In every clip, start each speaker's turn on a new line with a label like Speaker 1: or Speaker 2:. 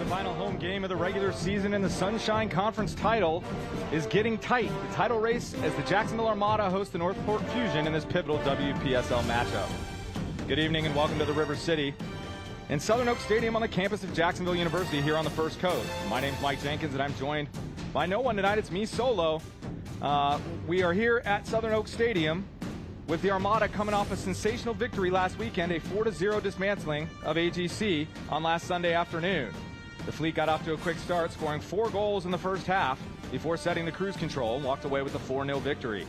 Speaker 1: final home game of the regular season in the Sunshine Conference title is getting tight. The title race as the Jacksonville Armada host the Northport Fusion in this pivotal WPSL matchup. Good evening and welcome to the River City in Southern Oak Stadium on the campus of Jacksonville University here on the First Coast. My name's Mike Jenkins and I'm joined by no one tonight. It's me solo. We are here at Southern Oak Stadium with the Armada coming off a sensational victory last weekend, a 4-0 dismantling of AGC on last Sunday afternoon. The Fleet got off to a quick start, scoring 4 goals in the first half before setting the cruise control and walked away with a 4-0 victory.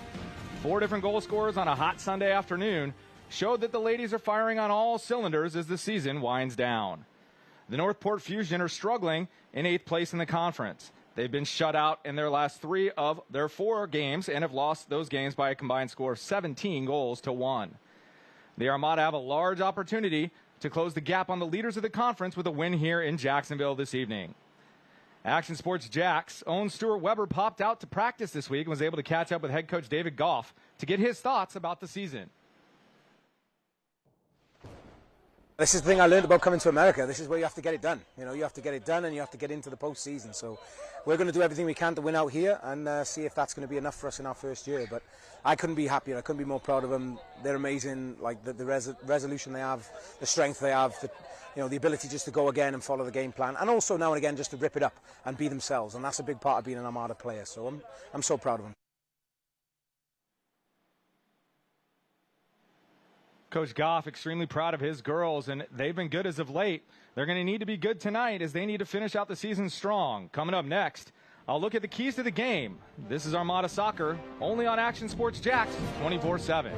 Speaker 1: 4 different goal scorers on a hot Sunday afternoon showed that the ladies are firing on all cylinders as the season winds down. The Northport Fusion are struggling in 8th place in the conference. They've been shut out in their last 3 of their 4 games and have lost those games by a combined score of 17 goals to 1. The Armada have a large opportunity to close the gap on the leaders of the conference with a win here in Jacksonville this evening. Action Sports Jack's own Stuart Weber popped out to practice this week and was able to catch up with head coach David Goff to get his thoughts about the season.
Speaker 2: This is the thing I learned about coming to America. This is where you have to get it done. You know, you have to get it done and you have to get into the postseason. So we're going to do everything we can to win out here and see if that's going to be enough for us in our first year. But I couldn't be happier. I couldn't be more proud of them. They're amazing. Like the resolution they have, the strength they have, the ability just to go again and follow the game plan, and also now and again just to rip it up and be themselves. And that's a big part of being an Armada player. So I'm so proud of them.
Speaker 1: Coach Goff extremely proud of his girls, and they've been good as of late. They're going to need to be good tonight as they need to finish out the season strong. Coming up next, I'll look at the keys to the game. This is Armada Soccer, only on Action Sports Jacks 24/7.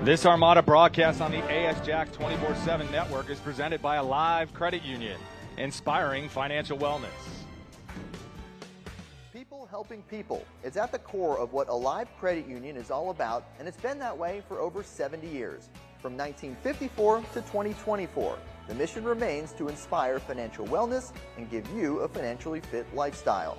Speaker 1: This Armada broadcast on the AS Jacks 24/7 network is presented by Alive Credit Union, inspiring financial wellness.
Speaker 3: People helping people is at the core of what Alive Credit Union is all about, and it's been that way for over 70 years. From 1954 to 2024, the mission remains to inspire financial wellness and give you a financially fit lifestyle.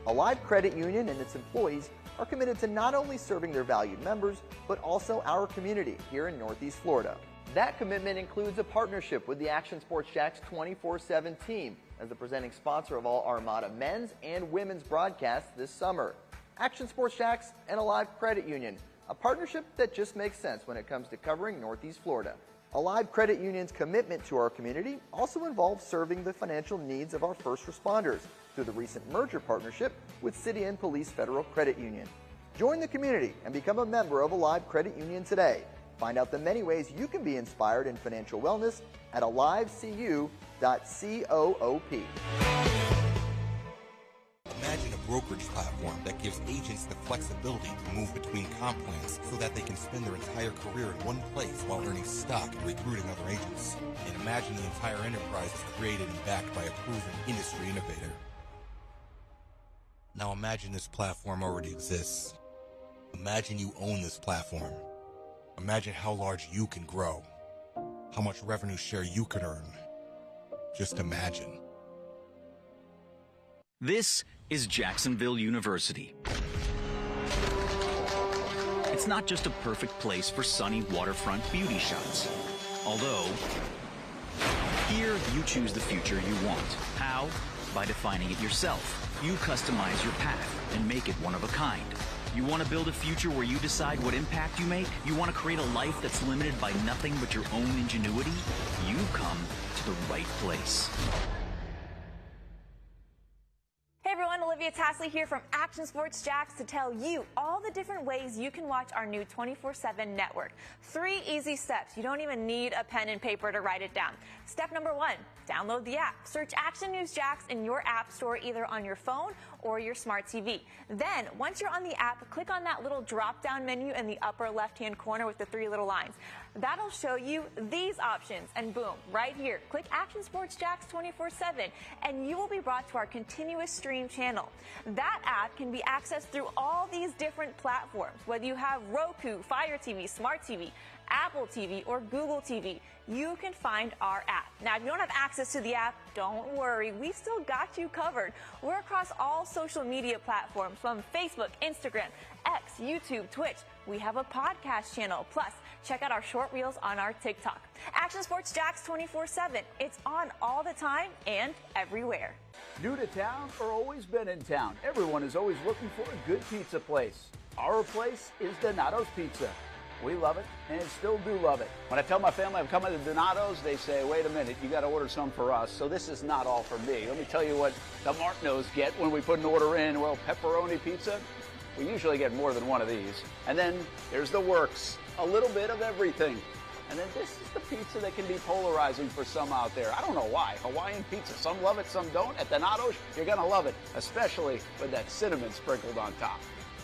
Speaker 3: Alive Credit Union and its employees are committed to not only serving their valued members, but also our community here in Northeast Florida. That commitment includes a partnership with the Action Sports Jacks 24/7 team as the presenting sponsor of all Armada men's and women's broadcasts this summer. Action Sports Jacks and Alive Credit Union, a partnership that just makes sense when it comes to covering Northeast Florida. Alive Credit Union's commitment to our community also involves serving the financial needs of our first responders through the recent merger partnership with City and Police Federal Credit Union. Join the community and become a member of Alive Credit Union today. Find out the many ways you can be inspired in financial wellness at alivecu.coop.
Speaker 4: Imagine a brokerage platform that gives agents the flexibility to move between comp plans so that they can spend their entire career in one place while earning stock and recruiting other agents. And imagine the entire enterprise is created and backed by a proven industry innovator. Now imagine this platform already exists. Imagine you own this platform. Imagine how large you can grow, how much revenue share you can earn. Just imagine.
Speaker 5: This is Jacksonville University. It's not just a perfect place for sunny waterfront beauty shots. Although, here you choose the future you want. How? By defining it yourself. You customize your path and make it one of a kind. You want to build a future where you decide what impact you make? You want to create a life that's limited by nothing but your own ingenuity? You've come to the right place.
Speaker 6: Hey everyone, Olivia Tasley here from Action Sports Jacks to tell you all the different ways you can watch our new 24/7 network. 3 easy steps. You don't even need a pen and paper to write it down. Step number 1, download the app. Search Action News Jacks in your app store either on your phone or your smart TV. Then, once you're on the app, click on that little drop-down menu in the upper left-hand corner with the 3 little lines. That'll show you these options, and boom, right here, click Action Sports Jacks 24/7, and you will be brought to our continuous stream channel. That app can be accessed through all these different platforms, whether you have Roku, Fire TV, Smart TV, Apple TV, or Google TV. you can find our app. Now, if you don't have access to the app, don't worry. We still got you covered. We're across all social media platforms from Facebook, Instagram, X, YouTube, Twitch. We have a podcast channel. Plus, check out our short reels on our TikTok. Action Sports Jax 24/7. It's on all the time and everywhere.
Speaker 7: New to town or always been in town, everyone is always looking for a good pizza place. Our place is Donato's Pizza. We love it and still do love it. When I tell my family I'm coming to Donato's, they say, wait a minute, you got to order some for us. So this is not all for me. Let me tell you what the Martinos get when we put an order in. Well, pepperoni pizza, we usually get more than one of these. And then there's the works, a little bit of everything. And then this is the pizza that can be polarizing for some out there. I don't know why. Hawaiian pizza, some love it, some don't. At Donato's, you're going to love it, especially with that cinnamon sprinkled on top.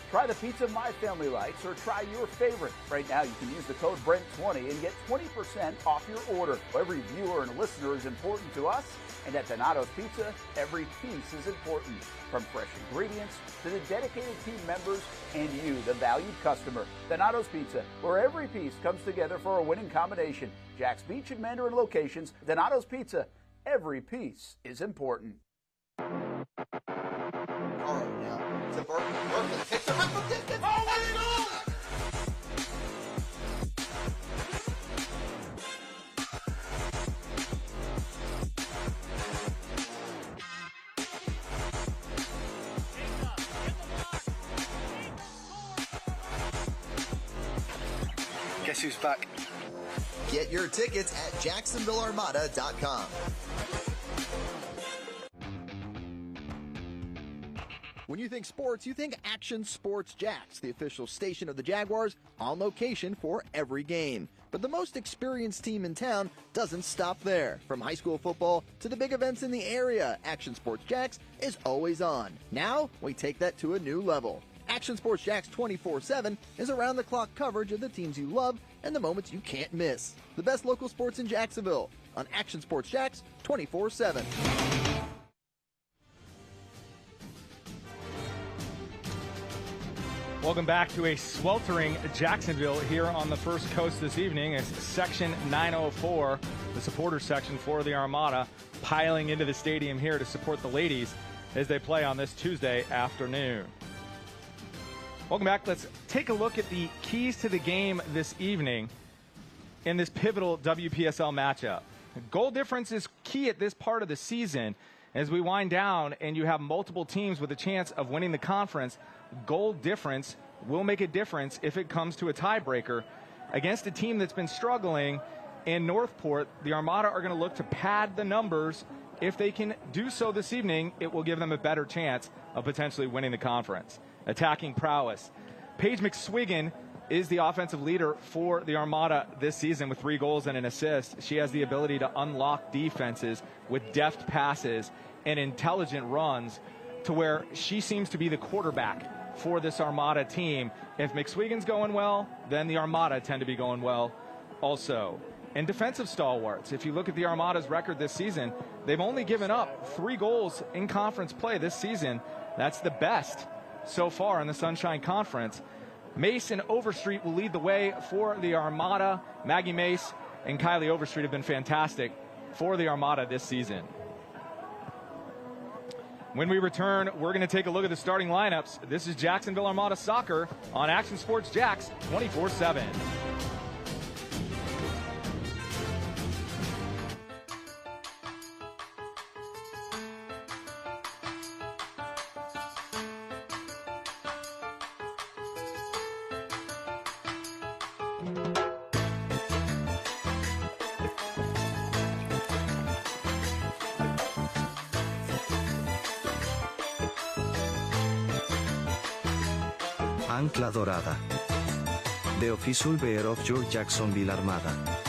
Speaker 7: Try the pizza my family likes or try your favorite. Right now, you can use the code Brent20 and get 20% off your order. Every viewer and listener is important to us, and at Donato's Pizza, every piece is important. From fresh ingredients to the dedicated team members and you, the valued customer. Donato's Pizza, where every piece comes together for a winning combination. Jax Beach and Mandarin locations. Donato's Pizza, every piece is important.
Speaker 3: To Berkeley. Hits the rim from distance. Oh, what are you doing?
Speaker 8: Guess who's back?
Speaker 3: Get your tickets at JacksonvilleArmada.com.
Speaker 9: When you think sports, you think Action Sports Jax, the official station of the Jaguars, on location for every game. But the most experienced team in town doesn't stop there. From high school football to the big events in the area, Action Sports Jax is always on. Now, we take that to a new level. Action Sports Jax 24/7 is around-the-clock coverage of the teams you love and the moments you can't miss. The best local sports in Jacksonville on Action Sports Jax 24/7.
Speaker 1: Welcome back to a sweltering Jacksonville here on the First Coast this evening. It's Section 904, the supporters section for the Armada, piling into the stadium here to support the ladies as they play on this Tuesday afternoon. Welcome back. Let's take a look at the keys to the game this evening in this pivotal WPSL matchup. Goal difference is key at this part of the season. As we wind down and you have multiple teams with a chance of winning the conference, goal difference will make a difference if it comes to a tiebreaker. Against a team that's been struggling in Northport, the Armada are going to look to pad the numbers. If they can do so this evening, it will give them a better chance of potentially winning the conference. Attacking prowess. Paige McSwiggan is the offensive leader for the Armada this season with 3 goals and an assist. She has the ability to unlock defenses with deft passes and intelligent runs to where she seems to be the quarterback for this Armada team. If McSwiggan's going well, then the Armada tend to be going well also. And defensive stalwarts, if you look at the Armada's record this season, they've only given up 3 goals in conference play this season. That's the best so far in the Sunshine Conference. Mace and Overstreet will lead the way for the Armada. Maggie Mace and Kylie Overstreet have been fantastic for the Armada this season. When we return, we're going to take a look at the starting lineups. This is Jacksonville Armada Soccer on Action Sports Jax 24/7.
Speaker 10: Ancla Dorada. The official bear of your Jacksonville Armada.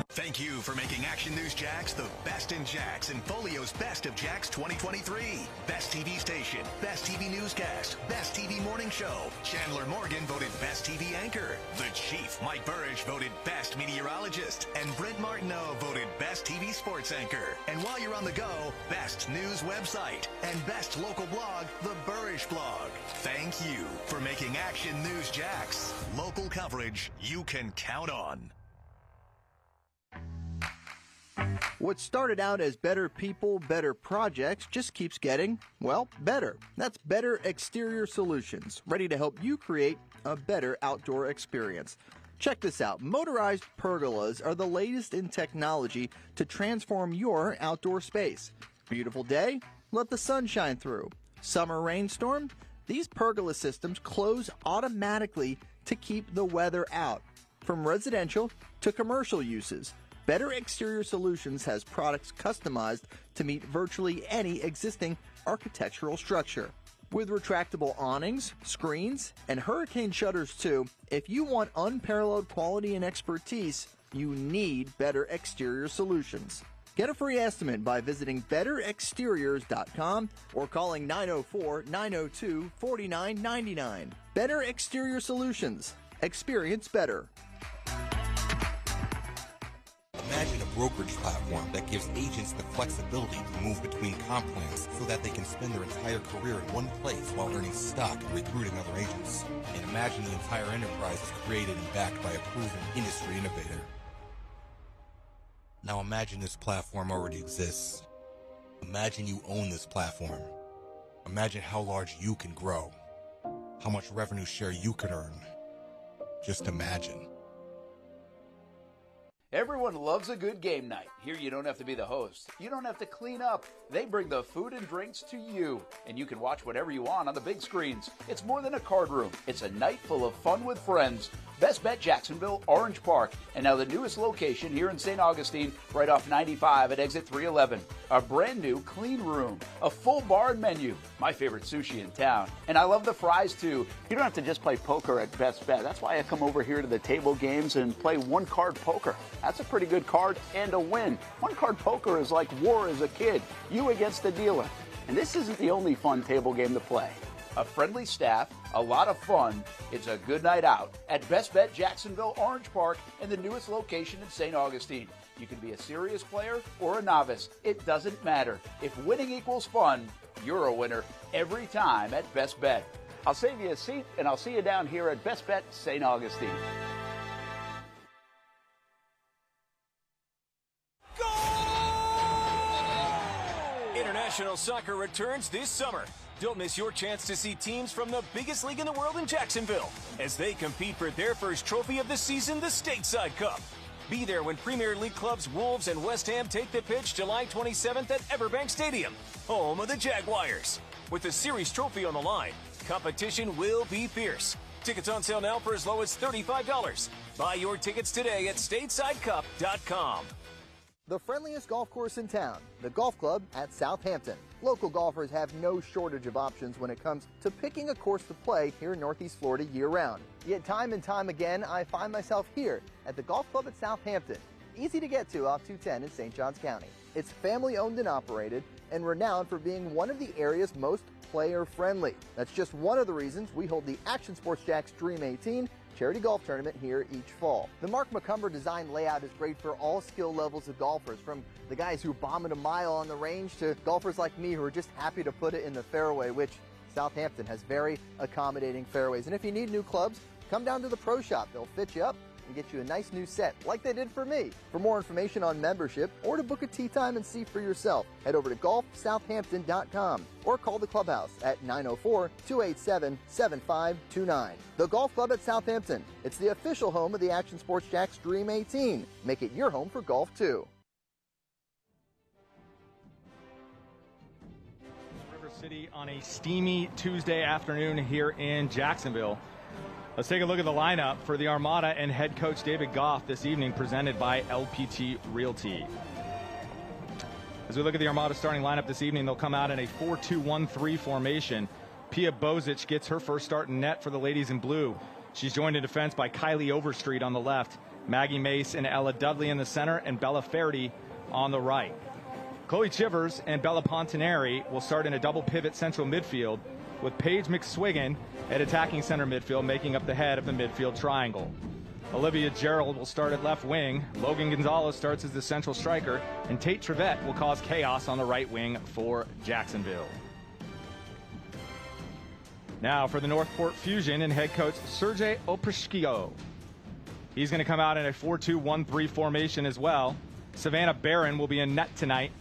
Speaker 11: Thank you for making Action News Jax the best in Jax and Folio's Best of Jax 2023. Best TV station, Best TV newscast, Best TV morning show. Chandler Morgan voted Best TV anchor. The Chief, Mike Burrish, voted Best meteorologist. And Brent Martineau voted Best TV sports anchor. And while you're on the go, Best news website and Best local blog, The Burrish Blog. Thank you for making Action News Jax local coverage you can count on.
Speaker 9: What started out as better people, better projects just keeps getting, well, better. That's Better Exterior Solutions, ready to help you create a better outdoor experience. Check this out. Motorized pergolas are the latest in technology to transform your outdoor space. Beautiful day? Let the sun shine through. Summer rainstorm? These pergola systems close automatically to keep the weather out. From residential to commercial uses, Better Exterior Solutions has products customized to meet virtually any existing architectural structure. With retractable awnings, screens, and hurricane shutters too, if you want unparalleled quality and expertise, you need Better Exterior Solutions. Get a free estimate by visiting betterexteriors.com or calling 904-902-4999. Better Exterior Solutions. Experience better.
Speaker 4: Imagine a brokerage platform that gives agents the flexibility to move between comp plans so that they can spend their entire career in one place while earning stock and recruiting other agents. And imagine the entire enterprise is created and backed by a proven industry innovator. Now imagine this platform already exists. Imagine you own this platform. Imagine how large you can grow. How much revenue share you can earn. Just imagine.
Speaker 7: Everyone loves a good game night. Here you don't have to be the host. You don't have to clean up. They bring the food and drinks to you, and you can watch whatever you want on the big screens. It's more than a card room. It's a night full of fun with friends. Best Bet Jacksonville, Orange Park, and now the newest location here in St. Augustine, right off 95 at exit 311. A brand new clean room, a full bar and menu, my favorite sushi in town. And I love the fries too. You don't have to just play poker at Best Bet. That's why I come over here to the table games and play one-card poker. That's a pretty good card and a win. One-card poker is like war as a kid, you against the dealer. And this isn't the only fun table game to play. A friendly staff, a lot of fun. It's a good night out at Best Bet Jacksonville Orange Park and the newest location in St. Augustine. You can be a serious player or a novice. It doesn't matter. If winning equals fun, you're a winner every time at Best Bet. I'll save you a seat and I'll see you down here at Best Bet St. Augustine.
Speaker 12: International soccer returns this summer. Don't miss your chance to see teams from the biggest league in the world in Jacksonville as they compete for their first trophy of the season, the Stateside Cup. Be there when Premier League clubs Wolves and West Ham take the pitch July 27th at Everbank Stadium, home of the Jaguars. With the series trophy on the line, competition will be fierce. Tickets on sale now for as low as $35. Buy your tickets today at statesidecup.com.
Speaker 3: The friendliest golf course in town, the Golf Club at Southampton. Local golfers have no shortage of options when it comes to picking a course to play here in Northeast Florida year-round. Yet time and time again, I find myself here at the Golf Club at Southampton. Easy to get to off 210 in St. Johns County. It's family-owned and operated and renowned for being one of the area's most player-friendly. That's just one of the reasons we hold the Action Sports Jacks Dream 18 charity golf tournament here each fall. The Mark McCumber design layout is great for all skill levels of golfers, from the guys who bomb it a mile on the range to golfers like me who are just happy to put it in the fairway, which Southampton has very accommodating fairways. And if you need new clubs, come down to the pro shop. They'll fit you up and get you a nice new set, like they did for me. For more information on membership or to book a tee time and see for yourself, head over to golfsouthampton.com or call the clubhouse at 904-287-7529. The Golf Club at Southampton. It's the official home of the Action Sports Jacks Dream 18. Make it your home for golf, too.
Speaker 1: River City on a steamy Tuesday afternoon here in Jacksonville. Let's take a look at the lineup for the Armada and head coach David Goff this evening, presented by LPT Realty. As we look at the Armada starting lineup this evening, they'll come out in a 4-2-1-3 formation. Pia Bozic gets her first start in net for the ladies in blue. She's joined in defense by Kylie Overstreet on the left, Maggie Mace and Ella Dudley in the center, and Bella Faherty on the right. Chloe Chivers and Bella Pontineri will start in a double pivot central midfield, with Paige McSwiggan at attacking center midfield making up the head of the midfield triangle. Olivia Gerald will start at left wing, Logan Gonzalez starts as the central striker, and Tate Trevette will cause chaos on the right wing for Jacksonville. Now for the Northport Fusion and head coach Sergey Oprishkio. He's going to come out in a 4-2-1-3 formation as well. Savannah Barron will be in net tonight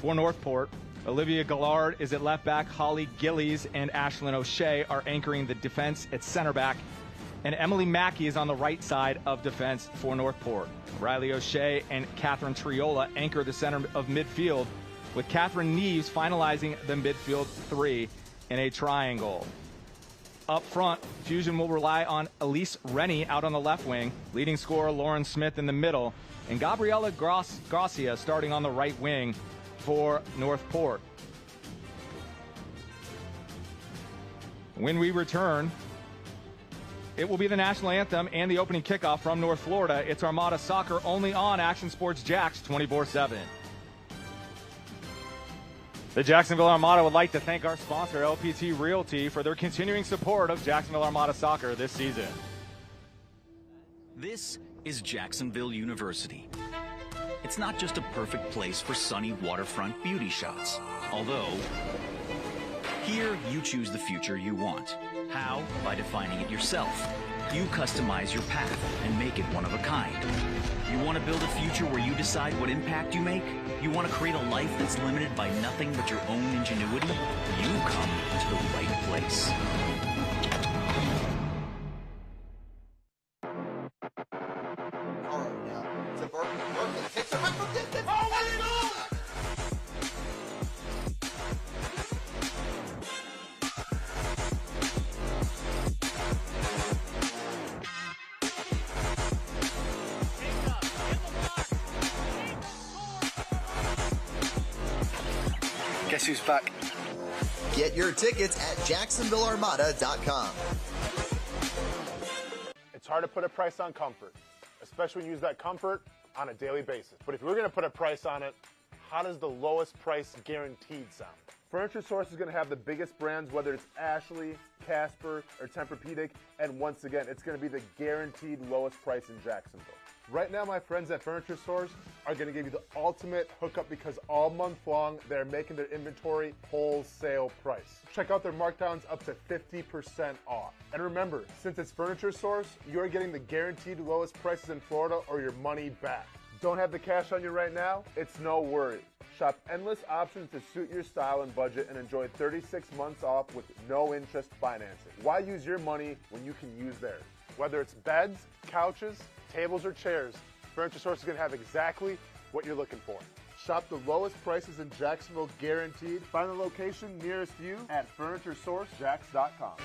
Speaker 1: for Northport. Olivia Gillard is at left back. Holly Gillies and Ashlyn O'Shea are anchoring the defense at center back. And Emily Mackey is on the right side of defense for Northport. Riley O'Shea and Catherine Triola anchor the center of midfield, with Catherine Neves finalizing the midfield three in a triangle. Up front, Fusion will rely on Elise Rennie out on the left wing, leading scorer Lauren Smith in the middle, and Gabriela Gracia starting on the right wing for Northport. When we return, it will be the national anthem and the opening kickoff from North Florida. It's Armada Soccer only on Action Sports Jax 24/7. The Jacksonville Armada would like to thank our sponsor, LPT Realty, for their continuing support of Jacksonville Armada Soccer this season.
Speaker 5: This is Jacksonville University. It's not just a perfect place for sunny waterfront beauty shots. Although, here you choose the future you want. How? By defining it yourself. You customize your path and make it one of a kind. You want to build a future where you decide what impact you make? You want to create a life that's limited by nothing but your own ingenuity? You come to the right place.
Speaker 8: Guess who's back?
Speaker 3: Get your tickets at JacksonvilleArmada.com.
Speaker 13: It's hard to put a price on comfort, especially when you use that comfort on a daily basis. But if we're going to put a price on it, how does the lowest price guaranteed sound? Furniture Source is going to have the biggest brands, whether it's Ashley, Casper, or Tempur-Pedic, and once again, it's going to be the guaranteed lowest price in Jacksonville. Right now, my friends at Furniture Source are going to give you the ultimate hookup because all month long, they're making their inventory wholesale price. Check out their markdowns up to 50% off. And remember, since it's Furniture Source, you're getting the guaranteed lowest prices in Florida or your money back. Don't have the cash on you right now? It's no worries. Shop endless options to suit your style and budget and enjoy 36 months off with no interest financing. Why use your money when you can use theirs? Whether it's beds, couches, tables, or chairs, Furniture Source is going to have exactly what you're looking for. Shop the lowest prices in Jacksonville guaranteed. Find the location nearest you at FurnitureSourceJax.com.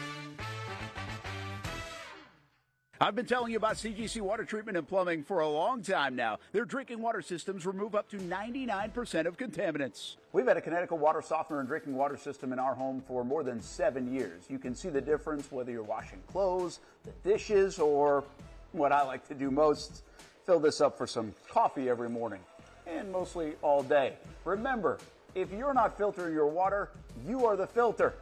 Speaker 7: I've been telling you about CGC Water Treatment and Plumbing for a long time now. Their drinking water systems remove up to 99% of contaminants. We've had a Connecticut water softener and drinking water system in our home for more than 7 years. You can see the difference whether you're washing clothes, the dishes, or what I like to do most, fill this up for some coffee every morning, and mostly all day. Remember, if you're not filtering your water, you are the filter.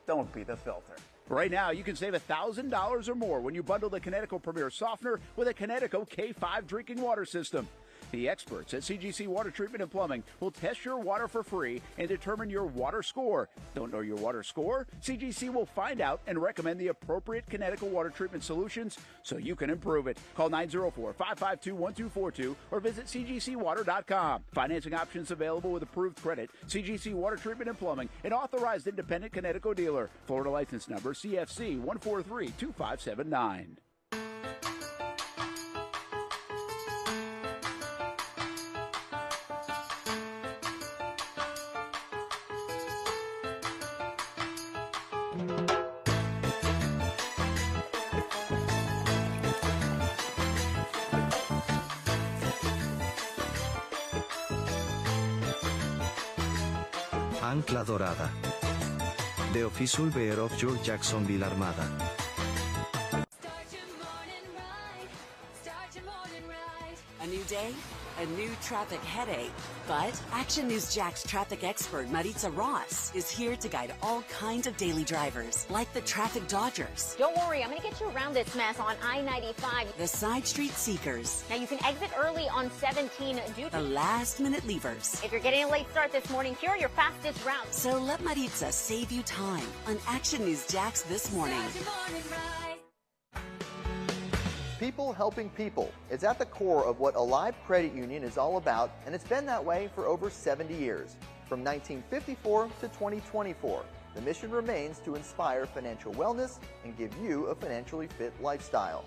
Speaker 7: Don't be the filter. Right now, you can save $1,000 or more when you bundle the Connecticut Premier Softener with a Connecticut K5 drinking water system. The experts at CGC Water Treatment and Plumbing will test your water for free and determine your water score. Don't know your water score? CGC will find out and recommend the appropriate Connecticut water treatment solutions so you can improve it. Call 904-552-1242 or visit cgcwater.com. Financing options available with approved credit. CGC Water Treatment and Plumbing, an authorized independent Connecticut dealer. Florida license number CFC 1432579.
Speaker 10: Ancla Dorada. The official bear of your Jacksonville Armada.
Speaker 14: A new day, a new traffic headache. But Action News Jax traffic expert Maritza Ross is here to guide all kinds of daily drivers, like the traffic dodgers.
Speaker 15: Don't worry, I'm going to get you around this mess on I-95.
Speaker 14: The side street seekers.
Speaker 15: Now you can exit early on 17 due to
Speaker 14: the last-minute leavers.
Speaker 15: If you're getting a late start this morning, here are your fastest routes.
Speaker 14: So let Maritza save you time on Action News Jax this morning.
Speaker 3: People helping people is at the core of what Alive Credit Union is all about, and it's been that way for over 70 years. From 1954 to 2024, the mission remains to inspire financial wellness and give you a financially fit lifestyle.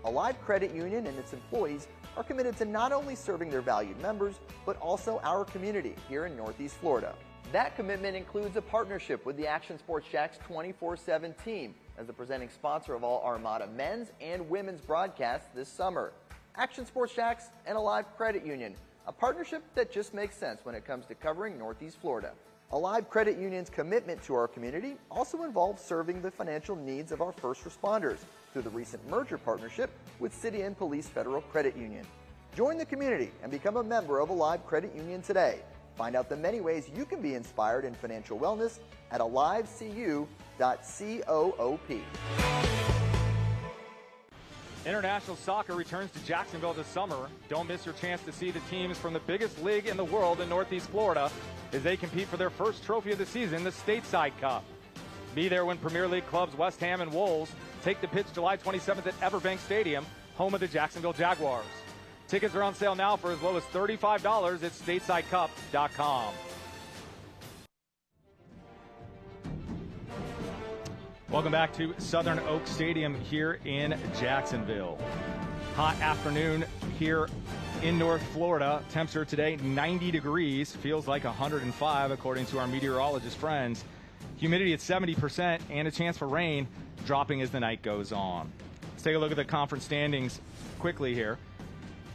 Speaker 3: Alive Credit Union and its employees are committed to not only serving their valued members, but also our community here in Northeast Florida. That commitment includes a partnership with the Action Sports Jacks 24/7 team as the presenting sponsor of all Armada men's and women's broadcasts this summer. Action Sports Jacks and Alive Credit Union, a partnership that just makes sense when it comes to covering Northeast Florida. Alive Credit Union's commitment to our community also involves serving the financial needs of our first responders through the recent merger partnership with City and Police Federal Credit Union. Join the community and become a member of Alive Credit Union today. Find out the many ways you can be inspired in financial wellness at alivecu.coop.
Speaker 1: International soccer returns to Jacksonville this summer. Don't miss your chance to see the teams from the biggest league in the world in Northeast Florida as they compete for their first trophy of the season, the Stateside Cup. Be there when Premier League clubs West Ham and Wolves take the pitch July 27th at Everbank Stadium, home of the Jacksonville Jaguars. Tickets are on sale now for as low as $35 at statesidecup.com. Welcome back to Southern Oak Stadium here in Jacksonville. Hot afternoon here in North Florida. Temperature today 90 degrees, feels like 105 according to our meteorologist friends. Humidity at 70% and a chance for rain dropping as the night goes on. Let's take a look at the conference standings quickly here.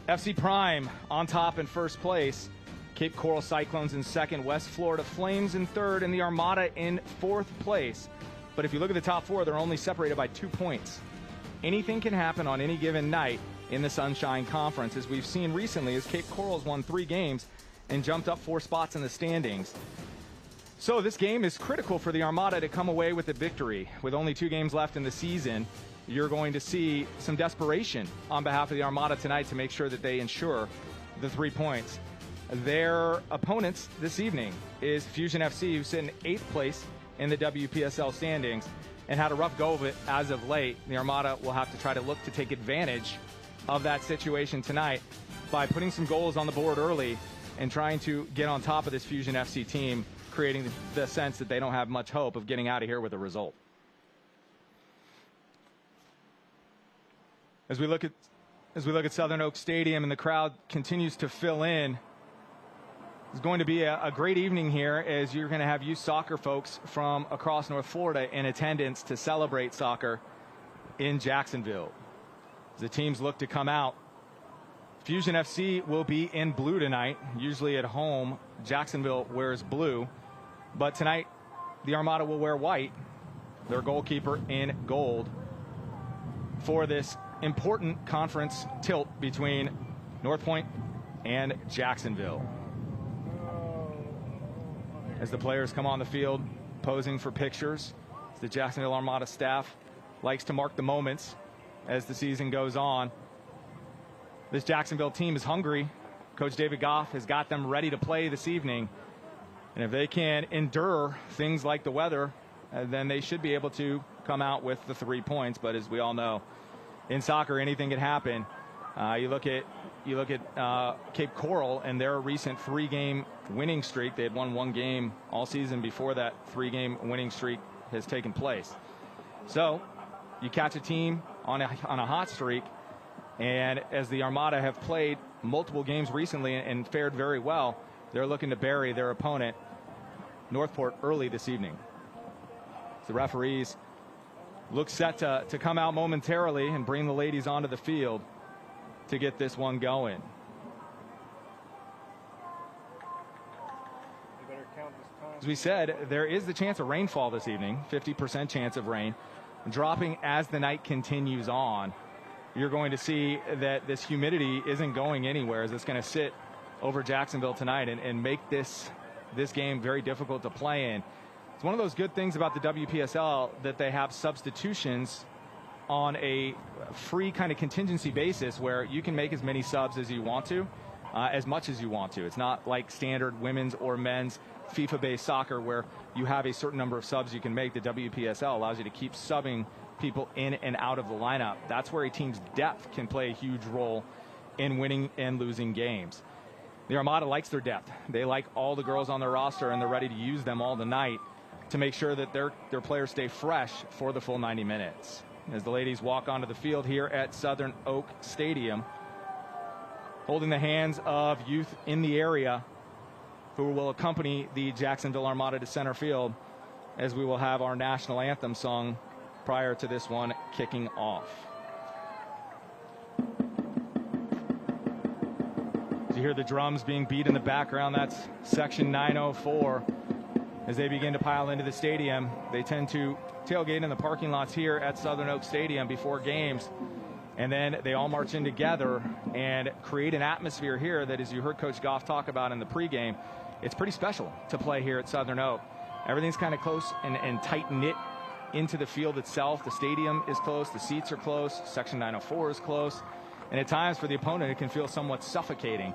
Speaker 1: FC Prime on top in first place. Cape Coral Cyclones in second. West Florida Flames in third. And the Armada in fourth place. But if you look at the top four, they're only separated by 2 points. Anything can happen on any given night in the Sunshine Conference, as we've seen recently as Cape Coral's won 3 games and jumped up 4 spots in the standings. So this game is critical for the Armada to come away with a victory. With only 2 games left in the season, you're going to see some desperation on behalf of the Armada tonight to make sure that they ensure the 3 points. Their opponents this evening is Fusion FC, who sit in 8th place in the WPSL standings and had a rough go of it as of late. The Armada will have to try to look to take advantage of that situation tonight by putting some goals on the board early and trying to get on top of this Fusion FC team, creating the sense that they don't have much hope of getting out of here with a result. As we look at Southern Oak Stadium and the crowd continues to fill in, it's going to be a great evening here as you're going to have youth soccer folks from across North Florida in attendance to celebrate soccer in Jacksonville. As the teams look to come out, Fusion FC will be in blue tonight. Usually at home, Jacksonville wears blue. But tonight, the Armada will wear white, their goalkeeper in gold, for this important conference tilt between North Point and Jacksonville. As the players come on the field, posing for pictures, the Jacksonville Armada staff likes to mark the moments as the season goes on. This Jacksonville team is hungry. Coach David Goff has got them ready to play this evening. And if they can endure things like the weather, then they should be able to come out with the 3 points. But as we all know, in soccer, anything can happen. You look at Cape Coral and their recent 3-game winning streak. They had won 1 game all season before that 3-game winning streak has taken place. So you catch a team on a hot streak, and as the Armada have played multiple games recently and fared very well, they're looking to bury their opponent, Northport, early this evening. The referees look set to come out momentarily and bring the ladies onto the field to get this one going. As we said, there is the chance of rainfall this evening, 50% chance of rain, dropping as the night continues on. You're going to see that this humidity isn't going anywhere, as it's going to sit over Jacksonville tonight and make this game very difficult to play in. It's one of those good things about the WPSL that they have substitutions on a free kind of contingency basis where you can make as many subs as you want to, as much as you want to. It's not like standard women's or men's FIFA-based soccer where you have a certain number of subs you can make. The WPSL allows you to keep subbing people in and out of the lineup. That's where a team's depth can play a huge role in winning and losing games. The Armada likes their depth. They like all the girls on their roster, and they're ready to use them all tonight to make sure that their players stay fresh for the full 90 minutes. As the ladies walk onto the field here at Southern Oak Stadium, holding the hands of youth in the area who will accompany the Jacksonville Armada to center field, as we will have our national anthem sung prior to this one kicking off. You hear the drums being beat in the background. That's section 904 as they begin to pile into the stadium. They tend to tailgate in the parking lots here at Southern Oak Stadium before games, and then they all march in together and create an atmosphere here that, as you heard Coach Goff talk about in the pregame, it's pretty special to play here at Southern Oak. Everything's kind of close and tight-knit into the field itself. The stadium is close, the seats are close, section 904 is close, and at times for the opponent it can feel somewhat suffocating.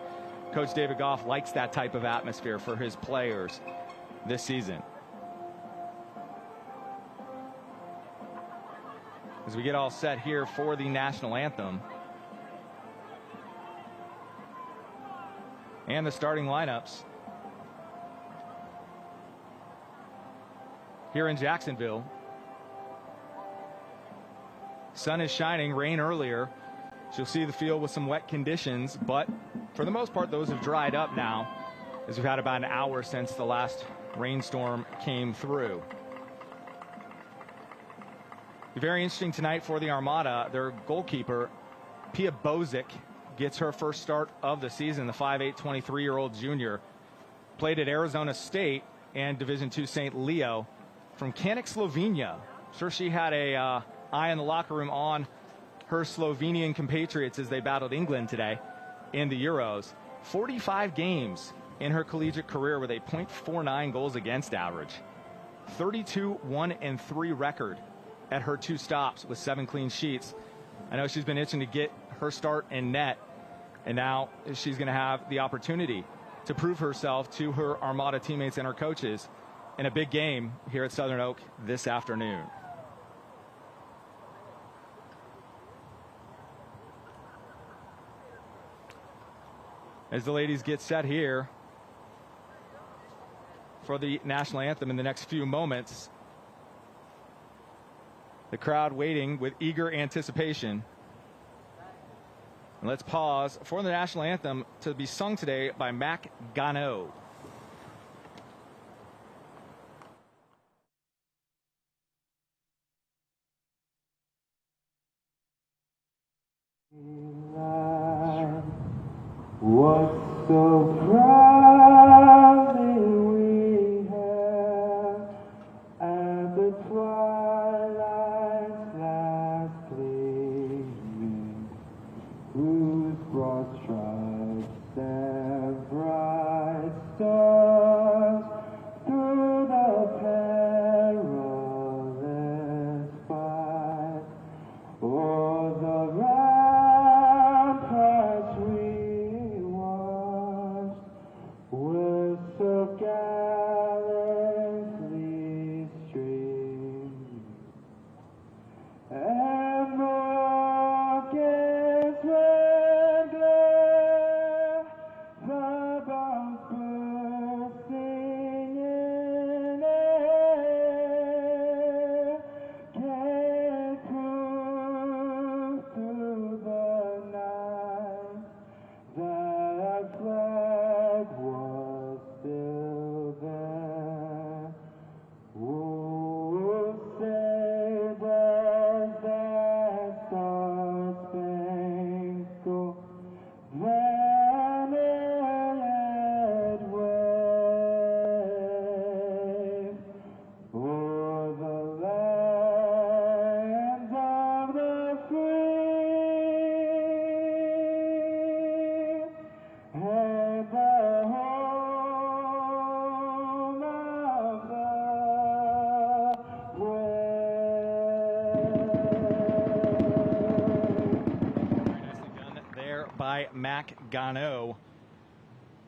Speaker 1: Coach David Goff likes that type of atmosphere for his players this season. As we get all set here for the national anthem and the starting lineups here in Jacksonville. Sun is shining, rain earlier. So you'll see the field with some wet conditions, but for the most part, those have dried up now, as we've had about an hour since the last rainstorm came through. Very interesting tonight for the Armada. Their goalkeeper, Pia Bozic, gets her first start of the season. The 5'8", 23-year-old junior played at Arizona State and Division II St. Leo from Kanik, Slovenia. I'm sure she had a eye in the locker room on her Slovenian compatriots as they battled England today in the Euros. 45 games in her collegiate career with a .49 goals against average. 32-1-3 record at her 2 stops with 7 clean sheets. I know she's been itching to get her start in net, and now she's going to have the opportunity to prove herself to her Armada teammates and her coaches in a big game here at Southern Oak this afternoon. As the ladies get set here for the national anthem in the next few moments, the crowd waiting with eager anticipation. And let's pause for the national anthem to be sung today by Mac Gano.
Speaker 16: What so proudly we have at the twilight's last gleaming, whose broad stripes and bright stars through the perilous fight o'er the ramparts we will so gallantly stream, and rockets when glare the bombs bursting in air can prove through the night that our flag was still there. Oh, saved as that star-spangled banner waved o'er the land of the free and the home of the
Speaker 1: There by Mac Gano,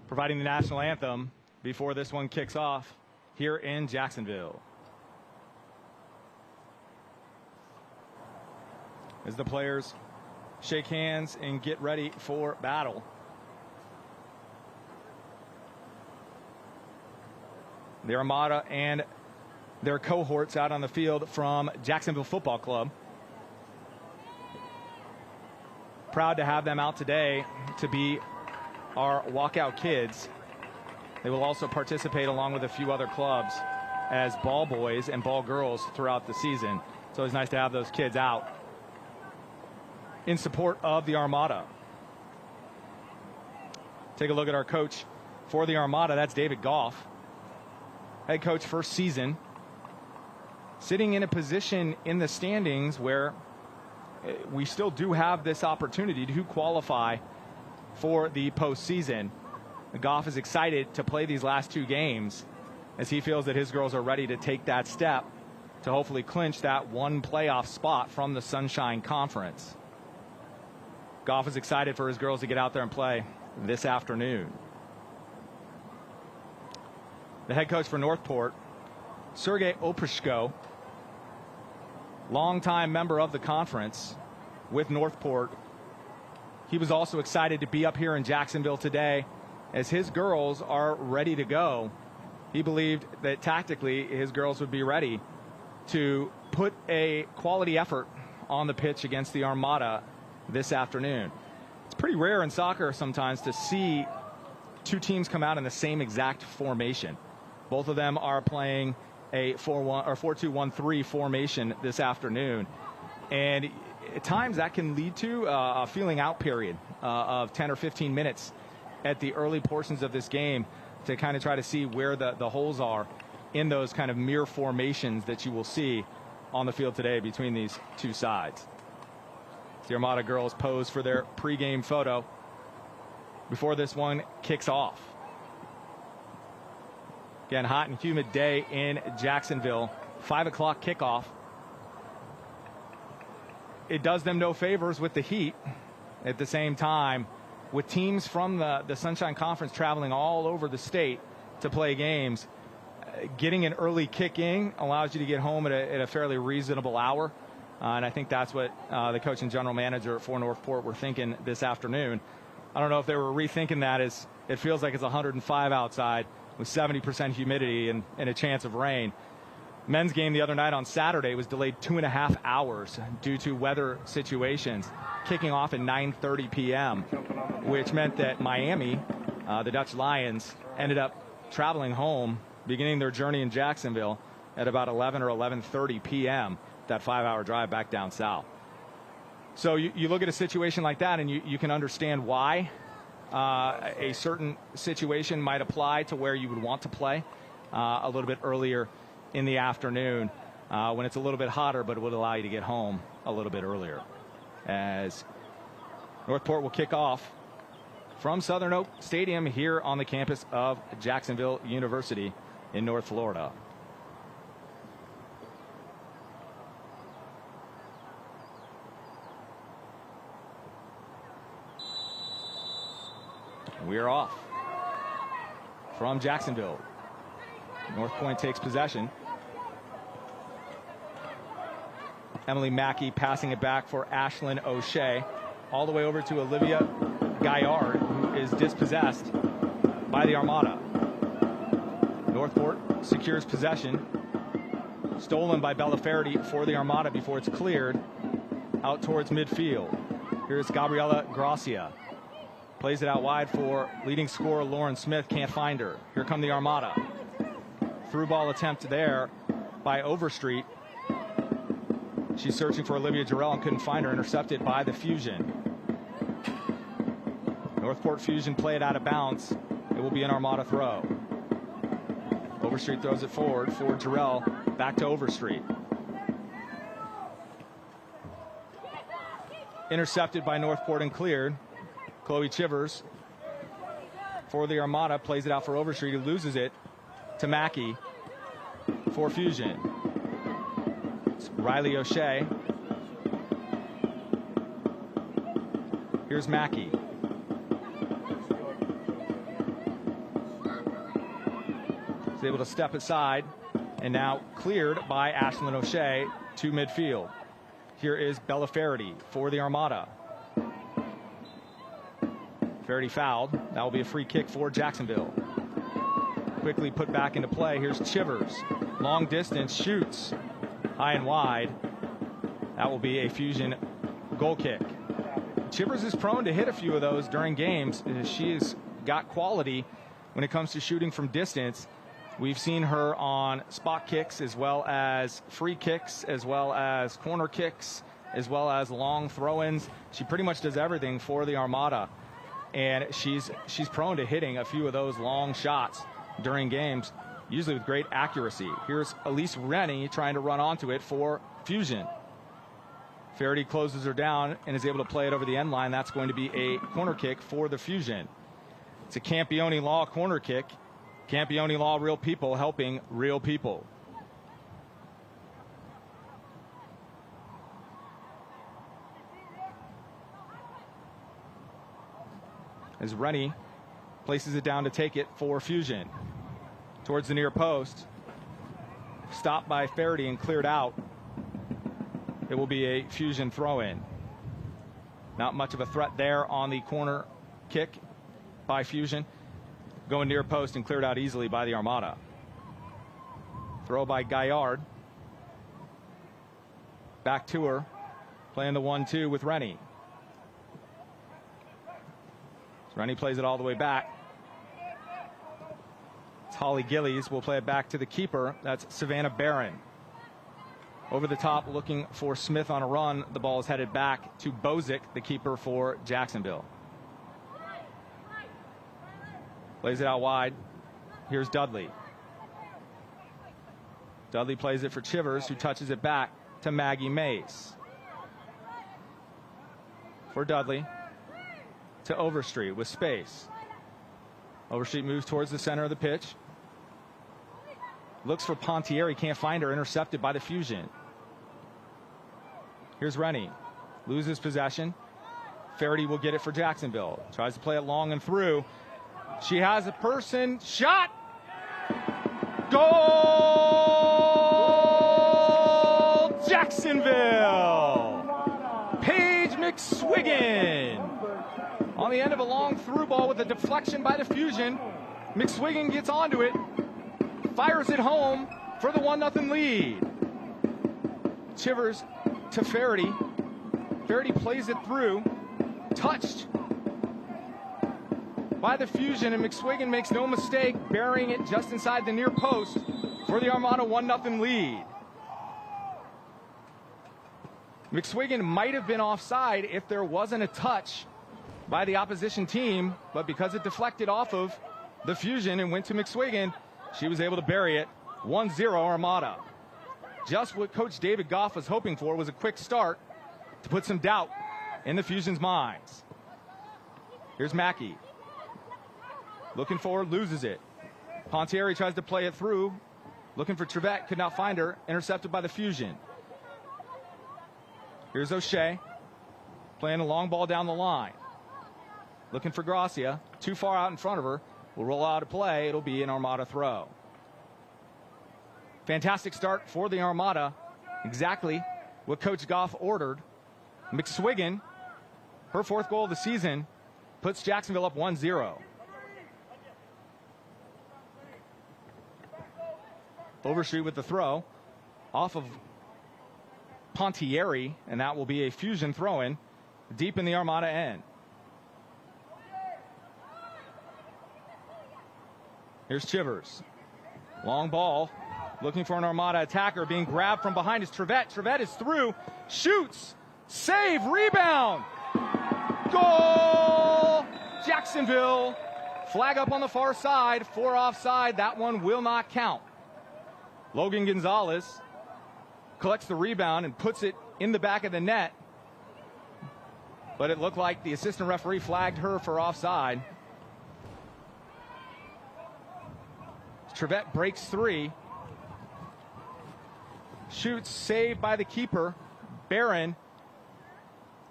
Speaker 1: providing the national anthem before this one kicks off here in Jacksonville. as the players shake hands and get ready for battle. The Armada and their cohorts out on the field from Jacksonville Football Club. Proud to have them out today to be our walkout kids. They will also participate along with a few other clubs as ball boys and ball girls throughout the season. It's always nice to have those kids out in support of the Armada. Take a look at our coach for the Armada. That's David Goff, head coach first season, sitting in a position in the standings where we still do have this opportunity to qualify for the postseason. Goff is excited to play these last two games as he feels that his girls are ready to take that step to hopefully clinch that one playoff spot from the Sunshine Conference. Goff is excited for his girls to get out there and play this afternoon. The head coach for Northport, Sergey Oprishko, longtime member of the conference with Northport. He was also excited to be up here in Jacksonville today as his girls are ready to go. He believed that tactically his girls would be ready to put a quality effort on the pitch against the Armada this afternoon. It's pretty rare in soccer sometimes to see two teams come out in the same exact formation. Both of them are playing a 4-1 or 4-2-1-3 formation this afternoon, and at times that can lead to a feeling out period of 10 or 15 minutes at the early portions of this game to kind of try to see where the holes are in those kind of mirror formations that you will see on the field today between these two sides. The Armada girls pose for their pregame photo before this one kicks off. Again, hot and humid day in Jacksonville. 5 o'clock kickoff. It does them no favors with the heat. At the same time, with teams from the Sunshine Conference traveling all over the state to play games, getting an early kick in allows you to get home at a fairly reasonable hour. And I think that's what the coach and general manager for Northport were thinking this afternoon. I don't know if they were rethinking that as it feels like it's 105 outside with 70% humidity and a chance of rain. Men's game the other night on Saturday was delayed 2.5 hours due to weather situations, kicking off at 9:30 p.m., which meant that Miami, the Dutch Lions, ended up traveling home, beginning their journey in Jacksonville at about 11 or 11:30 p.m., that 5-hour drive back down south. So you look at a situation like that and you can understand why a certain situation might apply to where you would want to play a little bit earlier in the afternoon when it's a little bit hotter, but it would allow you to get home a little bit earlier. As Northport will kick off from Southern Oak Stadium here on the campus of Jacksonville University in North Florida. We are off from Jacksonville. North Point takes possession. Emily Mackey passing it back for Ashlyn O'Shea. All the way over to Olivia Gaillard, who is dispossessed by the Armada. Northport secures possession. Stolen by Bella Faraday for the Armada before it's cleared out towards midfield. Here's Gabriela Gracia. Plays it out wide for leading scorer Lauren Smith. Can't find her. Here come the Armada. Through ball attempt there by Overstreet. She's searching for Olivia Jarrell and couldn't find her. Intercepted by the Fusion. Northport Fusion play it out of bounds. It will be an Armada throw. Overstreet throws it forward for Jarrell. Back to Overstreet. Intercepted by Northport and cleared. Chloe Chivers for the Armada plays it out for Overstreet, who loses it to Mackey for Fusion. It's Riley O'Shea. Here's Mackey. He's able to step aside and now cleared by Ashlyn O'Shea to midfield. Here is Bella Faraday for the Armada. Faraday fouled. That will be a free kick for Jacksonville. Quickly put back into play. Here's Chivers. Long distance, shoots. High and wide. That will be a Fusion goal kick. Chivers is prone to hit a few of those during games. She has got quality when it comes to shooting from distance. We've seen her on spot kicks as well as free kicks, as well as corner kicks, as well as long throw-ins. She pretty much does everything for the Armada, and she's prone to hitting a few of those long shots during games, usually with great accuracy. Here's Elise Rennie trying to run onto it for Fusion. Faraday closes her down and is able to play it over the end line. That's going to be a corner kick for the Fusion. It's a Campione Law corner kick. Campione Law, real people helping real people. As Rennie places it down to take it for Fusion. Towards the near post. Stopped by Faraday and cleared out. It will be a Fusion throw-in. Not much of a threat there on the corner kick by Fusion. Going near post and cleared out easily by the Armada. Throw by Gaillard. Back to her. Playing the 1-2 with Rennie. Rennie plays it all the way back. It's Holly Gillies. Will play it back to the keeper. That's Savannah Barron. Over the top, looking for Smith on a run. The ball is headed back to Bozick, the keeper for Jacksonville. Plays it out wide. Here's Dudley. Dudley plays it for Chivers, who touches it back to Maggie Mace. For Dudley. To Overstreet with space. Overstreet moves towards the center of the pitch. Looks for Pontieri, can't find her, intercepted by the Fusion. Here's Rennie. Loses possession. Faraday will get it for Jacksonville. Tries to play it long and through. She has a person. Shot! Goal! Jacksonville! Paige McSwiggan. On the end of a long through ball with a deflection by the Fusion. McSwiggan gets onto it. Fires it home for the 1-0 lead. Chivers to Faraday. Faraday plays it through. Touched by the Fusion, and McSwiggan makes no mistake, burying it just inside the near post for the Armada 1-0 lead. McSwiggan might have been offside if there wasn't a touch by the opposition team, but because it deflected off of the Fusion and went to McSwiggan, she was able to bury it. 1-0 Armada. Just what Coach David Goff was hoping for was a quick start to put some doubt in the Fusion's minds. Here's Mackey. Looking forward, loses it. Pontieri tries to play it through. Looking for Trevette, could not find her. Intercepted by the Fusion. Here's O'Shea. Playing a long ball down the line. Looking for Gracia. Too far out in front of her. Will roll out of play. It'll be an Armada throw. Fantastic start for the Armada. Exactly what Coach Goff ordered. McSwiggan, her 4th goal of the season, puts Jacksonville up 1-0. Overstreet with the throw off of Pontieri, and that will be a Fusion throw-in deep in the Armada end. Here's Chivers. Long ball. Looking for an Armada attacker. Being grabbed from behind is Trevette. Trevette is through. Shoots. Save. Rebound. Goal! Jacksonville. Flag up on the far side. 4 offside. That one will not count. Logan Gonzalez collects the rebound and puts it in the back of the net. But it looked like the assistant referee flagged her for offside. Trevette breaks 3. Shoots, saved by the keeper, Barron.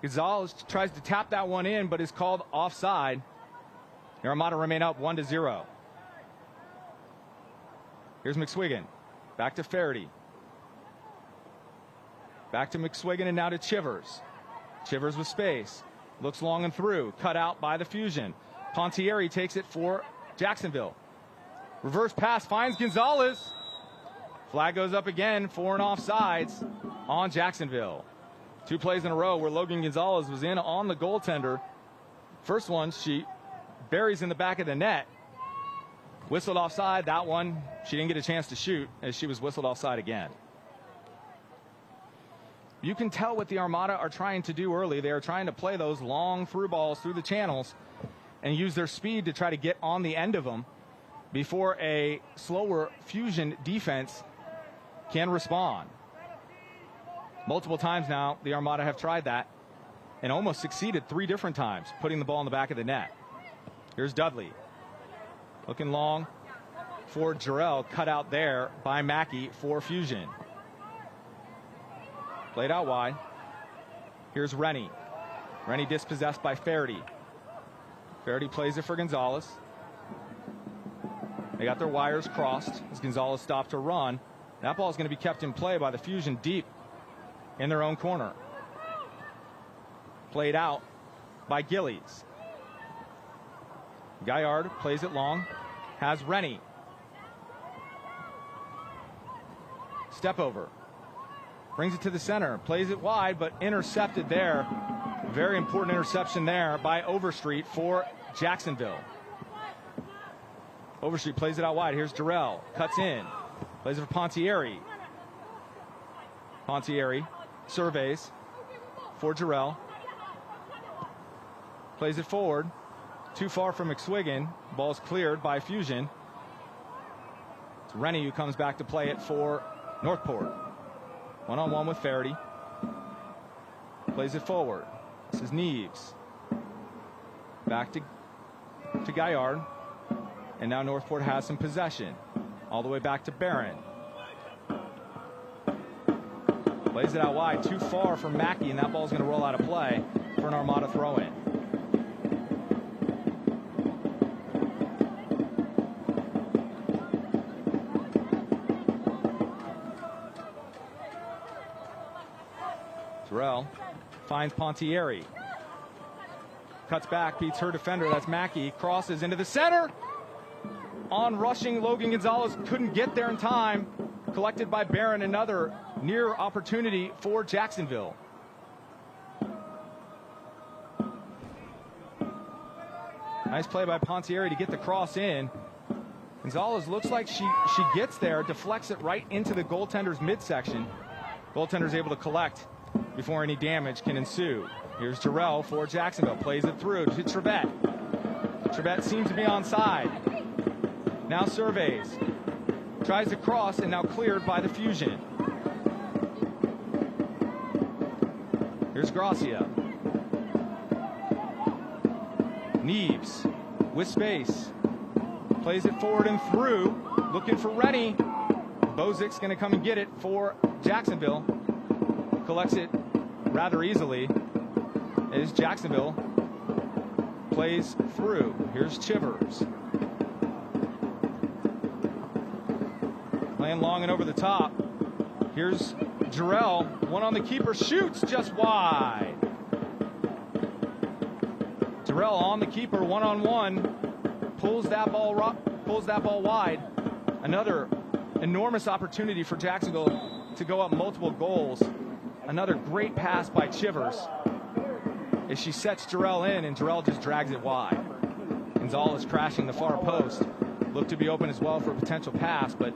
Speaker 1: Gonzalez tries to tap that one in, but is called offside. The Armada remain up 1-0. Here's McSwiggan. Back to Faraday. Back to McSwiggan and now to Chivers. Chivers with space. Looks long and through. Cut out by the Fusion. Pontieri takes it for Jacksonville. Reverse pass finds Gonzalez. Flag goes up again for an offsides on Jacksonville. 2 plays in a row where Logan Gonzalez was in on the goaltender. First one, she buries in the back of the net. Whistled offside. That one, she didn't get a chance to shoot as she was whistled offside again. You can tell what the Armada are trying to do early. They are trying to play those long through balls through the channels and use their speed to try to get on the end of them before a slower Fusion defense can respond. Multiple times now, the Armada have tried that and almost succeeded 3 different times, putting the ball in the back of the net. Here's Dudley. Looking long for Jarrell, cut out there by Mackey for Fusion. Played out wide. Here's Rennie. Rennie dispossessed by Faraday. Faraday plays it for Gonzalez. They got their wires crossed as Gonzalez stopped to run. That ball is going to be kept in play by the Fusion deep in their own corner. Played out by Gillies. Gaillard plays it long. Has Rennie. Step over. Brings it to the center. Plays it wide, but intercepted there. Very important interception there by Overstreet for Jacksonville. Overstreet plays it out wide. Here's Durrell. Cuts in. Plays it for Pontieri. Pontieri surveys for Jarrell. Plays it forward. Too far from McSwiggan. Ball's cleared by Fusion. It's Rennie who comes back to play it for Northport. One-on-one with Faraday. Plays it forward. This is Neves. Back to Gaillard. And now Northport has some possession. All the way back to Barron. Plays it out wide. Too far for Mackey, and that ball's going to roll out of play for an Armada throw-in. Terrell finds Pontieri. Cuts back, beats her defender. That's Mackey. Crosses into the center. On rushing, Logan Gonzalez couldn't get there in time. Collected by Barron. Another near opportunity for Jacksonville. Nice play by Pontieri to get the cross in. Gonzalez looks like she gets there, deflects it right into the goaltender's midsection. Goaltender's able to collect before any damage can ensue. Here's Jarrell for Jacksonville. Plays it through to Trevette. Trevette seems to be onside. Now surveys. Tries to cross and now cleared by the Fusion. Here's Gracia. Neves with space. Plays it forward and through. Looking for Rennie. Bozik's going to come and get it for Jacksonville. Collects it rather easily as Jacksonville plays through. Here's Chivers. Playing long and over the top. Here's Jarrell. One on the keeper. Shoots just wide. Jarrell on the keeper. One-on-one. Pulls that ball wide. Another enormous opportunity for Jacksonville to go up multiple goals. Another great pass by Chivers as she sets Jarrell in, and Jarrell just drags it wide. Gonzalez crashing the far post. Looked to be open as well for a potential pass, but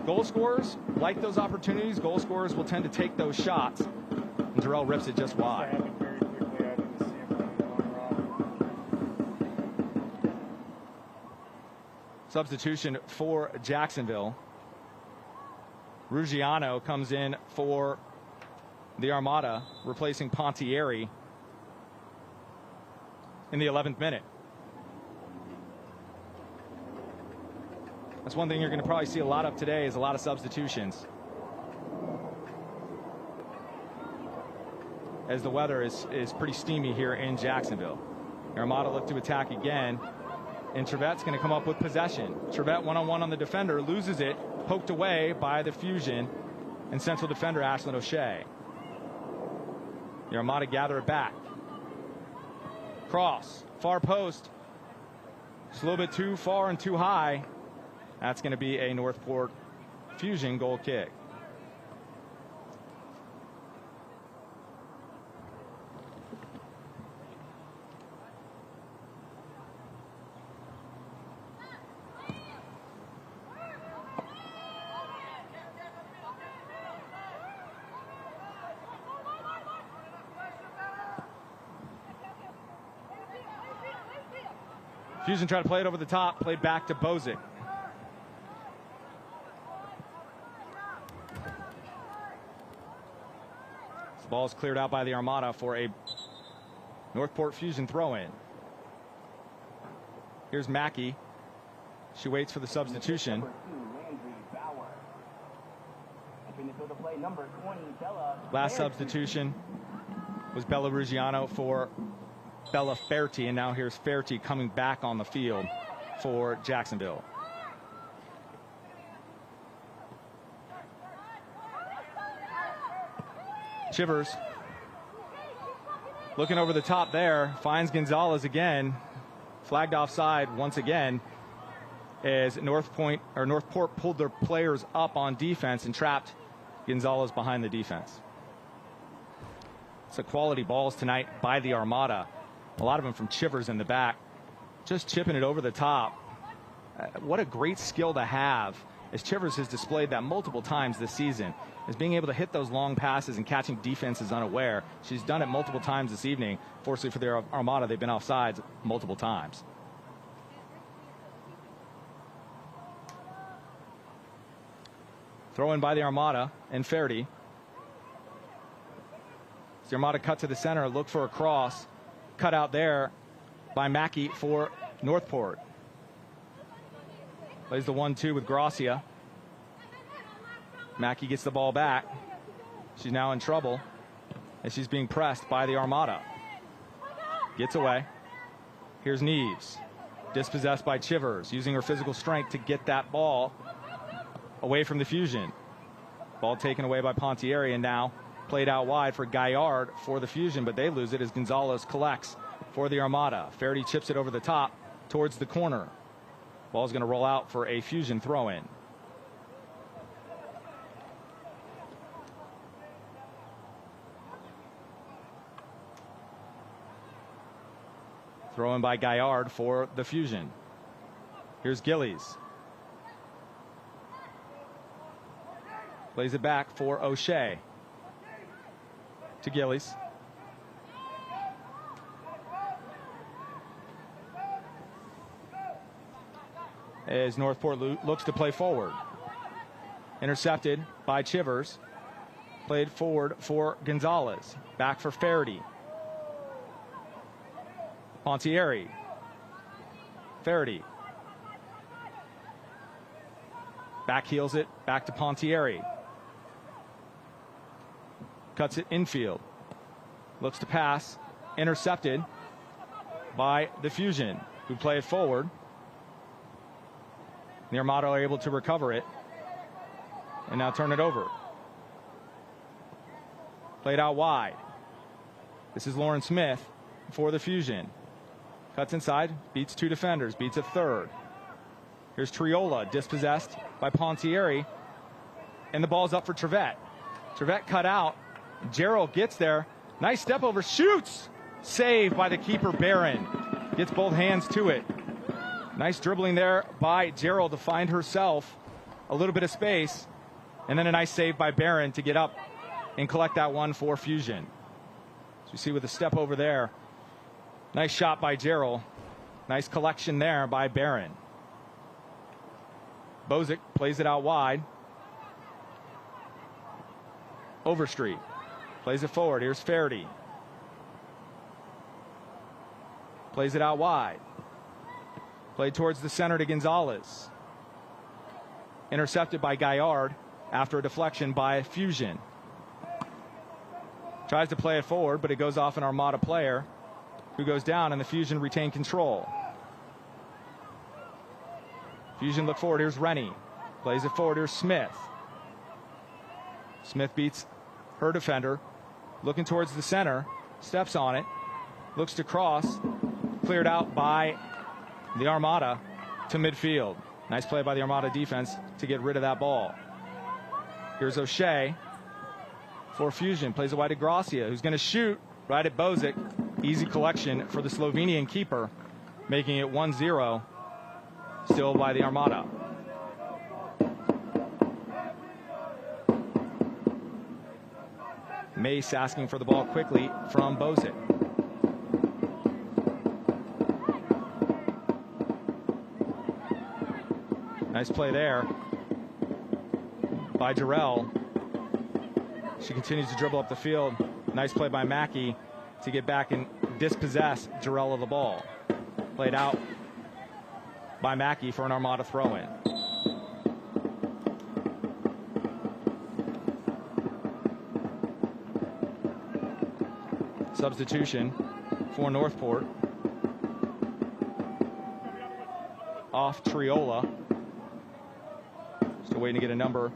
Speaker 1: goal scorers like those opportunities. Goal scorers will tend to take those shots, and Jarrell rips it just wide. Substitution for Jacksonville. Ruggiano comes in for the Armada, replacing Pontieri in the 11th minute. That's one thing you're going to probably see a lot of today is a lot of substitutions. As the weather is pretty steamy here in Jacksonville. The Armada look to attack again. And Trevette's going to come up with possession. Trevette one-on-one on the defender, loses it, poked away by the Fusion. and central defender Ashlyn O'Shea. The Armada gather it back. Cross, far post. It's a little bit too far and too high. That's going to be a Northport Fusion goal kick. Fusion tried to play it over the top, played back to Bozick. The ball is cleared out by the Armada for a Northport Fusion throw-in. Here's Mackey. She waits for the substitution. Last substitution was Bella Ruggiano for Bella Fairty, and now here's Fairty coming back on the field for Jacksonville. Chivers looking over the top there, finds Gonzalez again, flagged offside once again as Northport pulled their players up on defense and trapped Gonzalez behind the defense. It's a quality balls tonight by the Armada. A lot of them from Chivers in the back, just chipping it over the top. What a great skill to have, as Chivers has displayed that multiple times this season, is being able to hit those long passes and catching defenses unaware. She's done it multiple times this evening. Fortunately for their Armada, they've been offsides multiple times. Throw in by the Armada and Fairty. The Armada cut to the center, look for a cross. Cut out there by Mackey for Northport. Plays the 1-2 with Gracia. Mackey gets the ball back. She's now in trouble as she's being pressed by the Armada. Gets away. Here's Neves. Dispossessed by Chivers, using her physical strength to get that ball away from the Fusion. Ball taken away by Pontieri, and now played out wide for Gaillard for the Fusion, but they lose it as Gonzalez collects for the Armada. Fairty chips it over the top towards the corner. Ball's going to roll out for a Fusion throw-in. Throw in by Gaillard for the Fusion. Here's Gillies. Plays it back for O'Shea. To Gillies. As Northport looks to play forward. Intercepted by Chivers. Played forward for Gonzalez. Back for Fairty. Pontieri. Fairty. Back heels it. Back to Pontieri. Cuts it infield. Looks to pass. Intercepted by the Fusion, who play it forward. The Armada are able to recover it and now turn it over. Played out wide. This is Lauren Smith for the Fusion. Cuts inside, beats two defenders, beats a third. Here's Triola, dispossessed by Pontieri, and the ball's up for Trevette. Trevette cut out. Gerald gets there. Nice step over, shoots! Saved by the keeper, Barron. Gets both hands to it. Nice dribbling there by Gerald to find herself a little bit of space. And then a nice save by Barron to get up and collect that one for Fusion. So you see with the step over there. Nice shot by Gerald. Nice collection there by Barron. Bozick plays it out wide. Overstreet. Plays it forward. Here's Fairty. Plays it out wide. Played towards the center to Gonzalez. Intercepted by Gaillard after a deflection by Fusion. Tries to play it forward, but it goes off an Armada player who goes down, and the Fusion retain control. Fusion look forward. Here's Rennie. Plays it forward. Here's Smith. Smith beats her defender, looking towards the center, steps on it, looks to cross, cleared out by the Armada to midfield. Nice play by the Armada defense to get rid of that ball. Here's O'Shea for Fusion, plays it wide to Gracia, who's going to shoot right at Bozic. Easy collection for the Slovenian keeper, making it 1-0, still by the Armada. Mace asking for the ball quickly from Bozic. Nice play there by Jarrell. She continues to dribble up the field. Nice play by Mackey to get back and dispossess Jarrell of the ball. Played out by Mackey for an Armada throw-in. Substitution for Northport. Off Triola. Still waiting to get a number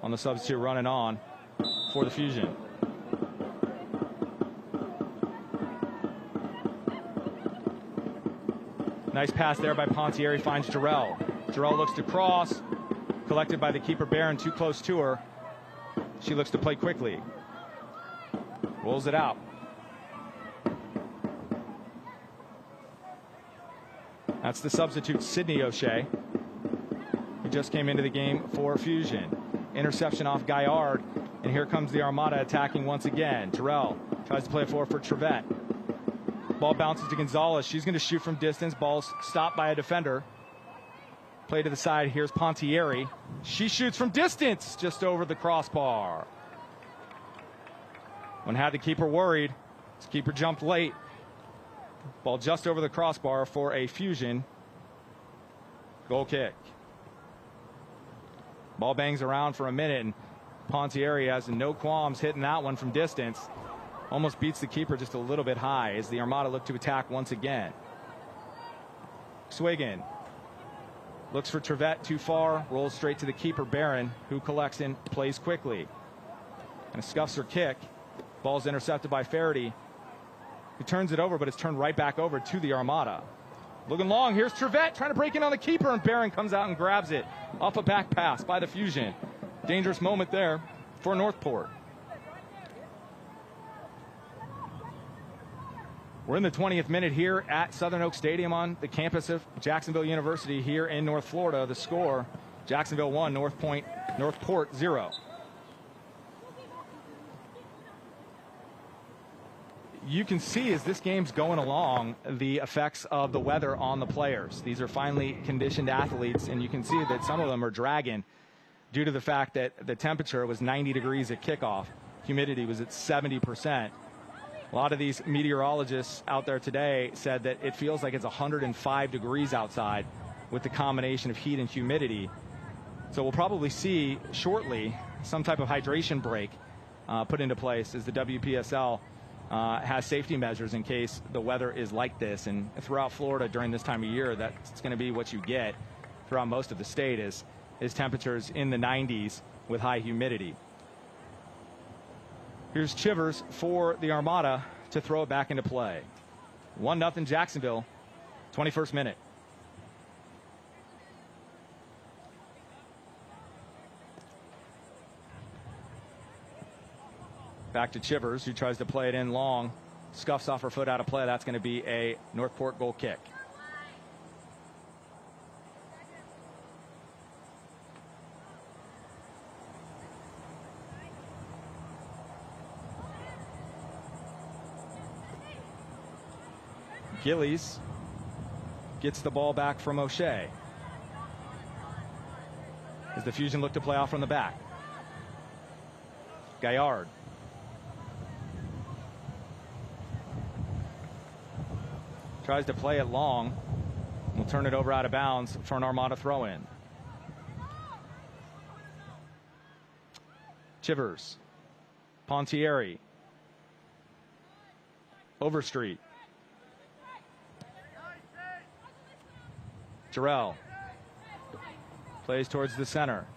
Speaker 1: on the substitute running on for the Fusion. Nice pass there by Pontieri, finds Jarrell. Jarrell looks to cross, collected by the keeper Barron, too close to her. She looks to play quickly. Rolls it out. That's the substitute, Sydney O'Shea, who just came into the game for Fusion. Interception off Gaillard, and here comes the Armada attacking once again. Terrell tries to play it forward for Trevette. Ball bounces to Gonzalez. She's going to shoot from distance. Ball's stopped by a defender. Play to the side. Here's Pontieri. She shoots from distance, just over the crossbar. One had the keeper worried. His keeper jumped late. Ball just over the crossbar for a Fusion goal kick. Ball bangs around for a minute, and Pontieri has no qualms hitting that one from distance. Almost beats the keeper just a little bit high as the Armada look to attack once again. Swiggin looks for Trevette, too far, rolls straight to the keeper Barron, who collects and plays quickly. And scuffs her kick. Ball's intercepted by Faraday, who turns it over, but it's turned right back over to the Armada. Looking long, here's Trevette trying to break in on the keeper, and Barron comes out and grabs it off a back pass by the Fusion. Dangerous moment there for Northport. We're in the 20th minute here at Southern Oak Stadium on the campus of Jacksonville University here in North Florida. The score, Jacksonville 1, Northport 0. You can see as this game's going along the effects of the weather on the players. These are finely conditioned athletes, and you can see that some of them are dragging due to the fact that the temperature was 90 degrees at kickoff. Humidity was at 70%. A lot of these meteorologists out there today said that it feels like it's 105 degrees outside with the combination of heat and humidity. So we'll probably see shortly some type of hydration break put into place as the WPSL has safety measures in case the weather is like this. And throughout Florida during this time of year, that's going to be what you get throughout most of the state is temperatures in the 90s with high humidity. Here's Chivers for the Armada to throw it back into play. 1-0 Jacksonville, 21st minute. Back to Chivers, who tries to play it in long. Scuffs off her foot out of play. That's going to be a Northport goal kick. Gillies gets the ball back from O'Shea as the Fusion look to play off from the back. Gaillard. Tries to play it long. We'll turn it over out of bounds for an Armada throw-in. Chivers. Pontieri. Overstreet. Jarrell plays towards the center.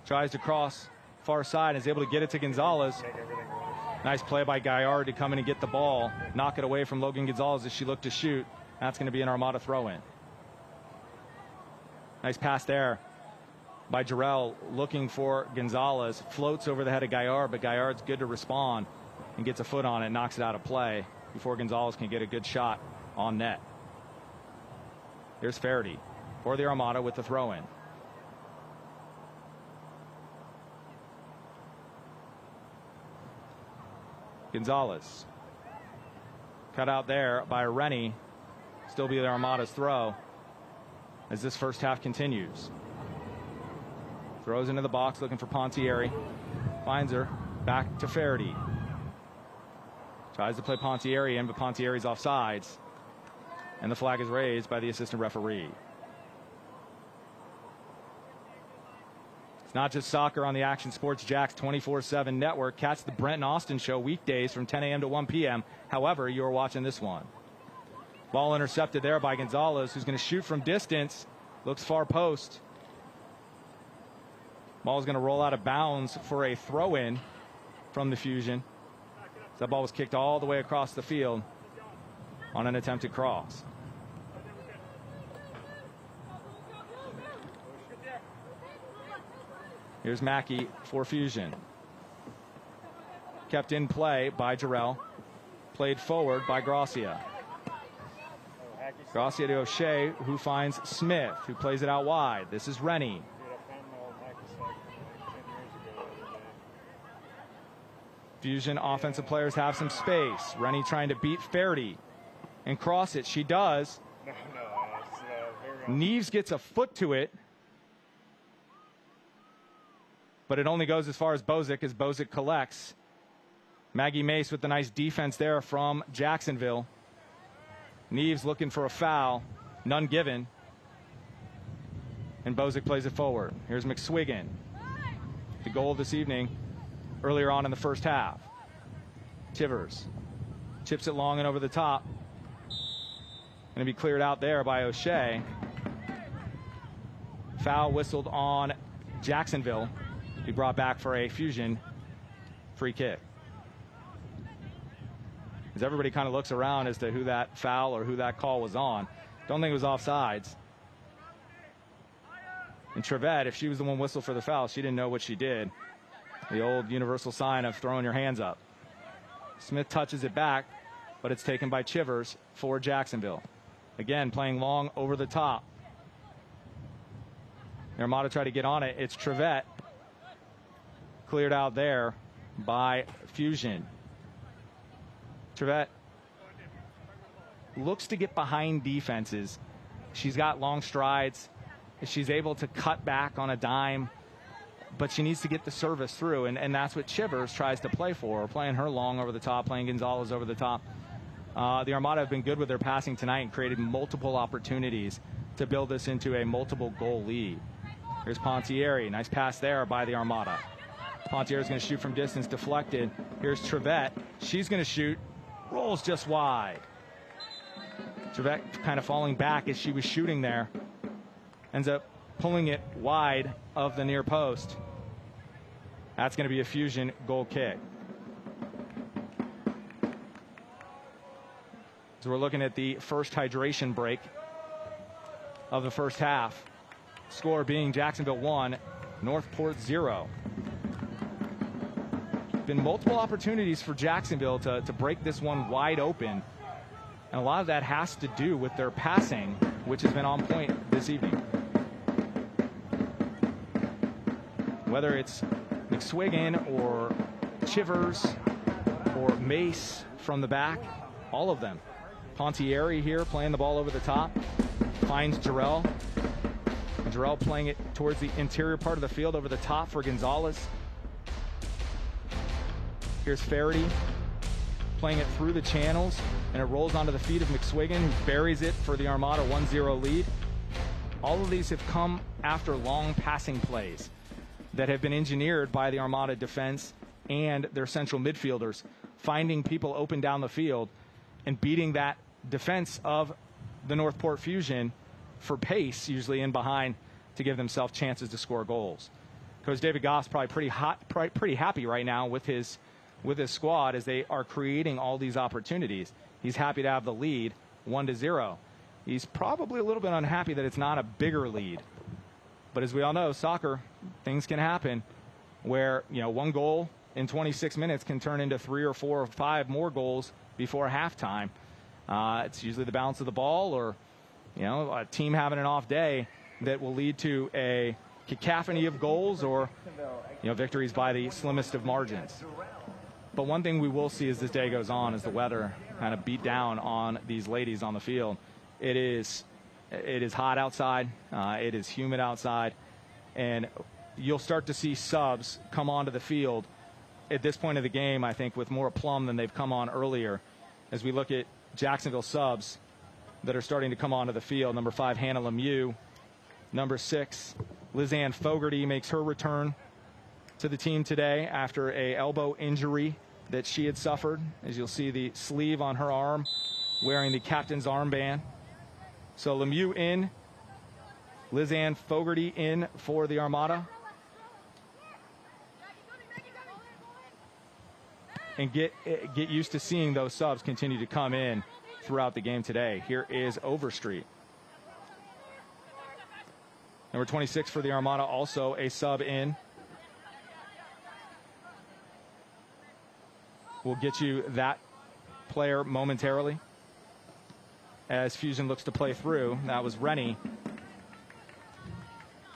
Speaker 1: Tries to cross far side and is able to get it to Gonzalez. Nice play by Gaillard to come in and get the ball. Knock it away from Logan Gonzalez as she looked to shoot. That's going to be an Armada throw-in. Nice pass there by Jarrell looking for Gonzalez. Floats over the head of Gaillard, but Gaillard's good to respond and gets a foot on it, knocks it out of play before Gonzalez can get a good shot on net. Here's Faraday for the Armada with the throw-in. Gonzalez cut out there by Rennie. Still be the Armada's throw as this first half continues. Throws into the box looking for Pontieri. Finds her. Back to Faraday. Tries to play Pontieri in, but Pontieri's offsides. And the flag is raised by the assistant referee. It's not just soccer on the Action Sports Jacks 24/7 network. Catch the Brent and Austin show weekdays from 10 a.m. to 1 p.m. However, you're watching this one. Ball intercepted there by Gonzalez, who's going to shoot from distance. Looks far post. Ball's going to roll out of bounds for a throw-in from the Fusion. That ball was kicked all the way across the field on an attempted cross. Here's Mackey for Fusion. Kept in play by Jarrell. Played forward by Gracia. Gracia to O'Shea, who finds Smith, who plays it out wide. This is Rennie. Fusion offensive players have some space. Rennie trying to beat Faraday and cross it. She does. Neves gets a foot to it, but it only goes as far as Bozic collects. Maggie Mace with the nice defense there from Jacksonville. Neves looking for a foul. None given. And Bozic plays it forward. Here's McSwiggan. The goal this evening earlier on in the first half. Chivers chips it long and over the top. Going to be cleared out there by O'Shea. Foul whistled on Jacksonville. He brought back for a Fusion free kick. As everybody kind of looks around as to who that foul or who that call was on. Don't think it was offsides. And Trevette, if she was the one whistled for the foul, she didn't know what she did. The old universal sign of throwing your hands up. Smith touches it back, but it's taken by Chivers for Jacksonville. Again, playing long over the top. The Armada try to get on it. It's Trevette. Cleared out there by Fusion. Trevette looks to get behind defenses. She's got long strides. She's able to cut back on a dime, but she needs to get the service through, and that's what Chivers tries to play for, playing her long over the top, playing Gonzalez over the top. The Armada have been good with their passing tonight and created multiple opportunities to build this into a multiple goal lead. Here's Pontieri. Nice pass there by the Armada. Pontieri's going to shoot from distance, deflected. Here's Trevette. She's going to shoot. Rolls just wide. Trevette kind of falling back as she was shooting there. Ends up pulling it wide of the near post. That's going to be a Fusion goal kick. So we're looking at the first hydration break of the first half. Score being Jacksonville 1, Northport 0. Been multiple opportunities for Jacksonville to break this one wide open. And a lot of that has to do with their passing, which has been on point this evening. Whether it's McSwiggan or Chivers or Mace from the back, all of them. Pontieri here playing the ball over the top. Finds Jarrell. And Jarrell playing it towards the interior part of the field over the top for Gonzalez. Here's Faraday playing it through the channels, and it rolls onto the feet of McSwiggan, who buries it for the Armada 1-0 lead. All of these have come after long passing plays that have been engineered by the Armada defense and their central midfielders, finding people open down the field and beating that defense of the Northport Fusion for pace, usually in behind, to give themselves chances to score goals. Coach David Goff's probably pretty happy right now with his squad as they are creating all these opportunities. He's happy to have the lead 1-0. He's probably a little bit unhappy that it's not a bigger lead. But as we all know, soccer, things can happen where, one goal in 26 minutes can turn into 3 or 4 or 5 more goals before halftime. It's usually the balance of the ball or, a team having an off day that will lead to a cacophony of goals or, victories by the slimmest of margins. But one thing we will see as this day goes on is the weather kind of beat down on these ladies on the field. It is hot outside. It is humid outside. And you'll start to see subs come onto the field at this point of the game, I think, with more aplomb than they've come on earlier. As we look at Jacksonville subs that are starting to come onto the field, number 5, Hannah Lemieux. Number 6, Lizanne Fogarty makes her return to the team today after a elbow injury that she had suffered. As you'll see the sleeve on her arm, wearing the captain's armband. So Lemieux in, Lizanne Fogarty in for the Armada. And get used to seeing those subs continue to come in throughout the game today. Here is Overstreet. Number 26 for the Armada, also a sub in. We'll get you that player momentarily as Fusion looks to play through. That was Rennie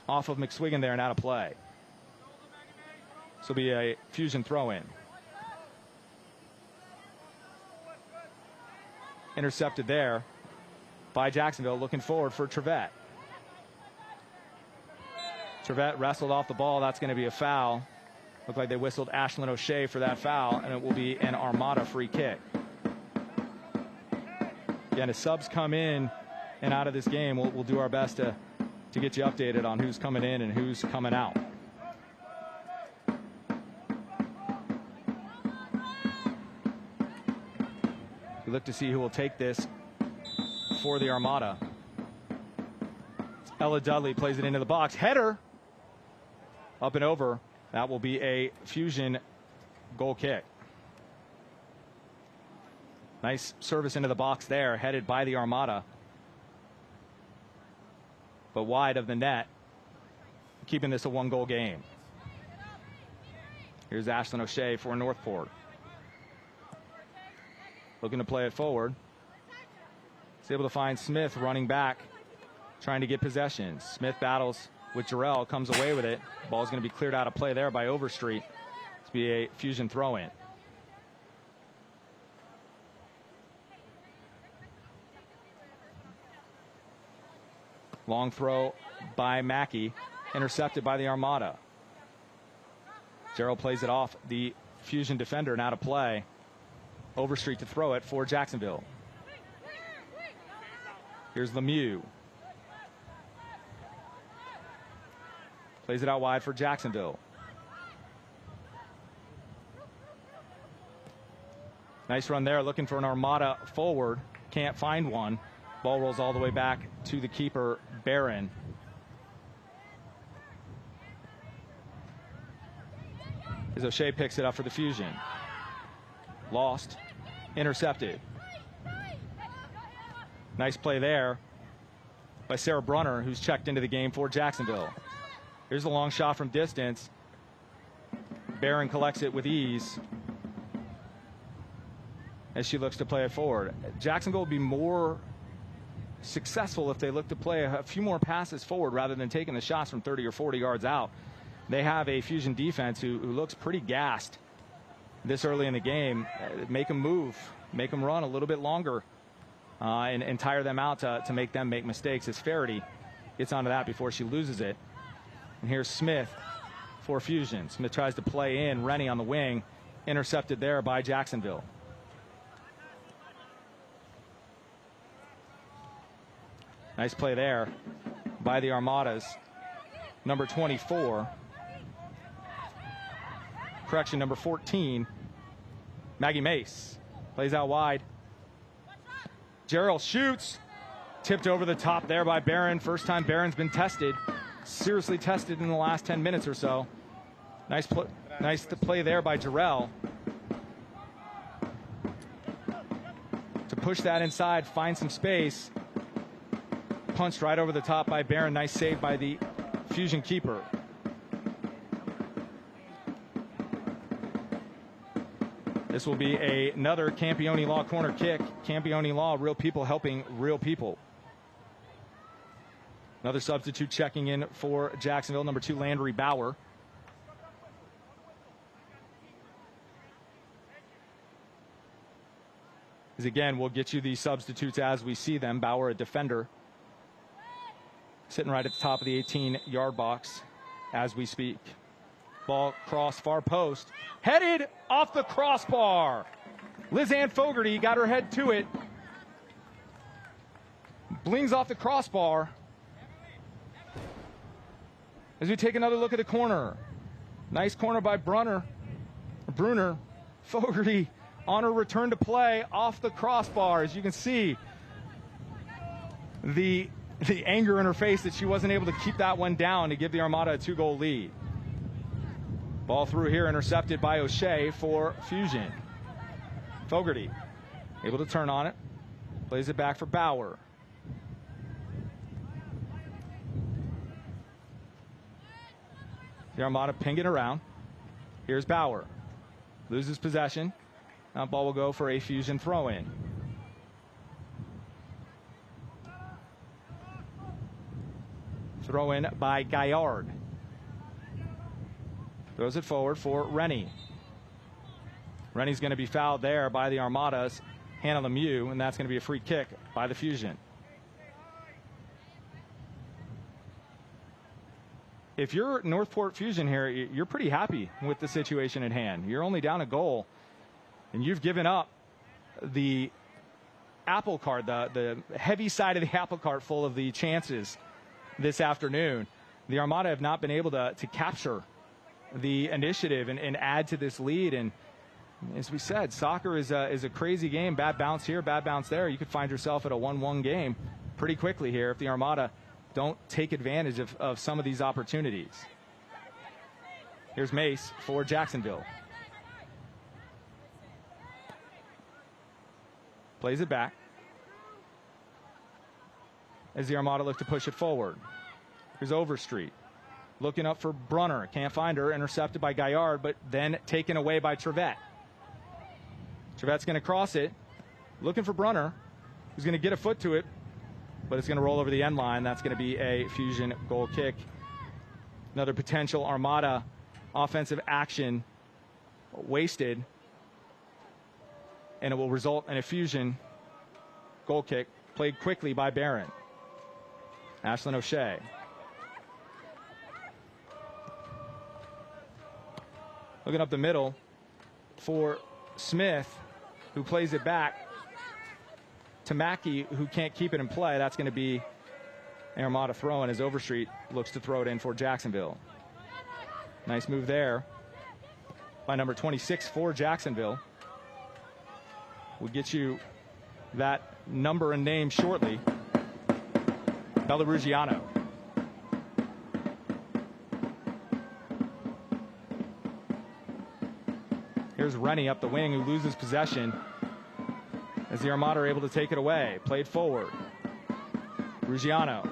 Speaker 1: off of McSwiggan there and out of play. This will be a Fusion throw-in. Intercepted there by Jacksonville, looking forward for Trevette. Trevette wrestled off the ball. That's going to be a foul. Looked like they whistled Ashlyn O'Shea for that foul, and it will be an Armada free kick. Again, as subs come in and out of this game, we'll do our best to get you updated on who's coming in and who's coming out. We look to see who will take this for the Armada. Ella Dudley plays it into the box. Header up and over. That will be a Fusion goal kick. Nice service into the box there, headed by the Armada. But wide of the net, keeping this a 1-goal game. Here's Ashlyn O'Shea for Northport. Looking to play it forward. He's able to find Smith running back, trying to get possession. Smith battles with Jarrell, comes away with it. Ball's going to be cleared out of play there by Overstreet. It's be a Fusion throw-in. Long throw by Mackey, intercepted by the Armada. Jarrell plays it off the Fusion defender and out of play. Overstreet to throw it for Jacksonville. Here's Lemieux. Plays it out wide for Jacksonville. Nice run there, looking for an Armada forward. Can't find one. Ball rolls all the way back to the keeper, Barron. As O'Shea picks it up for the Fusion. Lost. Intercepted. Nice play there by Sarah Brunner, who's checked into the game for Jacksonville. Here's the long shot from distance. Barron collects it with ease as she looks to play it forward. Jacksonville will be more successful if they look to play a few more passes forward rather than taking the shots from 30 or 40 yards out. They have a Fusion defense who looks pretty gassed this early in the game. Make them move, make them run a little bit longer, and tire them out to make them make mistakes as Faraday gets onto that before she loses it. And here's Smith for Fusion. Smith tries to play in. Rennie on the wing. Intercepted there by Jacksonville. Nice play there by the Armadas. Number 24. Correction, number 14. Maggie Mace plays out wide. Jarrell shoots. Tipped over the top there by Barron. First time Barron's been tested seriously tested in the last 10 minutes or so. Nice to play there by Jarrell. To push that inside, find some space. Punched right over the top by Barron. Nice save by the Fusion keeper. This will be another Campione Law corner kick. Campione Law, real people helping real people. Another substitute checking in for Jacksonville, number 2, Landry Bauer. As again, we'll get you the substitutes as we see them. Bauer, a defender, sitting right at the top of the 18-yard box as we speak. Ball cross far post, headed off the crossbar. Lizanne Fogarty got her head to it. Blings off the crossbar. As we take another look at the corner. Nice corner by Brunner. Fogarty on her return to play off the crossbar. As you can see, the anger in her face that she wasn't able to keep that one down to give the Armada a 2-goal lead. Ball through here, intercepted by O'Shea for Fusion. Fogarty able to turn on it. Plays it back for Bauer. The Armada pinging around. Here's Bauer. Loses possession. Now ball will go for a Fusion throw-in. Throw in by Gaillard. Throws it forward for Rennie. Rennie's going to be fouled there by the Armada's Hannah Lemieux, and that's going to be a free kick by the Fusion. If you're Northport Fusion here, you're pretty happy with the situation at hand. You're only down a goal, and you've given up the apple cart, the heavy side of the apple cart full of the chances this afternoon. The Armada have not been able to capture the initiative and add to this lead. And as we said, soccer is a crazy game. Bad bounce here, bad bounce there. You could find yourself at a 1-1 game pretty quickly here if the Armada don't take advantage of some of these opportunities. Here's Mace for Jacksonville. Plays it back as the Armada look to push it forward. Here's Overstreet. Looking up for Brunner. Can't find her. Intercepted by Gaillard, but then taken away by Trevette. Trevette's going to cross it. Looking for Brunner, who's going to get a foot to it, but it's going to roll over the end line. That's going to be a Fusion goal kick. Another potential Armada offensive action wasted, and it will result in a Fusion goal kick played quickly by Barron. Ashlyn O'Shea. Looking up the middle for Smith, who plays it back to Mackey, who can't keep it in play. That's going to be an Armada throw-in as Overstreet looks to throw it in for Jacksonville. Nice move there by number 26 for Jacksonville. We'll get you that number and name shortly. Bella Ruggiano. Here's Rennie up the wing, who loses possession as the Armada are able to take it away. Played forward. Ruggiano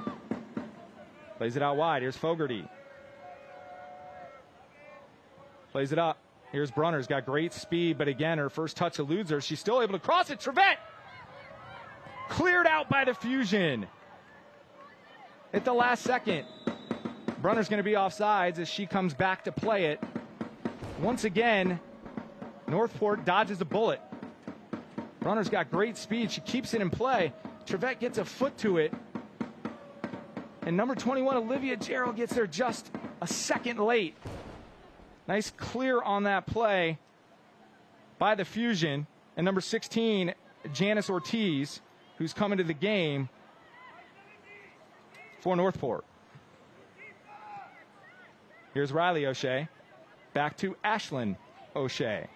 Speaker 1: plays it out wide. Here's Fogarty. Plays it up. Here's Brunner's got great speed, but again, her first touch eludes her. She's still able to cross it. Trevette cleared out by the Fusion at the last second. Brunner's going to be offsides as she comes back to play it. Once again, Northport dodges a bullet. Brunner's got great speed. She keeps it in play. Trevette gets a foot to it. And number 21, Olivia Gerald, gets there just a second late. Nice clear on that play by the Fusion. And number 16, Janice Ortiz, who's coming to the game for Northport. Here's Riley O'Shea. Back to Ashlyn O'Shea.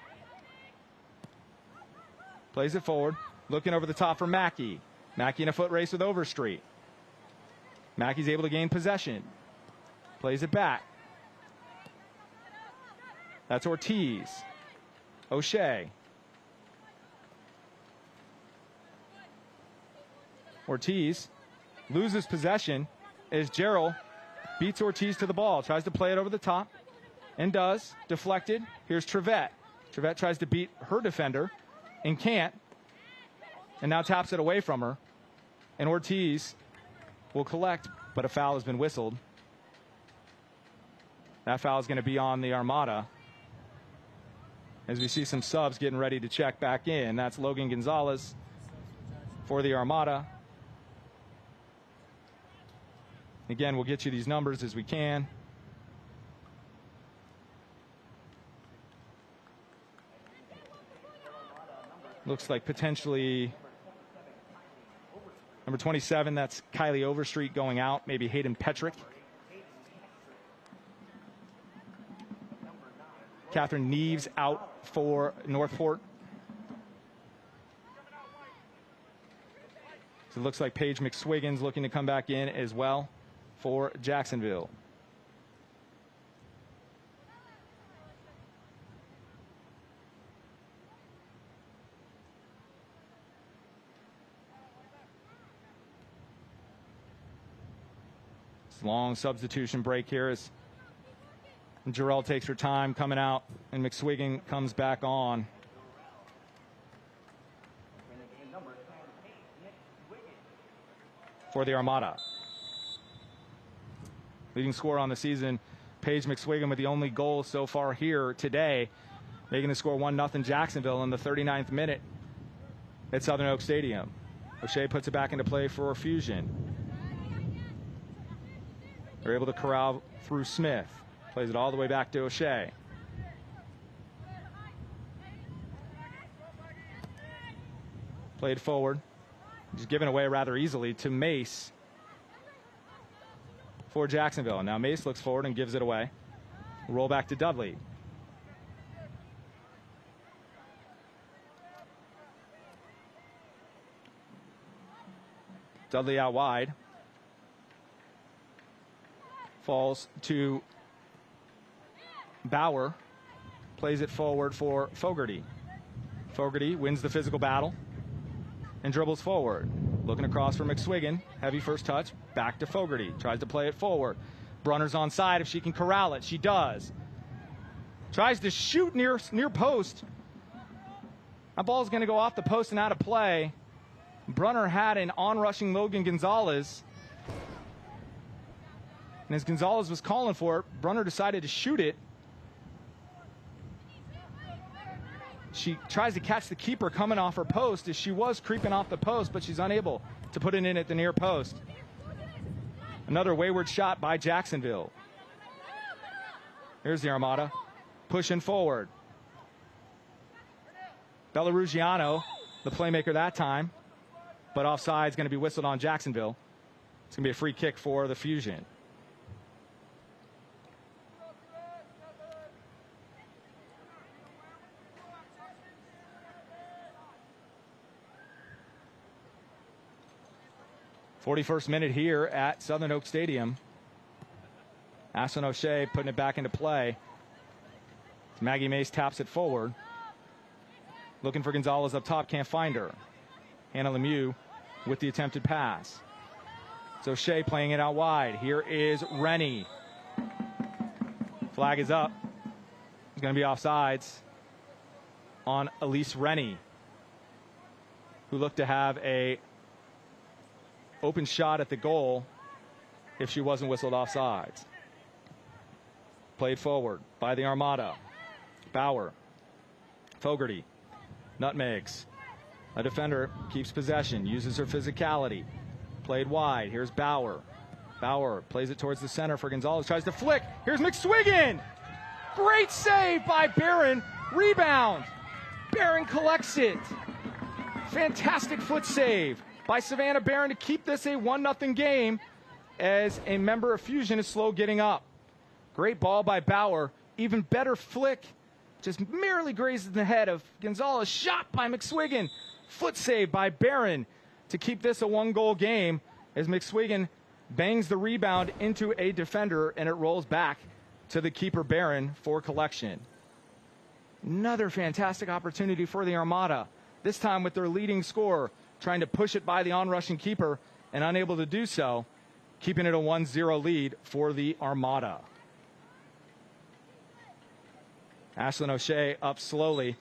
Speaker 1: Plays it forward. Looking over the top for Mackey. Mackey in a foot race with Overstreet. Mackey's able to gain possession. Plays it back. That's Ortiz. O'Shea. Ortiz loses possession as Gerald beats Ortiz to the ball. Tries to play it over the top and does. Deflected. Here's Trevette. Trevette tries to beat her defender and can't. And now taps it away from her. And Ortiz will collect, but a foul has been whistled. That foul is going to be on the Armada. As we see some subs getting ready to check back in. That's Logan Gonzalez for the Armada. Again, we'll get you these numbers as we can. Looks like potentially number 27, that's Kylie Overstreet going out. Maybe Hayden Petrick. Catherine Neves out for Northport. So it looks like Paige McSwiggan's looking to come back in as well for Jacksonville. It's a long substitution break here as Jarrell takes her time coming out and McSwiggan comes back on. For the Armada. Leading scorer on the season, Paige McSwiggan with the only goal so far here today, making the score 1-0 Jacksonville in the 39th minute at Southern Oak Stadium. O'Shea puts it back into play for Fusion. They're able to corral through Smith. Plays it all the way back to O'Shea. Played forward. Just given away rather easily to Mace for Jacksonville. Now Mace looks forward and gives it away. Roll back to Dudley. Dudley out wide. Falls to Bauer. Plays it forward for Fogarty. Fogarty wins the physical battle and dribbles forward. Looking across for McSwiggan. Heavy first touch. Back to Fogarty. Tries to play it forward. Brunner's onside if she can corral it. She does. Tries to shoot near post. That ball's going to go off the post and out of play. Brunner had an on-rushing Logan Gonzalez. And as Gonzalez was calling for it, Brunner decided to shoot it. She tries to catch the keeper coming off her post as she was creeping off the post, but she's unable to put it in at the near post. Another wayward shot by Jacksonville. Here's the Armada pushing forward. Bellarugiano, the playmaker that time, but offside is going to be whistled on Jacksonville. It's going to be a free kick for the Fusion. '41st minute here at Southern Oak Stadium. Ashlyn O'Shea putting it back into play. Maggie Mace taps it forward. Looking for Gonzalez up top, can't find her. Hannah Lemieux with the attempted pass. So O'Shea playing it out wide. Here is Rennie. Flag is up. It's going to be offsides on Elise Rennie, who looked to have a open shot at the goal if she wasn't whistled offsides. Played forward by the Armada. Bauer. Fogarty. Nutmegs. A defender keeps possession, uses her physicality. Played wide. Here's Bauer. Bauer plays it towards the center for Gonzalez. Tries to flick. Here's McSwiggan. Great save by Barron. Rebound. Barron collects it. Fantastic foot save by Savannah Barron to keep this a 1-0 game as a member of Fusion is slow getting up. Great ball by Bauer. Even better flick. Just merely grazes the head of Gonzalez. Shot by McSwiggan. Foot save by Barron to keep this a 1-goal game as McSwiggan bangs the rebound into a defender, and it rolls back to the keeper Barron for collection. Another fantastic opportunity for the Armada, this time with their leading scorer trying to push it by the on-rushing keeper and unable to do so, keeping it a 1-0 lead for the Armada. Ashlyn O'Shea up slowly.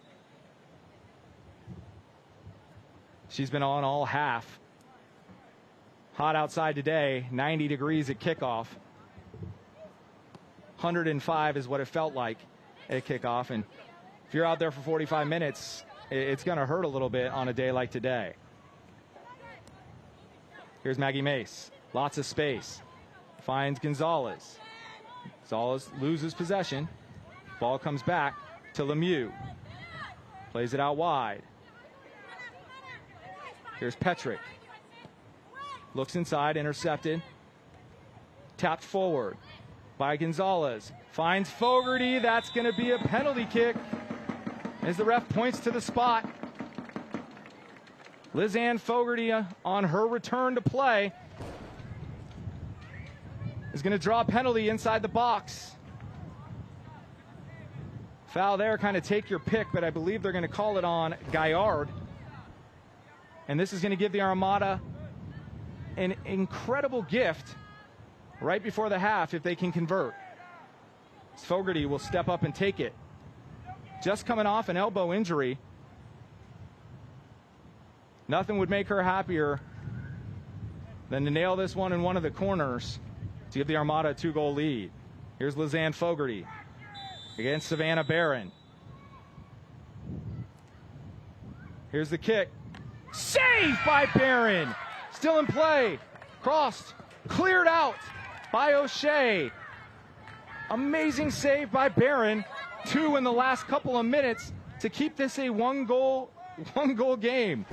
Speaker 1: She's been on all half. Hot outside today, 90 degrees at kickoff. 105 is what it felt like at kickoff. And if you're out there for 45 minutes, it's going to hurt a little bit on a day like today. Here's Maggie Mace. Lots of space. Finds Gonzalez. Gonzalez loses possession. Ball comes back to Lemieux. Plays it out wide. Here's Petrick. Looks inside, intercepted. Tapped forward by Gonzalez. Finds Fogarty. That's going to be a penalty kick as the ref points to the spot. Lizanne Fogarty on her return to play is going to draw a penalty inside the box. Foul there, kind of take your pick, but I believe they're going to call it on Gaillard. And this is going to give the Armada an incredible gift right before the half if they can convert. Fogarty will step up and take it. Just coming off an elbow injury. Nothing would make her happier than to nail this one in one of the corners to give the Armada a 2-goal lead. Here's Lizanne Fogarty against Savannah Barron. Here's the kick. Saved by Barron. Still in play. Crossed. Cleared out by O'Shea. Amazing save by Barron. 2 in the last couple of minutes to keep this a one-goal game.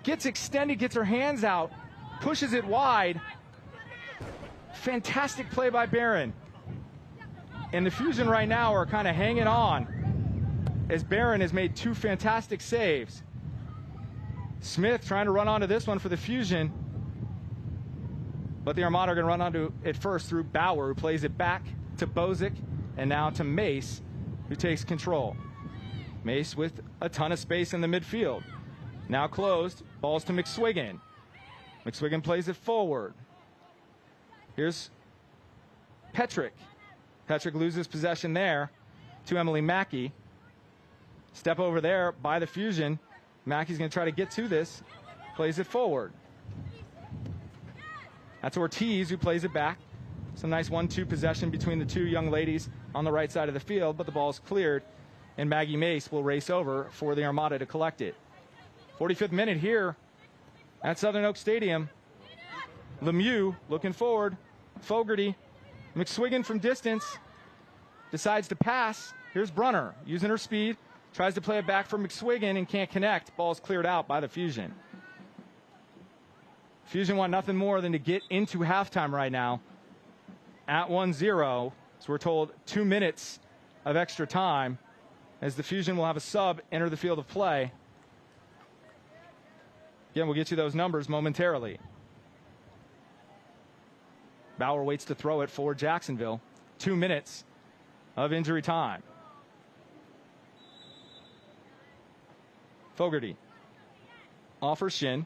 Speaker 1: Gets extended, gets her hands out, pushes it wide. Fantastic play by Barron. And the Fusion right now are kind of hanging on as Barron has made 2 fantastic saves. Smith trying to run onto this one for the Fusion. But the Armada are going to run onto it first through Bauer, who plays it back to Bozick and now to Mace, who takes control. Mace with a ton of space in the midfield. Now closed. Balls to McSwiggan. McSwiggan plays it forward. Here's Petrick. Petrick loses possession there to Emily Mackey. Step over there by the Fusion. Mackey's going to try to get to this. Plays it forward. That's Ortiz who plays it back. Some nice 1-2 possession between the 2 young ladies on the right side of the field, but the ball's cleared, and Maggie Mace will race over for the Armada to collect it. 45th minute here at Southern Oak Stadium. Lemieux looking forward. Fogarty. McSwiggan from distance decides to pass. Here's Brunner using her speed. Tries to play it back for McSwiggan and can't connect. Ball's cleared out by the Fusion. Fusion want nothing more than to get into halftime right now at 1-0. So we're told 2 minutes of extra time as the Fusion will have a sub enter the field of play. Again, we'll get you those numbers momentarily. Bauer waits to throw it for Jacksonville. 2 minutes of injury time. Fogarty off her shin.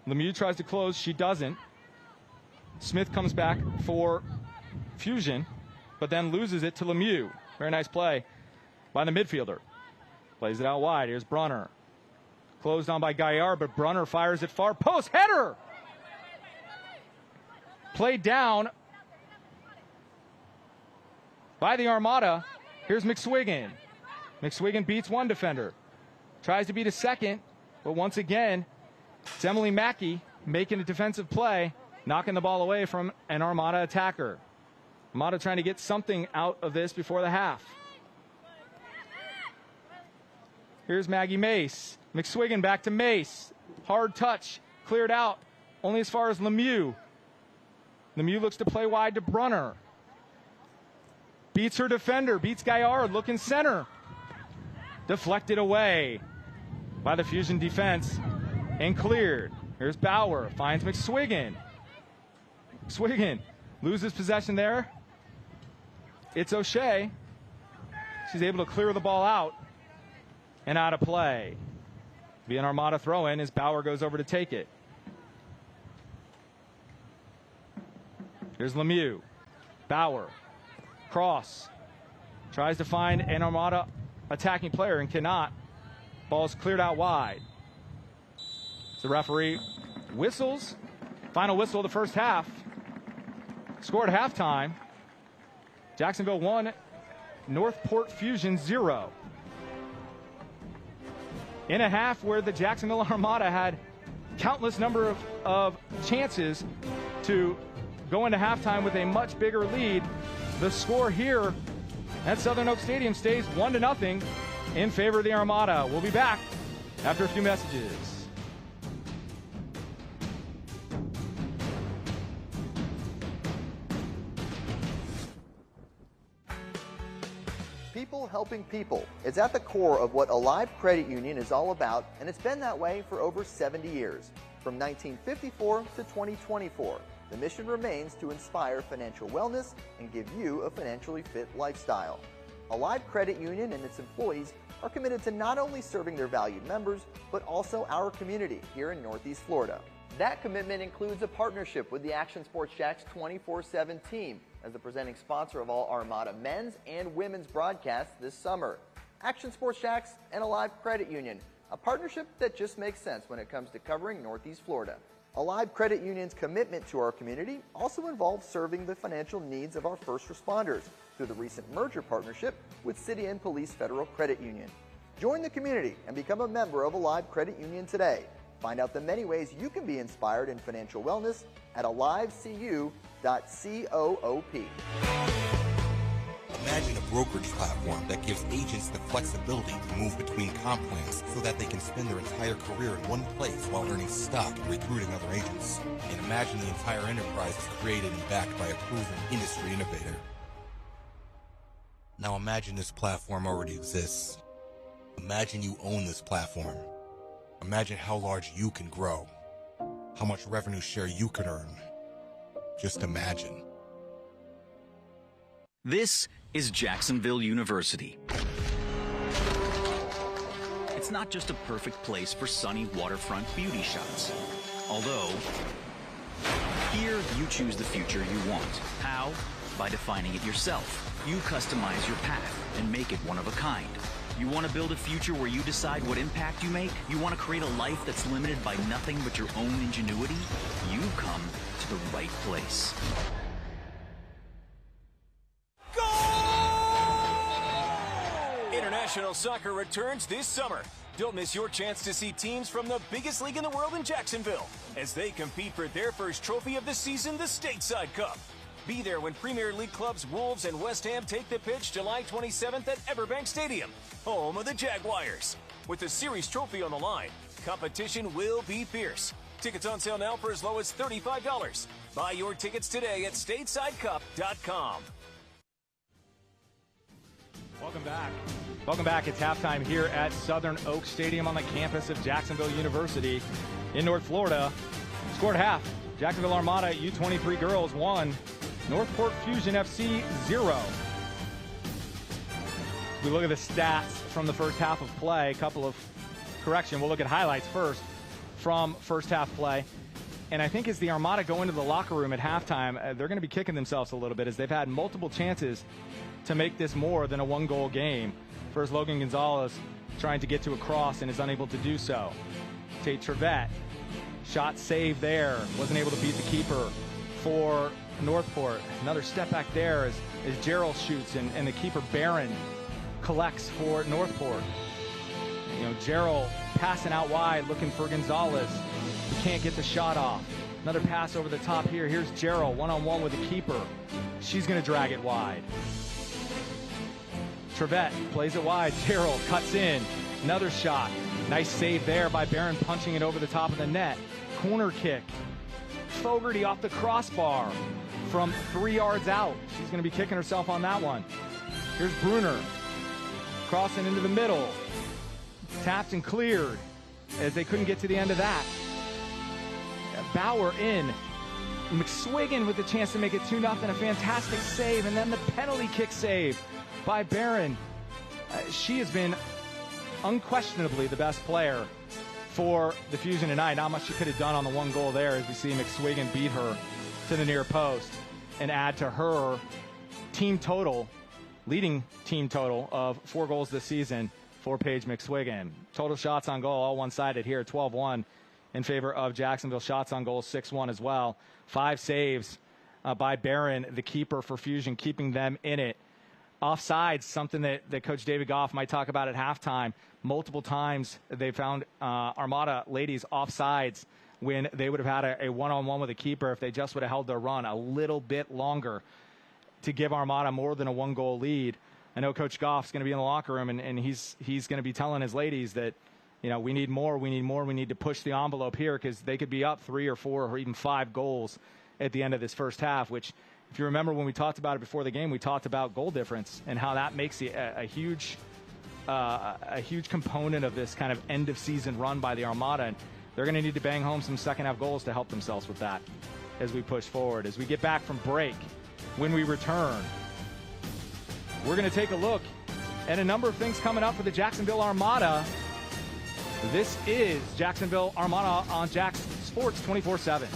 Speaker 1: Lemieux tries to close. She doesn't. Smith comes back for Fusion, but then loses it to Lemieux. Very nice play by the midfielder. Plays it out wide. Here's Brunner. Closed on by Gaillard, but Brunner fires it far post. Header! Played down by the Armada. Here's McSwiggan. McSwiggan beats one defender. Tries to beat a second, but once again, it's Emily Mackey making a defensive play, knocking the ball away from an Armada attacker. Armada trying to get something out of this before the half. Here's Maggie Mace. McSwiggan back to Mace. Hard touch, cleared out, only as far as Lemieux. Lemieux looks to play wide to Brunner. Beats her defender, beats Gaillard, looking center. Deflected away by the Fusion defense and cleared. Here's Bauer, finds McSwiggan. McSwiggan loses possession there. It's O'Shea. She's able to clear the ball out and out of play. Be an Armada throw-in as Bauer goes over to take it. Here's Lemieux. Bauer. Cross. Tries to find an Armada attacking player and cannot. Ball's cleared out wide. The referee whistles. Final whistle of the first half. Scored at halftime. Jacksonville 1, Northport Fusion 0. In a half where the Jacksonville Armada had countless number of chances to go into halftime with a much bigger lead, the score here at Southern Oak Stadium stays 1-0 in favor of the Armada. We'll be back after a few messages.
Speaker 3: People helping people. It's at the core of what Alive Credit Union is all about, and it's been that way for over 70 years. From 1954 to 2024, the mission remains to inspire financial wellness and give you a financially fit lifestyle. Alive Credit Union and its employees are committed to not only serving their valued members, but also our community here in Northeast Florida. That commitment includes a partnership with the Action Sports Jacks 24/7 team as the presenting sponsor of all Armada men's and women's broadcasts this summer. Action Sports Jacks and Alive Credit Union, a partnership that just makes sense when it comes to covering Northeast Florida. Alive Credit Union's commitment to our community also involves serving the financial needs of our first responders through the recent merger partnership with City and Police Federal Credit Union. Join the community and become a member of Alive Credit Union today. Find out the many ways you can be inspired in financial wellness at alivecu.coop.
Speaker 4: Imagine a brokerage platform that gives agents the flexibility to move between comp plans so that they can spend their entire career in one place while earning stock and recruiting other agents. And imagine the entire enterprise is created and backed by a proven industry innovator. Now imagine this platform already exists. Imagine you own this platform. Imagine how large you can grow, how much revenue share you could earn. Just imagine.
Speaker 5: This is Jacksonville University. It's not just a perfect place for sunny waterfront beauty shots. Although, here you choose the future you want. How? By defining it yourself. You customize your path and make it one of a kind. You want to build a future where you decide what impact you make? You want to create a life that's limited by nothing but your own ingenuity? You come to the right place.
Speaker 12: International soccer returns this summer. Don't miss your chance to see teams from the biggest league in the world in Jacksonville as they compete for their first trophy of the season, the Stateside Cup. Be there when Premier League clubs Wolves and West Ham take the pitch July 27th at Everbank Stadium, home of the Jaguars. With the series trophy on the line, competition will be fierce. Tickets on sale now for as low as $35. Buy your tickets today at StatesideCup.com.
Speaker 1: Welcome back. Welcome back. It's halftime here at Southern Oak Stadium on the campus of Jacksonville University in North Florida. Scored half. Jacksonville Armada U-23 girls 1. Northport Fusion FC 0. We look at the stats from the first half of play. A couple of correction. We'll look at highlights first from first half play. And I think as the Armada go into the locker room at halftime, they're going to be kicking themselves a little bit as they've had multiple chances to make this more than a one-goal game. First, Logan Gonzalez trying to get to a cross and is unable to do so. Tate Trevette, shot saved there, wasn't able to beat the keeper for Northport. Another step back there as Gerald shoots and the keeper Barron collects for Northport. You know, Gerald passing out wide looking for Gonzalez. He can't get the shot off. Another pass over the top here. Here's Gerald one-on-one with the keeper. She's going to drag it wide. Trevette plays it wide. Gerald cuts in. Another shot. Nice save there by Barron punching it over the top of the net. Corner kick. Fogarty off the crossbar from 3 yards out. She's going to be kicking herself on that one. Here's Bruner crossing into the middle. Tapped and cleared as they couldn't get to the end of that. Bauer in. McSwiggan with the chance to make it 2-0. A fantastic save, and then the penalty kick save by Barron. She has been unquestionably the best player for the Fusion tonight. Not much she could have done on the one goal there, as we see McSwiggan beat her to the near post and add to her team total, leading team total of 4 goals this season for Paige McSwiggan. Total shots on goal, all one-sided here, 12-1 in favor of Jacksonville. Shots on goal, 6-1 as well. 5 saves by Barron, the keeper for Fusion, keeping them in it. Offsides, something that Coach David Goff might talk about at halftime. Multiple times they found Armada ladies offsides when they would have had a one-on-one with a keeper if they just would have held their run a little bit longer to give Armada more than a 1-goal lead. I know Coach Goff's going to be in the locker room, and he's going to be telling his ladies that, you know, we need more, we need to push the envelope here, because they could be up 3 or 4 or even 5 goals at the end of this first half, which, if you remember when we talked about it before the game, we talked about goal difference and how that makes a huge component of this kind of end-of-season run by the Armada. And they're going to need to bang home some second-half goals to help themselves with that as we push forward. As we get back from break, when we return, we're going to take a look at a number of things coming up for the Jacksonville Armada. This is Jacksonville Armada on Jax Sports 24/7.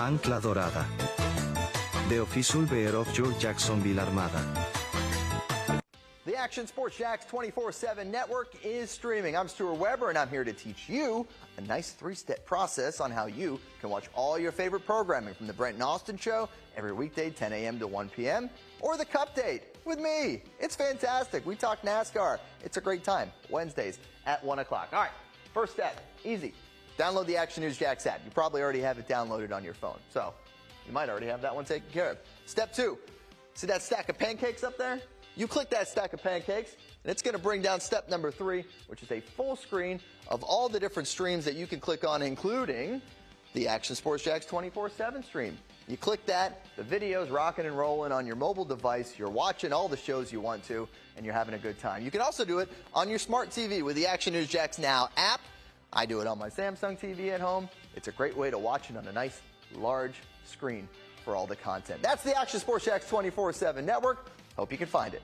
Speaker 10: Ancla Dorada. The official bear of your Jacksonville Armada.
Speaker 3: The Action Sports Jacks 24/7 network is streaming. I'm Stuart Weber, and I'm here to teach you a nice 3-step process on how you can watch all your favorite programming, from the Brent and Austin Show every weekday 10 a.m. to 1 p.m. or the Cup Date with me. It's fantastic. We talk NASCAR. It's a great time. Wednesdays at 1 o'clock. All right, first step, easy. Download the Action News Jacks app. You probably already have it downloaded on your phone, so you might already have that one taken care of. Step 2, see that stack of pancakes up there? You click that stack of pancakes, and it's going to bring down step number 3, which is a full screen of all the different streams that you can click on, including the Action Sports Jacks 24/7 stream. You click that, the video's rocking and rolling on your mobile device. You're watching all the shows you want to, and you're having a good time. You can also do it on your smart TV with the Action News Jacks Now app. I do it on my Samsung TV at home. It's a great way to watch it on a nice, large screen for all the content. That's the Action Sports Jacks 24/7 network. Hope you can find it.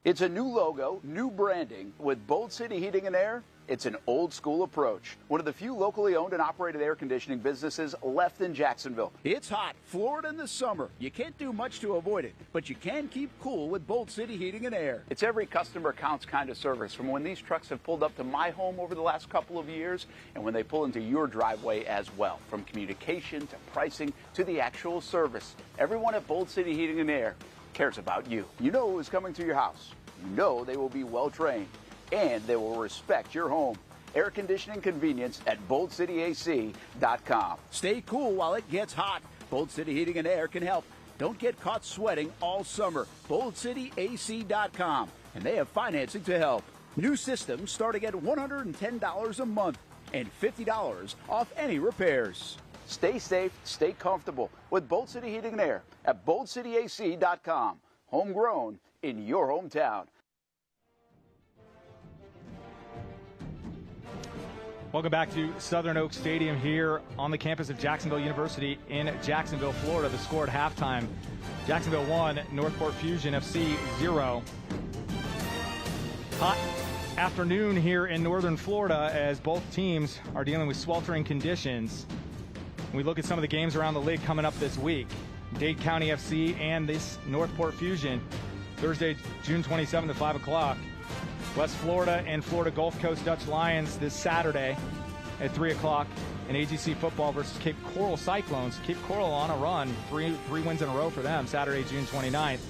Speaker 7: It's a new logo, new branding. With Bold City Heating and Air, it's an old school approach. One of the few locally owned and operated air conditioning businesses left in Jacksonville.
Speaker 17: It's hot, Florida in the summer. You can't do much to avoid it, but you can keep cool with Bold City Heating and Air.
Speaker 7: It's every customer counts kind of service, from when these trucks have pulled up to my home over the last couple of years and when they pull into your driveway as well. From communication to pricing to the actual service, everyone at Bold City Heating and Air cares about you. You know who is coming to your house. You know they will be well trained, and they will respect your home. Air conditioning convenience at BoldCityAC.com.
Speaker 17: Stay cool while it gets hot. Bold City Heating and Air can help. Don't get caught sweating all summer. BoldCityAC.com. And they have financing to help. New systems starting at $110 a month and $50 off any repairs.
Speaker 7: Stay safe, stay comfortable with Bold City Heating and Air at BoldCityAC.com. Homegrown in your hometown.
Speaker 1: Welcome back to Southern Oak Stadium here on the campus of Jacksonville University in Jacksonville, Florida. The score at halftime, Jacksonville 1, Northport Fusion FC 0. Hot afternoon here in northern Florida as both teams are dealing with sweltering conditions. We look at some of the games around the league coming up this week. Dade County FC and this Northport Fusion, Thursday, June 27th at 5 o'clock. West Florida and Florida Gulf Coast Dutch Lions this Saturday at 3 o'clock. And AGC football versus Cape Coral Cyclones. Cape Coral on a run, three wins in a row for them, Saturday, June 29th.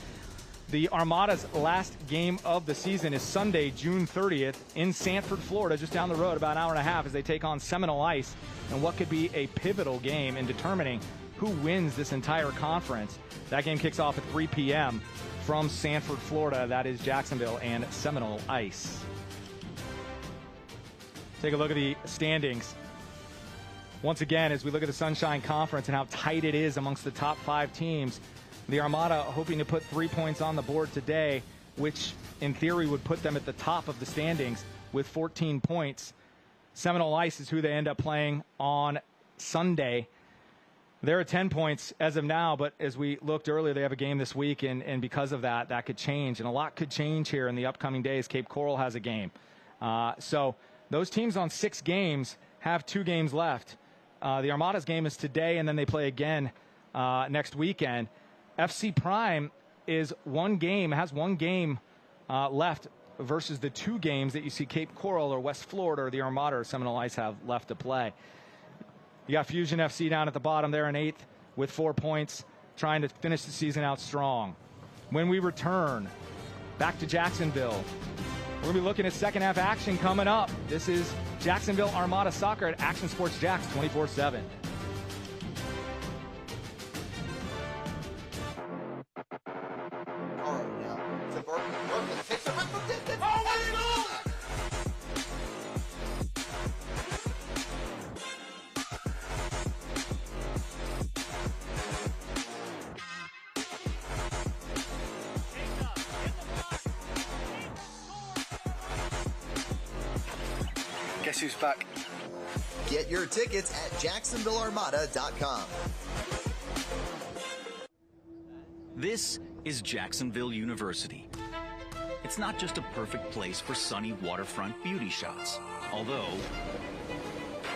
Speaker 1: The Armada's last game of the season is Sunday, June 30th in Sanford, Florida, just down the road, about an hour and a half, as they take on Seminole Ice in what could be a pivotal game in determining who wins this entire conference. That game kicks off at 3 p.m. from Sanford, Florida. That is Jacksonville and Seminole Ice. Take a look at the standings. Once again, as we look at the Sunshine Conference and how tight it is amongst the top 5 teams, the Armada hoping to put 3 points on the board today, which in theory would put them at the top of the standings with 14 points. Seminole Ice is who they end up playing on Sunday. They're at 10 points as of now, but as we looked earlier, they have a game this week, and because of that, that could change. And a lot could change here in the upcoming days. Cape Coral has a game. So those teams on 6 games have 2 games left. The Armada's game is today, and then they play again next weekend. FC Prime has one game left versus the 2 games that you see Cape Coral or West Florida or the Armada or Seminole Ice have left to play. You got Fusion FC down at the bottom there in 8th with 4 points, trying to finish the season out strong. When we return back to Jacksonville, we're going to be looking at second half action coming up. This is Jacksonville Armada Soccer at Action Sports Jacks 24/7.
Speaker 8: Guess who's back?
Speaker 3: Get your tickets at JacksonvilleArmada.com.
Speaker 5: This is Jacksonville University. It's not just a perfect place for sunny waterfront beauty shots. Although,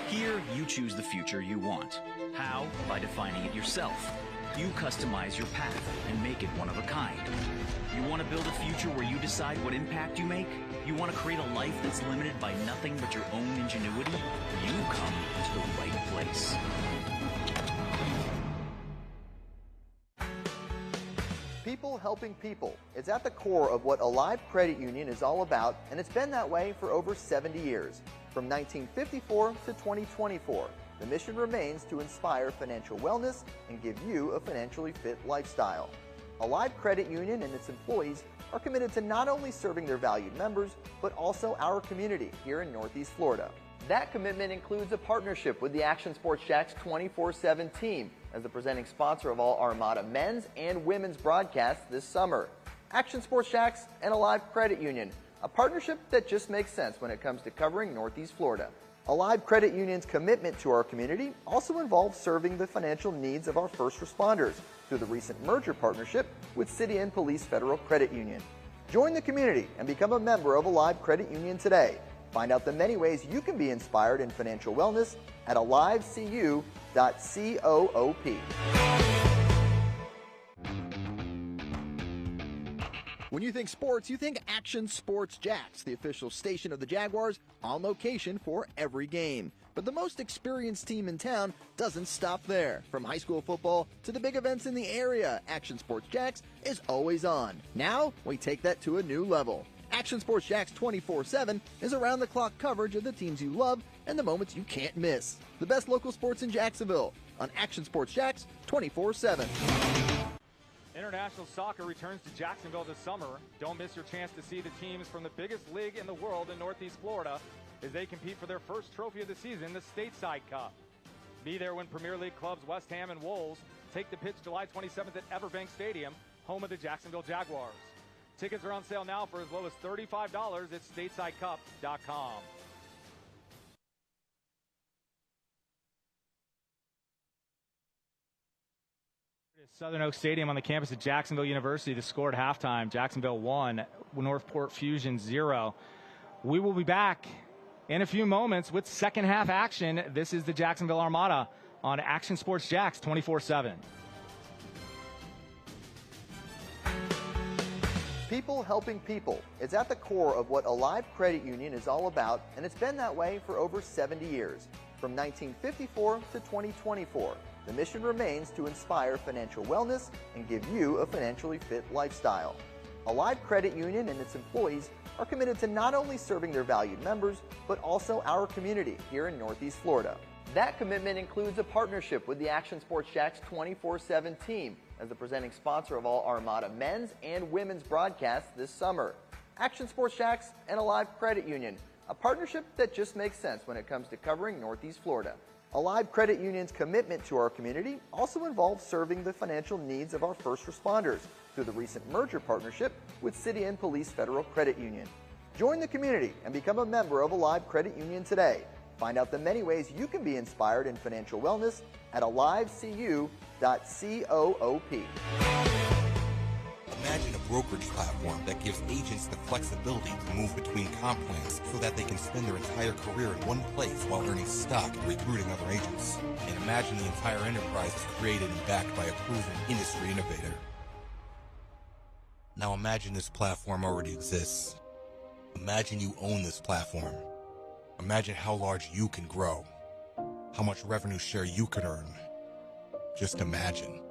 Speaker 5: here you choose the future you want. How? By defining it yourself. You customize your path and make it one of a kind. You want to build a future where you decide what impact you make? You want to create a life that's limited by nothing but your own ingenuity? You come to the right place.
Speaker 3: People helping people. It's at the core of what Alive Credit Union is all about, and it's been that way for over 70 years. From 1954 to 2024, the mission remains to inspire financial wellness and give you a financially fit lifestyle. Alive Credit Union and its employees are committed to not only serving their valued members, but also our community here in Northeast Florida. That commitment includes a partnership with the Action Sports Jacks 24/7 team as the presenting sponsor of all Armada men's and women's broadcasts this summer. Action Sports Jacks and Alive Credit Union, a partnership that just makes sense when it comes to covering Northeast Florida. Alive Credit Union's commitment to our community also involves serving the financial needs of our first responders through the recent merger partnership with City and Police Federal Credit Union. Join the community and become a member of Alive Credit Union today. Find out the many ways you can be inspired in financial wellness at alivecu.coop.
Speaker 9: When you think sports, you think Action Sports Jacks, the official station of the Jaguars, on location for every game. But the most experienced team in town doesn't stop there. From high school football to the big events in the area, Action Sports Jacks is always on. Now, we take that to a new level. Action Sports Jacks 24/7 is around-the-clock coverage of the teams you love and the moments you can't miss. The best local sports in Jacksonville on Action Sports Jacks 24/7.
Speaker 1: International soccer returns to Jacksonville this summer. Don't miss your chance to see the teams from the biggest league in the world in Northeast Florida as they compete for their first trophy of the season, the Stateside Cup. Be there when Premier League clubs West Ham and Wolves take the pitch July 27th at Everbank Stadium, home of the Jacksonville Jaguars. Tickets are on sale now for as low as $35 at statesidecup.com. Southern Oak Stadium on the campus of Jacksonville University. The score at halftime, Jacksonville 1, Northport Fusion 0. We will be back in a few moments with second half action. This is the Jacksonville Armada on Action Sports Jacks 24/7.
Speaker 3: People helping people. It's at the core of what Alive Credit Union is all about, and it's been that way for over 70 years. From 1954 to 2024, the mission remains to inspire financial wellness and give you a financially fit lifestyle. Alive Credit Union and its employees are committed to not only serving their valued members, but also our community here in Northeast Florida. That commitment includes a partnership with the Action Sports Jacks 24/7 team as the presenting sponsor of all Armada men's and women's broadcasts this summer. Action Sports Jacks and Alive Credit Union, a partnership that just makes sense when it comes to covering Northeast Florida. Alive Credit Union's commitment to our community also involves serving the financial needs of our first responders through the recent merger partnership with City and Police Federal Credit Union. Join the community and become a member of Alive Credit Union today. Find out the many ways you can be inspired in financial wellness at alivecu.coop.
Speaker 4: Imagine a brokerage platform that gives agents the flexibility to move between comp plans so that they can spend their entire career in one place while earning stock and recruiting other agents. And imagine the entire enterprise is created and backed by a proven industry innovator. Now imagine this platform already exists. Imagine you own this platform. Imagine how large you can grow, how much revenue share you can earn. Just imagine.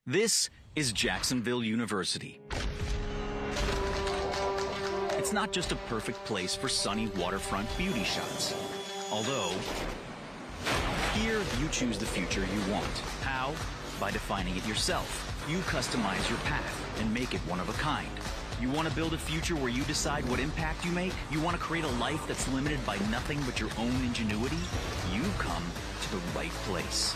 Speaker 5: This is Jacksonville University. It's not just a perfect place for sunny waterfront beauty shots. Although, here you choose the future you want. How? By defining it yourself. You customize your path and make it one of a kind. You want to build a future where you decide what impact you make? You want to create a life that's limited by nothing but your own ingenuity? You've come to the right place.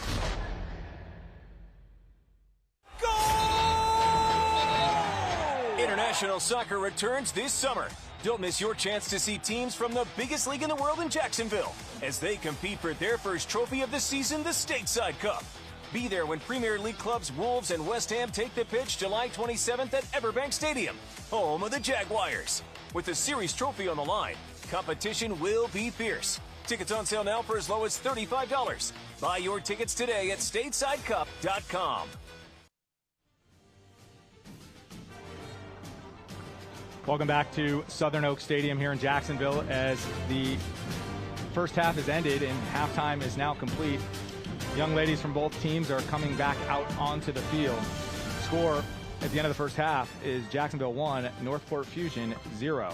Speaker 12: International soccer returns this summer. Don't miss your chance to see teams from the biggest league in the world in Jacksonville as they compete for their first trophy of the season, the Stateside Cup. Be there when Premier League clubs Wolves and West Ham take the pitch July 27th at Everbank Stadium, home of the Jaguars. With the series trophy on the line, competition will be fierce. Tickets on sale now for as low as $35. Buy your tickets today at statesidecup.com.
Speaker 1: Welcome back to Southern Oak Stadium here in Jacksonville as the first half has ended and halftime is now complete. Young ladies from both teams are coming back out onto the field. Score at the end of the first half is Jacksonville 1, Northport Fusion 0.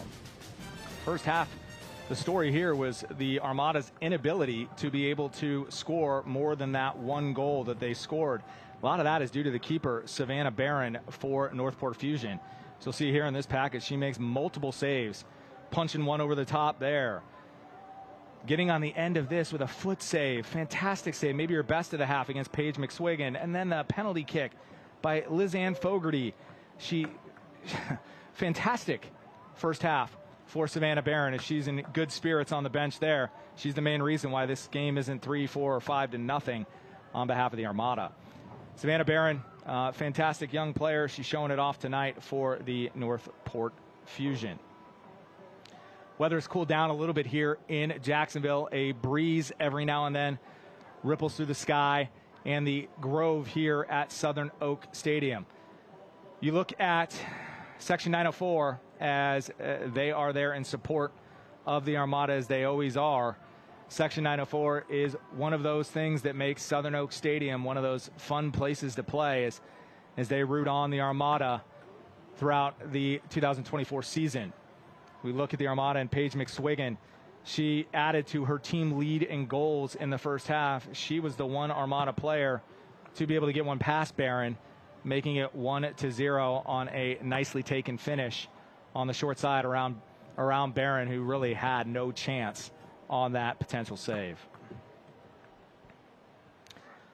Speaker 1: First half, the story here was the Armada's inability to be able to score more than that one goal that they scored. A lot of that is due to the keeper, Savannah Barron, for Northport Fusion. So you'll see here in this package, she makes multiple saves, punching one over the top there. Getting on the end of this with a foot save, fantastic save, maybe her best of the half against Paige McSwiggan. And then the penalty kick by Lizanne Fogarty. Fantastic first half for Savannah Barron as she's in good spirits on the bench there. She's the main reason why this game isn't 3, 4, or 5-0 on behalf of the Armada. Savannah Barron, fantastic young player. She's showing it off tonight for the Northport Fusion. Weather's cooled down a little bit here in Jacksonville. A breeze every now and then ripples through the sky and the grove here at Southern Oak Stadium. You look at Section 904 as they are there in support of the Armada as they always are. Section 904 is one of those things that makes Southern Oak Stadium one of those fun places to play as they root on the Armada throughout the 2024 season. We look at the Armada and Paige McSwiggan. She added to her team lead in goals in the first half. She was the one Armada player to be able to get one past Barron, making it 1-0 on a nicely taken finish on the short side around Barron, who really had no chance on that potential save.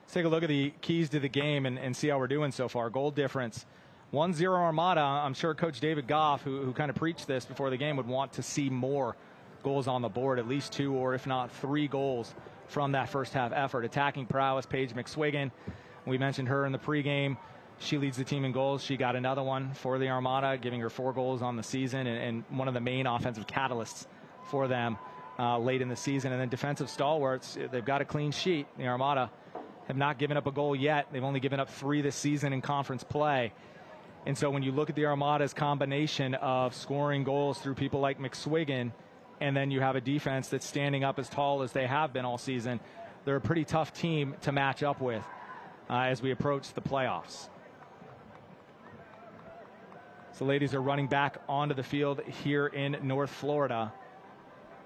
Speaker 1: Let's take a look at the keys to the game and see how we're doing so far. Goal difference, 1-0 Armada. I'm sure Coach David Goff, who kind of preached this before the game, would want to see more goals on the board, at least 2 or if not 3 goals from that first half effort. Attacking prowess, Paige McSwiggan. We mentioned her in the pregame. She leads the team in goals. She got another one for the Armada, giving her 4 goals on the season and one of the main offensive catalysts for them late in the season. And then defensive stalwarts, they've got a clean sheet. The Armada have not given up a goal yet. They've only given up 3 this season in conference play. And so when you look at the Armada's combination of scoring goals through people like McSwiggan, and then you have a defense that's standing up as tall as they have been all season, they're a pretty tough team to match up with as we approach the playoffs. So ladies are running back onto the field here in North Florida.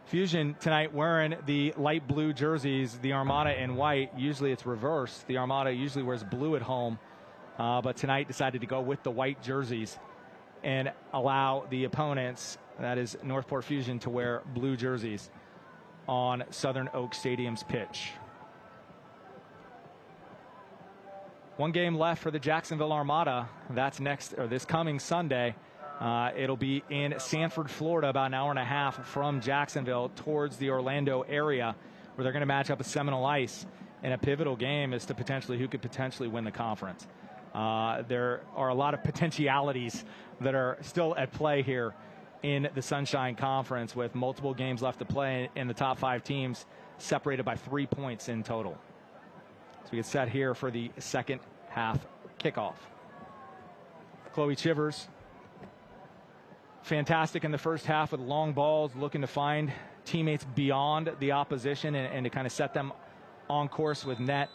Speaker 1: Fusion tonight wearing the light blue jerseys, the Armada in white. Usually it's reversed. The Armada usually wears blue at home, but tonight decided to go with the white jerseys and allow the opponents, that is Northport Fusion, to wear blue jerseys on Southern Oak Stadium's pitch. One game left for the Jacksonville Armada. That's this coming Sunday. It'll be in Sanford, Florida, about an hour and a half from Jacksonville towards the Orlando area, where they're going to match up with Seminole Ice in a pivotal game as to who could potentially win the conference. There are a lot of potentialities that are still at play here in the Sunshine Conference, with multiple games left to play, and the top 5 teams separated by 3 points in total. So we get set here for the second half kickoff. Chloe Chivers, fantastic in the first half with long balls, looking to find teammates beyond the opposition and to kind of set them on course with net.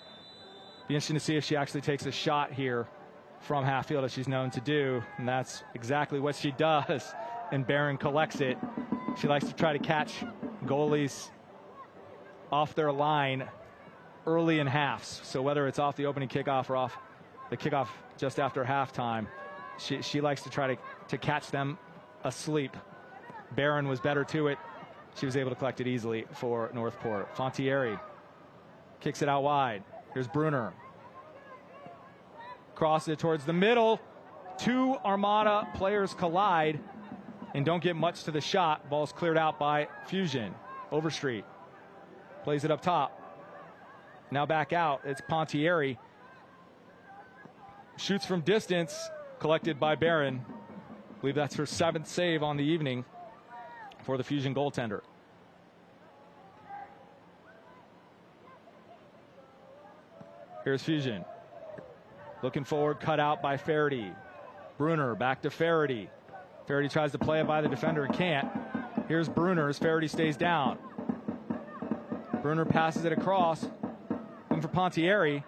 Speaker 1: Be interesting to see if she actually takes a shot here from half field, as she's known to do, and that's exactly what she does, and Barron collects it. She likes to try to catch goalies off their line early in halves. So whether it's off the opening kickoff or off the kickoff just after halftime, she likes to try to catch them asleep. Barron was better to it. She was able to collect it easily for Northport. Fontieri kicks it out wide. Here's Bruner. Crosses it towards the middle. 2 Armada players collide and don't get much to the shot. Ball's cleared out by Fusion. Overstreet plays it up top. Now back out. It's Pontieri. Shoots from distance. Collected by Barron. I believe that's her 7th save on the evening for the Fusion goaltender. Here's Fusion. Looking forward, cut out by Faraday. Bruner back to Faraday. Faraday tries to play it by the defender and can't. Here's Bruner as Faraday stays down. Bruner passes it across. Looking for Pontieri.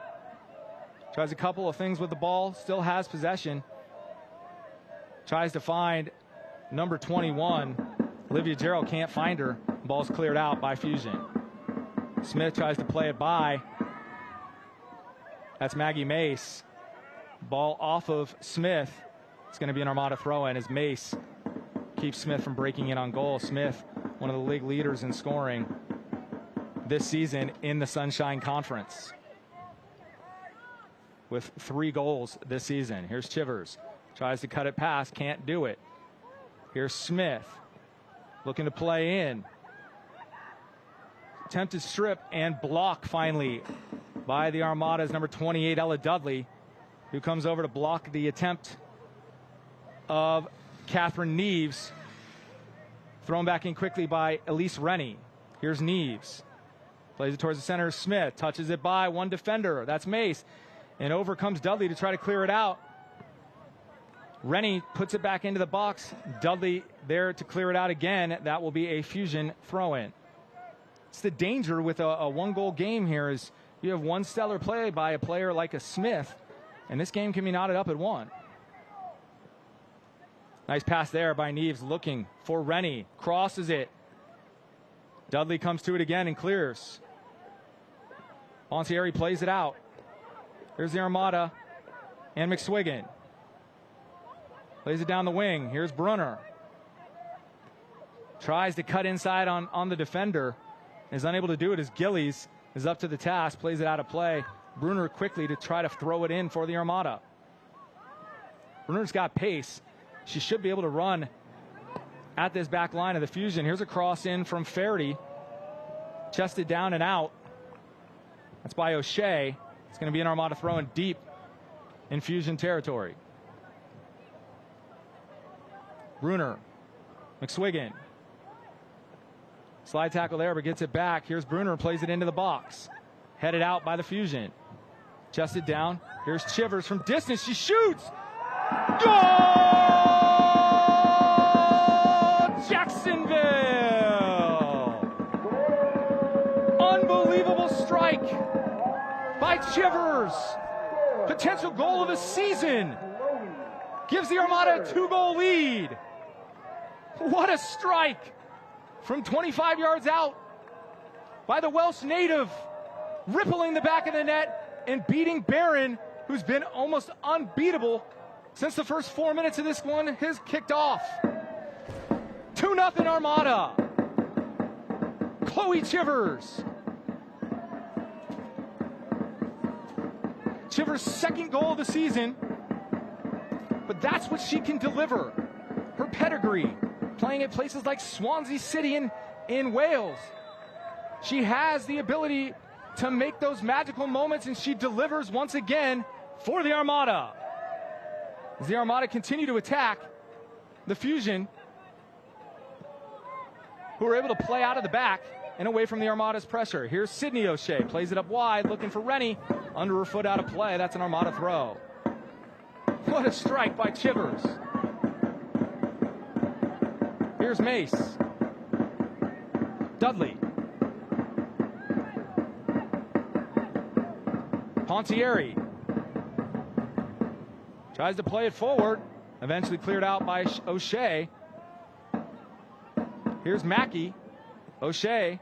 Speaker 1: Tries a couple of things with the ball. Still has possession. Tries to find number 21. Olivia Gerald can't find her. Ball's cleared out by Fusion. Smith tries to play it by. That's Maggie Mace. Ball off of Smith. It's going to be an Armada throw-in as Mace keeps Smith from breaking in on goal. Smith, one of the league leaders in scoring this season in the Sunshine Conference, with 3 goals this season. Here's Chivers. Tries to cut it past, can't do it. Here's Smith, looking to play in. Attempted strip and block finally by the Armada's number 28, Ella Dudley, who comes over to block the attempt of Catherine Neves. Thrown back in quickly by Elise Rennie. Here's Neves. Plays it towards the center. Smith touches it by one defender. That's Mace. And over comes Dudley to try to clear it out. Rennie puts it back into the box. Dudley there to clear it out again. That will be a Fusion throw-in. It's the danger with a one-goal game here is you have one stellar play by a player like a Smith, and this game can be knotted up at 1. Nice pass there by Neves, looking for Rennie. Crosses it. Dudley comes to it again and clears. Pontieri plays it out. Here's the Armada and McSwiggan. Plays it down the wing. Here's Brunner. Tries to cut inside on the defender. Is unable to do it as Gillies is up to the task. Plays it out of play. Brunner quickly to try to throw it in for the Armada. Brunner's got pace. She should be able to run at this back line of the Fusion. Here's a cross in from Faraday. Chested down and out. That's by O'Shea. It's going to be an Armada throwing deep in Fusion territory. Brunner. McSwiggan. Slide tackle there, but gets it back. Here's Brunner, plays it into the box. Headed out by the Fusion. Chested down. Here's Chivers from distance. She shoots. Goal! Jacksonville! Unbelievable strike by Chivers. Potential goal of the season. gives the Armada a 2-goal lead. What a strike from 25 yards out by the Welsh native, rippling the back of the net and beating Barron, who's been almost unbeatable since the first 4 minutes of this one has kicked off. 2-0 Armada. Chloe Chivers. Chivers' second goal of the season, but that's what she can deliver. Her pedigree, playing at places like Swansea City in Wales. She has the ability to make those magical moments, and she delivers once again for the Armada. As the Armada continue to attack, the Fusion, who are able to play out of the back and away from the Armada's pressure. Here's Sydney O'Shea, plays it up wide, looking for Rennie. Under her foot, out of play. That's an Armada throw. What a strike by Chivers. Here's Mace. Dudley. Pontieri. Tries to play it forward. Eventually cleared out by O'Shea. Here's Mackey. O'Shea.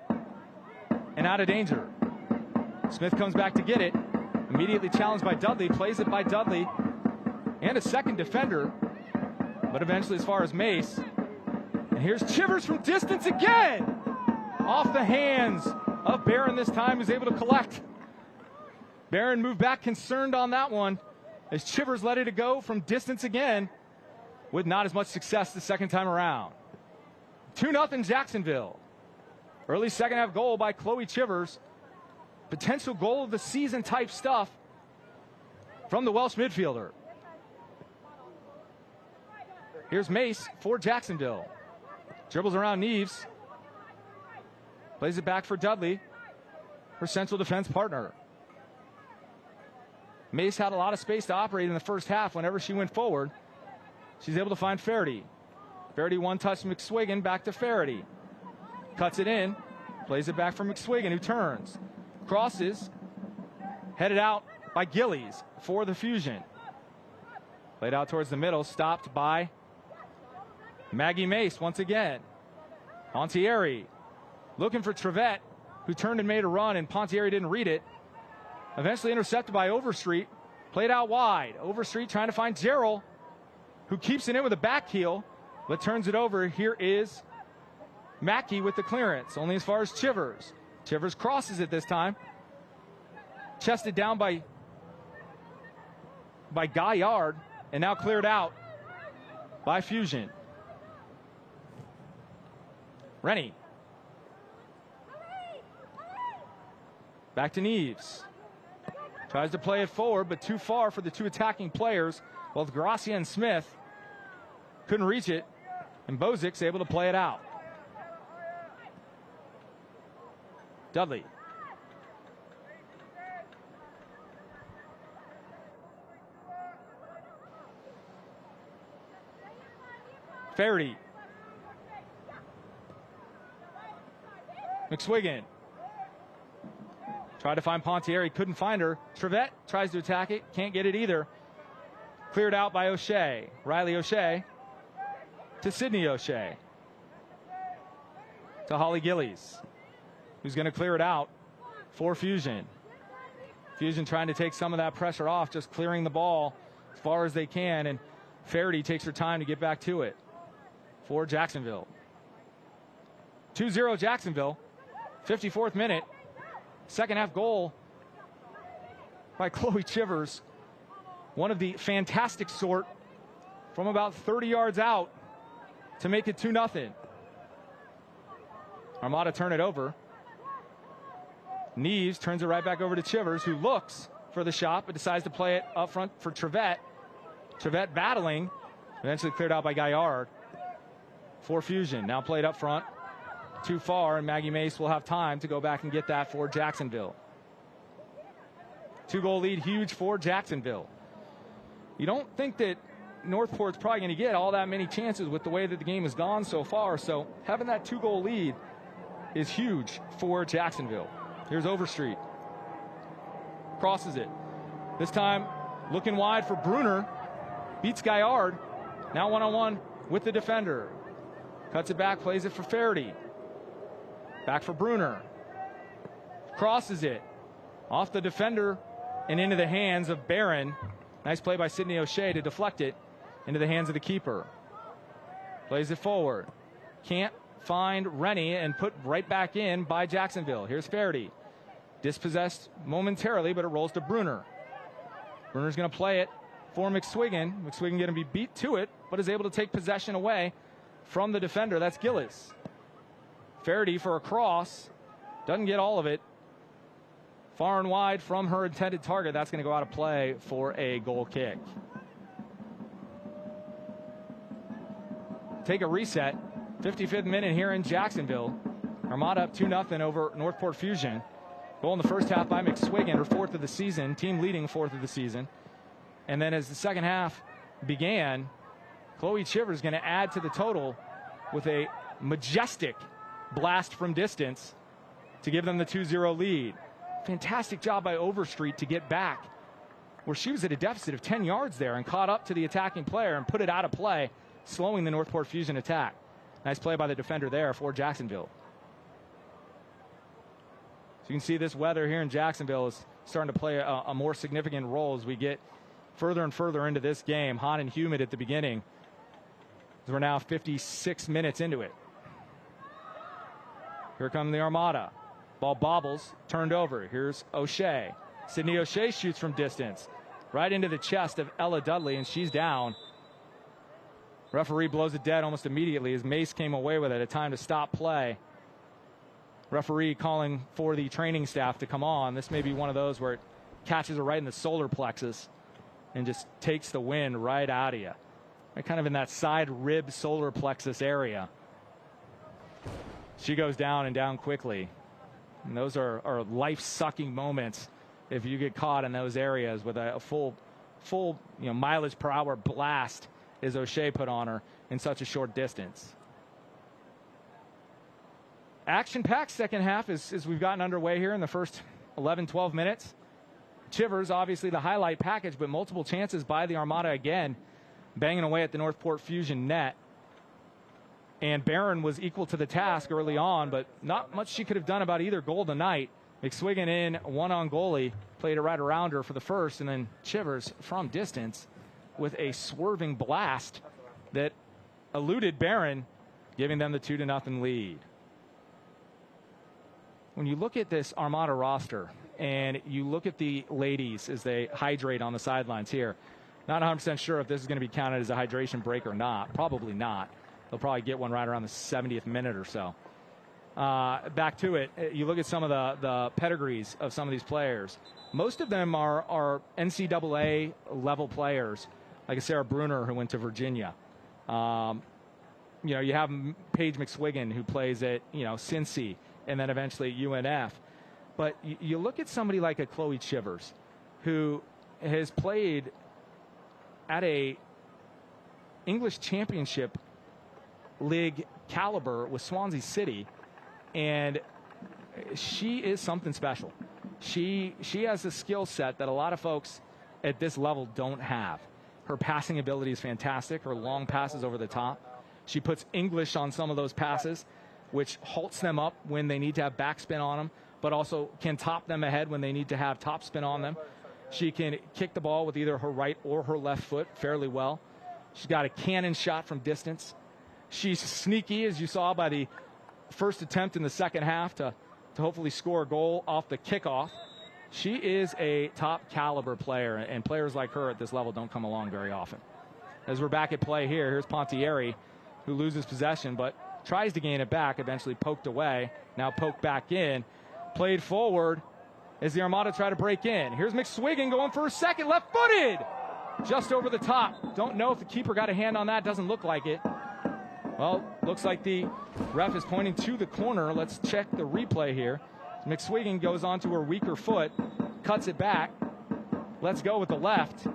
Speaker 1: And out of danger. Smith comes back to get it. Immediately challenged by Dudley. Plays it by Dudley. And a second defender. But eventually as far as Mace. And here's Chivers from distance again. Off the hands of Barron this time, who's able to collect. Barron moved back concerned on that one as Chivers let it go from distance again with not as much success the second time around. 2-0 Jacksonville. Early second half goal by Chloe Chivers. Potential goal of the season type stuff from the Welsh midfielder. Here's Mace for Jacksonville. Dribbles around Neves. Plays it back for Dudley, her central defense partner. Mace had a lot of space to operate in the first half whenever she went forward. She's able to find Faraday. Faraday one-touch McSwiggan, back to Faraday. Cuts it in, plays it back for McSwiggan, who turns. Crosses, headed out by Gillies for the Fusion. Played out towards the middle, stopped by Maggie Mace once again. Pontieri looking for Trevette, who turned and made a run, and Pontieri didn't read it. Eventually intercepted by Overstreet. Played out wide. Overstreet trying to find Gerald, who keeps it in with a back heel, but turns it over. Here is Mackey with the clearance, only as far as Chivers. Chivers crosses it this time. Chested down by Gaillard, and now cleared out by Fusion. Rennie. Back to Neves. Tries to play it forward, but too far for the two attacking players. Both Gracia and Smith couldn't reach it, and Bozik's able to play it out. Dudley. Faraday. McSwiggan. Tried to find Pontieri, couldn't find her. Trevette tries to attack it, can't get it either. Cleared out by O'Shea. Riley O'Shea to Sydney O'Shea. To Holly Gillies, who's going to clear it out for Fusion. Fusion trying to take some of that pressure off, just clearing the ball as far as they can, and Faraday takes her time to get back to it for Jacksonville. 2-0 Jacksonville, 54th minute. Second half goal by Chloe Chivers. One of the fantastic sort from about 30 yards out to make it 2-0. Armada turn it over. Neves turns it right back over to Chivers, who looks for the shot but decides to play it up front for Trevette. Trevette battling, eventually cleared out by Gaillard for Fusion. Now played up front. Too far, and Maggie Mace will have time to go back and get that for Jacksonville. 2-goal lead, huge for Jacksonville. You don't think that Northport's probably going to get all that many chances with the way that the game has gone so far, so having that 2-goal lead is huge for Jacksonville. Here's Overstreet. Crosses it. This time looking wide for Bruner. beats Gaillard. Now one-on-one with the defender. Cuts it back, plays it for Faraday. Back for Bruner. Crosses it. Off the defender and into the hands of Barron. Nice play by Sidney O'Shea to deflect it into the hands of the keeper. Plays it forward. Can't find Rennie and put right back in by Jacksonville. Here's Faraday. Dispossessed momentarily, but it rolls to Bruner. Bruner's going to play it for McSwiggan. McSwiggan going to be beat to it, but is able to take possession away from the defender. That's Gillis. Faraday for a cross. Doesn't get all of it. Far and wide from her intended target. That's going to go out of play for a goal kick. Take a reset. 55th minute here in Jacksonville. Armada up 2-0 over Northport Fusion. Goal in the first half by McSwiggan, her 4th of the season, team leading 4th of the season. And then as the second half began, Chloe Chivers going to add to the total with a majestic blast from distance to give them the 2-0 lead. Fantastic job by Overstreet to get back where she was at a deficit of 10 yards there and caught up to the attacking player and put it out of play, slowing the Northport Fusion attack. Nice play by the defender there for Jacksonville. So you can see this weather here in Jacksonville is starting to play a more significant role as we get further and further into this game. Hot and humid at the beginning, as we're now 56 minutes into it. Here come the Armada. Ball bobbles, turned over. Here's O'Shea. Sidney O'Shea shoots from distance, right into the chest of Ella Dudley, and she's down. Referee blows it dead almost immediately as Mace came away with it. A time to stop play. Referee calling for the training staff to come on. This may be one of those where it catches her right in the solar plexus and just takes the wind right out of you. Right kind of in that side rib solar plexus area. She goes down and down quickly. And those are life-sucking moments if you get caught in those areas with a full mileage per hour blast as O'Shea put on her in such a short distance. Action-packed second half as we've gotten underway here in the first 11, 12 minutes. Chivers, obviously the highlight package, but multiple chances by the Armada again, banging away at the Northport Fusion net. And Barron was equal to the task early on, but not much she could have done about either goal tonight. McSwiggan in, one on goalie, played it right around her for the first, and then Chivers from distance with a swerving blast that eluded Barron, giving them the 2-0 lead. When you look at this Armada roster and you look at the ladies as they hydrate on the sidelines here, not 100% sure if this is going to be counted as a hydration break or not. Probably not. They'll probably get one right around the 70th minute or so. Back to it, you look at some of the pedigrees of some of these players. Most of them are NCAA level players, like a Sarah Bruner who went to Virginia. You have Paige McSwiggan who plays at Cincy and then eventually at UNF. But you look at somebody like a Chloe Chivers who has played at a English Championship League caliber with Swansea City, and she is something special. She has a skill set that a lot of folks at this level don't have. Her passing ability is fantastic. Her long passes over the top. She puts English on some of those passes, which halts them up when they need to have backspin on them, but also can top them ahead when they need to have topspin on them. She can kick the ball with either her right or her left foot fairly well. She's got a cannon shot from distance. She's sneaky, as you saw by the first attempt in the second half to hopefully score a goal off the kickoff. She is a top caliber player, and players like her at this level don't come along very often. As we're back at play here, here's Pontieri, who loses possession, but tries to gain it back, eventually poked away, now poked back in, played forward as the Armada try to break in. Here's McSwiggan going for a second, left-footed, just over the top. Don't know if the keeper got a hand on that, doesn't look like it. Well, looks like the ref is pointing to the corner. Let's check the replay here. McSwiggan goes onto her weaker foot, cuts it back. Let's go with the left.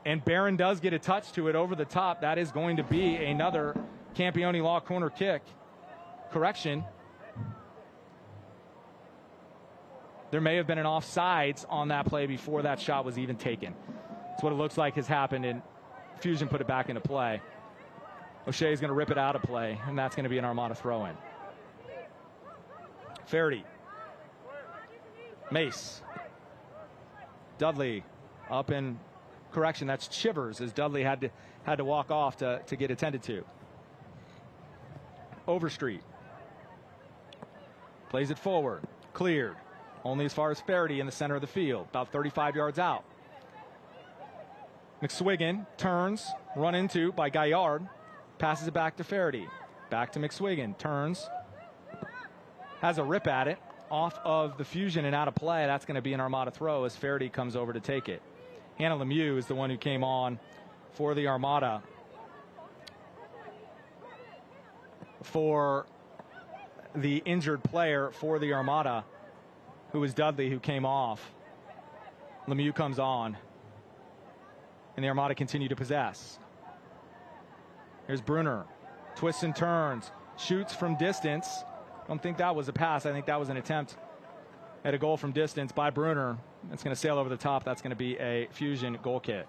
Speaker 1: And Barron does get a touch to it over the top. That is going to be another Campione Law corner kick. Correction. There may have been an offsides on that play before that shot was even taken. It's what it looks like has happened, and Fusion put it back into play. O'Shea is going to rip it out of play, and that's going to be an Armada throw-in. Faherty. Mace. Dudley up in correction. That's Chivers, as Dudley had to walk off to get attended to. Overstreet. Plays it forward. Cleared. Only as far as Faherty in the center of the field. About 35 yards out. McSwiggan turns. Run into by Gaillard. Passes it back to Faherty. Back to McSwiggan. Turns. Has a rip at it. Off of the Fusion and out of play. That's going to be an Armada throw as Faherty comes over to take it. Hannah Lemieux is the one who came on for the Armada for the injured player for the Armada, who was Dudley, who came off. Lemieux comes on, and the Armada continue to possess. Here's Bruner. Twists and turns. Shoots from distance. I don't think that was a pass. I think that was an attempt at a goal from distance by Bruner. It's going to sail over the top. That's going to be a Fusion goal kick.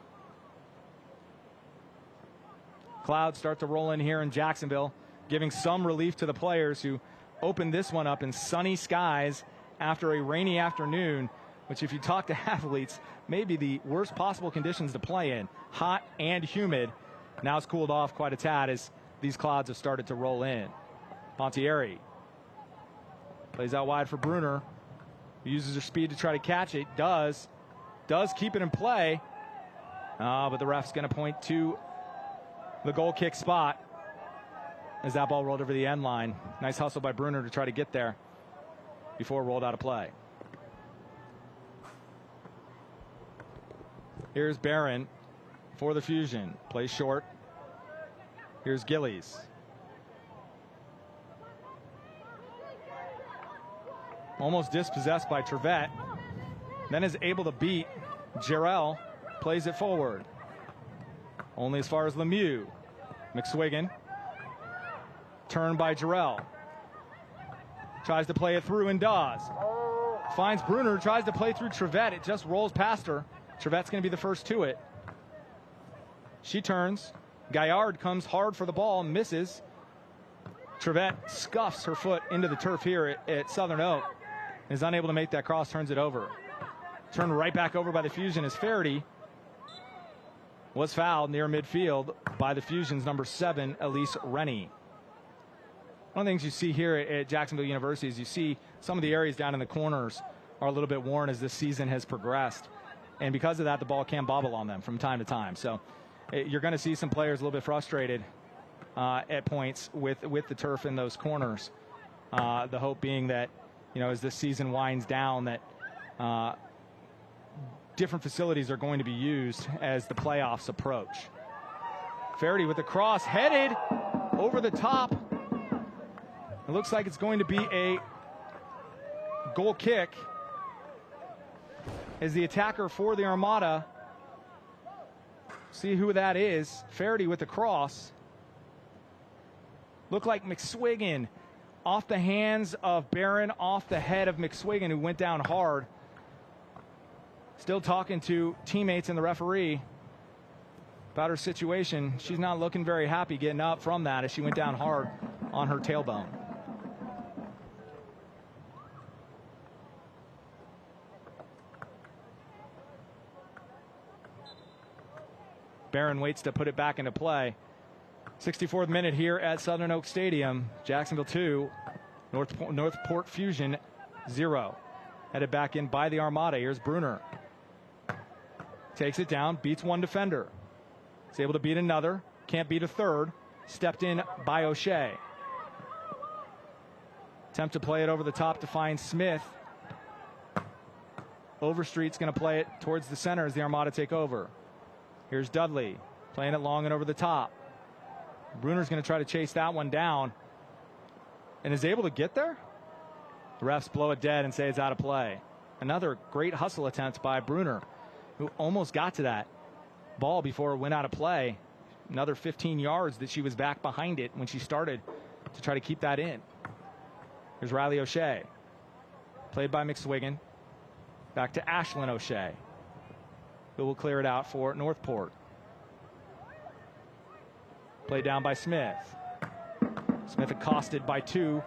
Speaker 1: Clouds start to roll in here in Jacksonville, giving some relief to the players who opened this one up in sunny skies after a rainy afternoon, which, if you talk to athletes, may be the worst possible conditions to play in. Hot and humid. Now it's cooled off quite a tad as these clouds have started to roll in. Pontieri plays out wide for Bruner. Uses her speed to try to catch it. Does keep it in play. But the ref's going to point to the goal kick spot as that ball rolled over the end line. Nice hustle by Bruner to try to get there before it rolled out of play. Here's Barron for the Fusion. Plays short. Here's Gillies. Almost dispossessed by Trevette. Then is able to beat Jarrell. Plays it forward. Only as far as Lemieux. McSwiggan. Turned by Jarrell. Tries to play it through and does. Finds Bruner. Tries to play through Trevette. It just rolls past her. Trevette's going to be the first to it. She turns. Gaillard comes hard for the ball. Misses. Trevette scuffs her foot into the turf here at Southern Oak. Is unable to make that cross, turns it over. Turned right back over by the Fusion as Faherty was fouled near midfield by the Fusion's number 7, Elise Rennie. One of the things you see here at Jacksonville University is you see some of the areas down in the corners are a little bit worn as this season has progressed. And because of that, the ball can bobble on them from time to time. So you're going to see some players a little bit frustrated at points with the turf in those corners. The hope being that, as this season winds down, that different facilities are going to be used as the playoffs approach. Faherty with the cross, headed over the top. It looks like it's going to be a goal kick as the attacker for the Armada. See who that is. Faherty with the cross. Looked like McSwiggan off the hands of Barron, off the head of McSwiggan, who went down hard. Still talking to teammates and the referee about her situation. She's not looking very happy getting up from that as she went down hard on her tailbone. Barron waits to put it back into play. 64th minute here at Southern Oak Stadium. Jacksonville 2, Northport Fusion 0. Headed back in by the Armada. Here's Bruner. Takes it down, beats one defender. Is able to beat another. Can't beat a third. Stepped in by O'Shea. Attempt to play it over the top to find Smith. Overstreet's going to play it towards the center as the Armada take over. Here's Dudley playing it long and over the top. Bruner's going to try to chase that one down and is able to get there. The refs blow it dead and say it's out of play. Another great hustle attempt by Bruner, who almost got to that ball before it went out of play. Another 15 yards that she was back behind it when she started to try to keep that in. Here's Riley O'Shea. Played by McSwiggan. Back to Ashlyn O'Shea. who will clear it out for Northport. Played down by Smith. Smith accosted by 2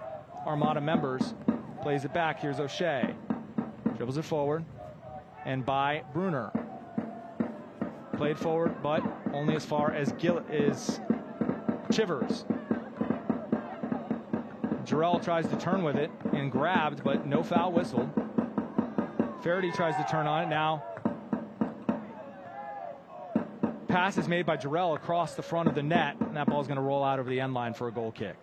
Speaker 1: Armada members. Plays it back. Here's O'Shea. Dribbles it forward. And by Bruner. Played forward, but only as far as Chivers. Jarrell tries to turn with it and grabbed, but no foul whistle. Faraday tries to turn on it. Now, pass is made by Jarrell across the front of the net, and that ball is going to roll out over the end line for a goal kick.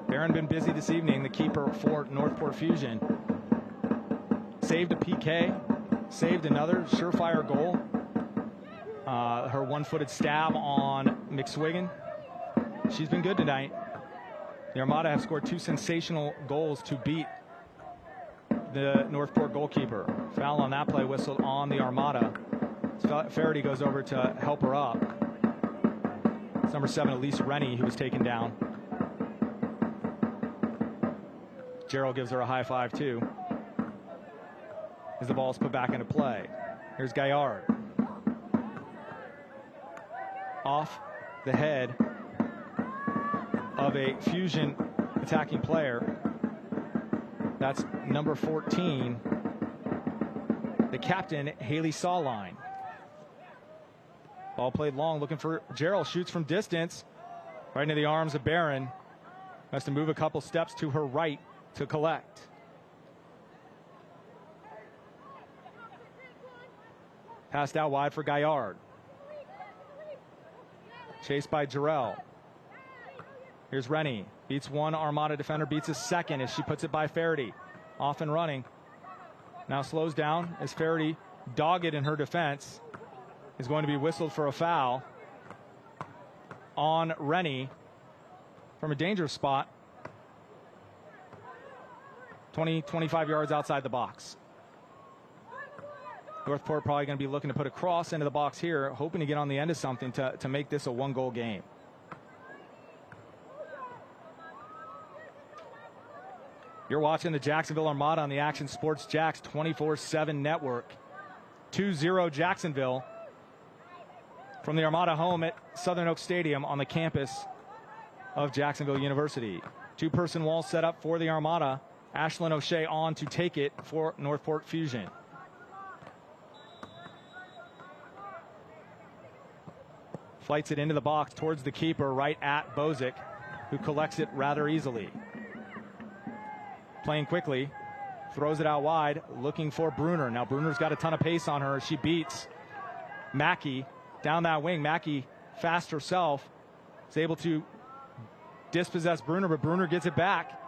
Speaker 1: Barron been busy this evening, the keeper for Northport Fusion. Saved a PK, saved another surefire goal. Her one-footed stab on McSwiggan. She's been good tonight. The Armada have scored 2 sensational goals to beat the Northport goalkeeper. Foul on that play whistled on the Armada. Faraday goes over to help her up. It's number 7, Elise Rennie, who was taken down. Gerald gives her a high five, too, as the ball is put back into play. Here's Gaillard. Off the head of a Fusion attacking player. That's number 14, the captain, Haley Sawline. Ball played long, looking for Gerald. Shoots from distance, right into the arms of Barron. Has to move a couple steps to her right to collect. Passed out wide for Gaillard. Chased by Jarrell. Here's Rennie. Beats one Armada defender, beats a second as she puts it by Faraday. Off and running. Now slows down as Faraday, dogged in her defense, is going to be whistled for a foul on Rennie from a dangerous spot. 20-25 yards outside the box. Northport probably going to be looking to put a cross into the box here, hoping to get on the end of something to make this a 1-goal game. You're watching the Jacksonville Armada on the Action Sports Jax 24/7 network. 2-0 Jacksonville from the Armada home at Southern Oak Stadium on the campus of Jacksonville University. 2-person wall set up for the Armada. Ashlyn O'Shea on to take it for Northport Fusion. Flights it into the box towards the keeper, right at Bozic, who collects it rather easily. Playing quickly, throws it out wide, looking for Bruner. Now Bruner's got a ton of pace on her. She beats Mackey down that wing. Mackey, fast herself, is able to dispossess Bruner, but Bruner gets it back.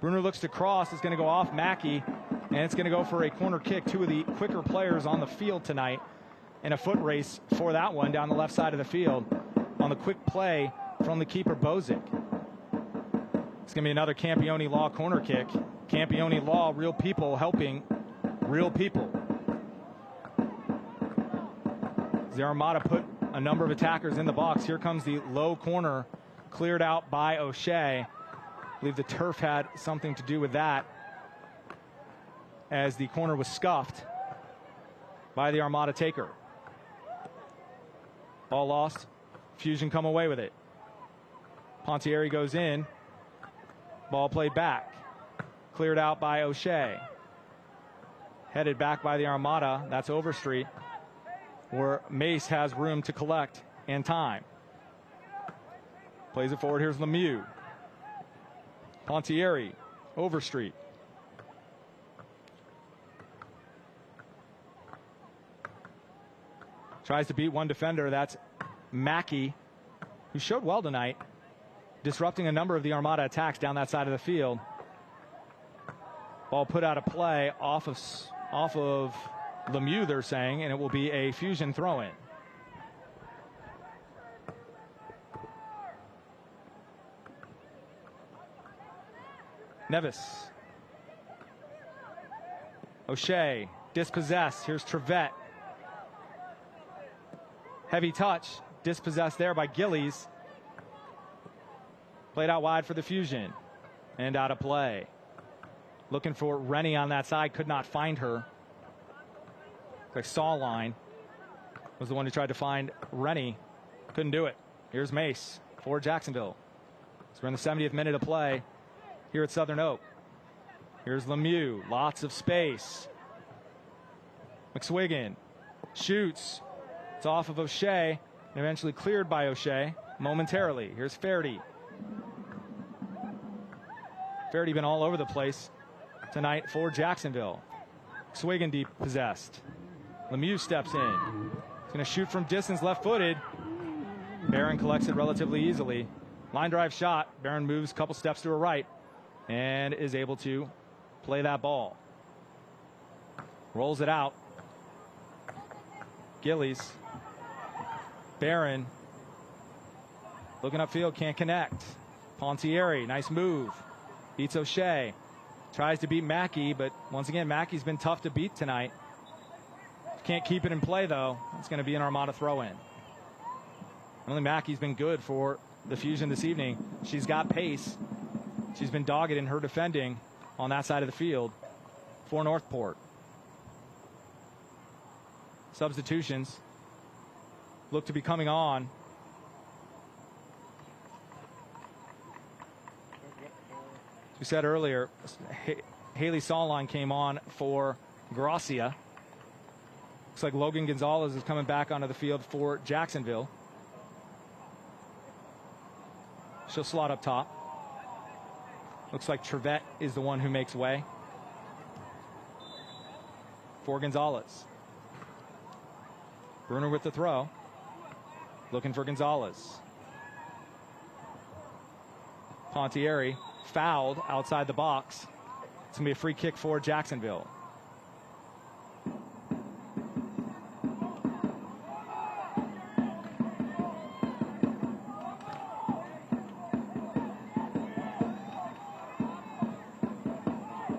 Speaker 1: Bruner looks to cross. It's going to go off Mackey, and it's going to go for a corner kick. 2 of the quicker players on the field tonight in a foot race for that one down the left side of the field on the quick play from the keeper, Bozic. It's going to be another Campione Law corner kick. Campione Law, real people helping real people. The Armada put a number of attackers in the box. Here comes the low corner, cleared out by O'Shea. I believe the turf had something to do with that, as the corner was scuffed by the Armada taker. Ball lost. Fusion come away with it. Pontieri goes in. Ball played back. Cleared out by O'Shea. Headed back by the Armada. That's Overstreet, where Mace has room to collect and time. Plays it forward. Here's Lemieux. Pontieri. Overstreet. Tries to beat one defender. That's Mackey, who showed well tonight, disrupting a number of the Armada attacks down that side of the field. Ball put out of play off of Lemieux, they're saying, and it will be a Fusion throw-in. Nevis. O'Shea, dispossessed. Here's Trevette. Heavy touch, dispossessed there by Gillies. Played out wide for the Fusion and out of play. Looking for Rennie on that side, could not find her. Like Sawline was the one who tried to find Rennie. Couldn't do it. Here's Mace for Jacksonville. So we're in the 70th minute of play here at Southern Oak. Here's Lemieux. Lots of space. McSwiggan shoots. It's off of O'Shea and eventually cleared by O'Shea momentarily. Here's Faherty. Faherty been all over the place tonight for Jacksonville. McSwiggan deep possessed. Lemieux steps in. He's going to shoot from distance, left-footed. Barron collects it relatively easily. Line drive shot. Barron moves a couple steps to her right and is able to play that ball. Rolls it out. Gillies. Barron looking upfield, can't connect. Pontieri, nice move. Beats O'Shea. Tries to beat Mackey, but once again, Mackey's been tough to beat tonight. Can't keep it in play, though. It's going to be an Armada throw-in. Only Mackey's been good for the Fusion this evening. She's got pace. She's been dogged in her defending on that side of the field for Northport. Substitutions look to be coming on. As we said earlier, Haley Sawline came on for Gracia. Looks like Logan Gonzalez is coming back onto the field for Jacksonville. She'll slot up top. Looks like Trevette is the one who makes way for Gonzalez. Bruner with the throw. Looking for Gonzalez. Pontieri fouled outside the box. It's going to be a free kick for Jacksonville.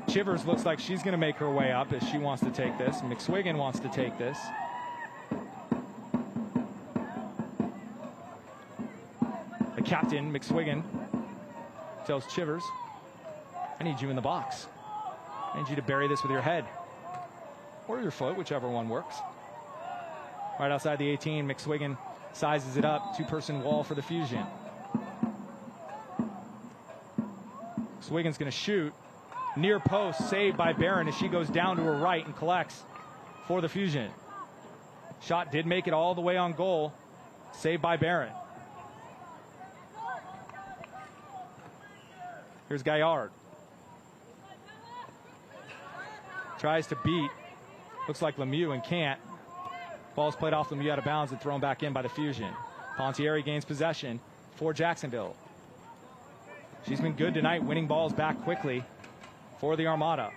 Speaker 1: Chivers looks like she's going to make her way up as she wants to take this. McSwiggan wants to take this. The captain, McSwiggan, tells Chivers, I need you in the box. I need you to bury this with your head or your foot, whichever one works. Right outside the 18, McSwiggan sizes it up. Two-person wall for the Fusion. McSwiggan's going to shoot. Near post, saved by Barron as she goes down to her right and collects for the Fusion. Shot did make it all the way on goal. Saved by Barron. Here's Gaillard. Tries to beat. Looks like Lemieux and can't. Ball's played off Lemieux out of bounds and thrown back in by the Fusion. Pontieri gains possession for Jacksonville. She's been good tonight, winning balls back quickly for the Armada.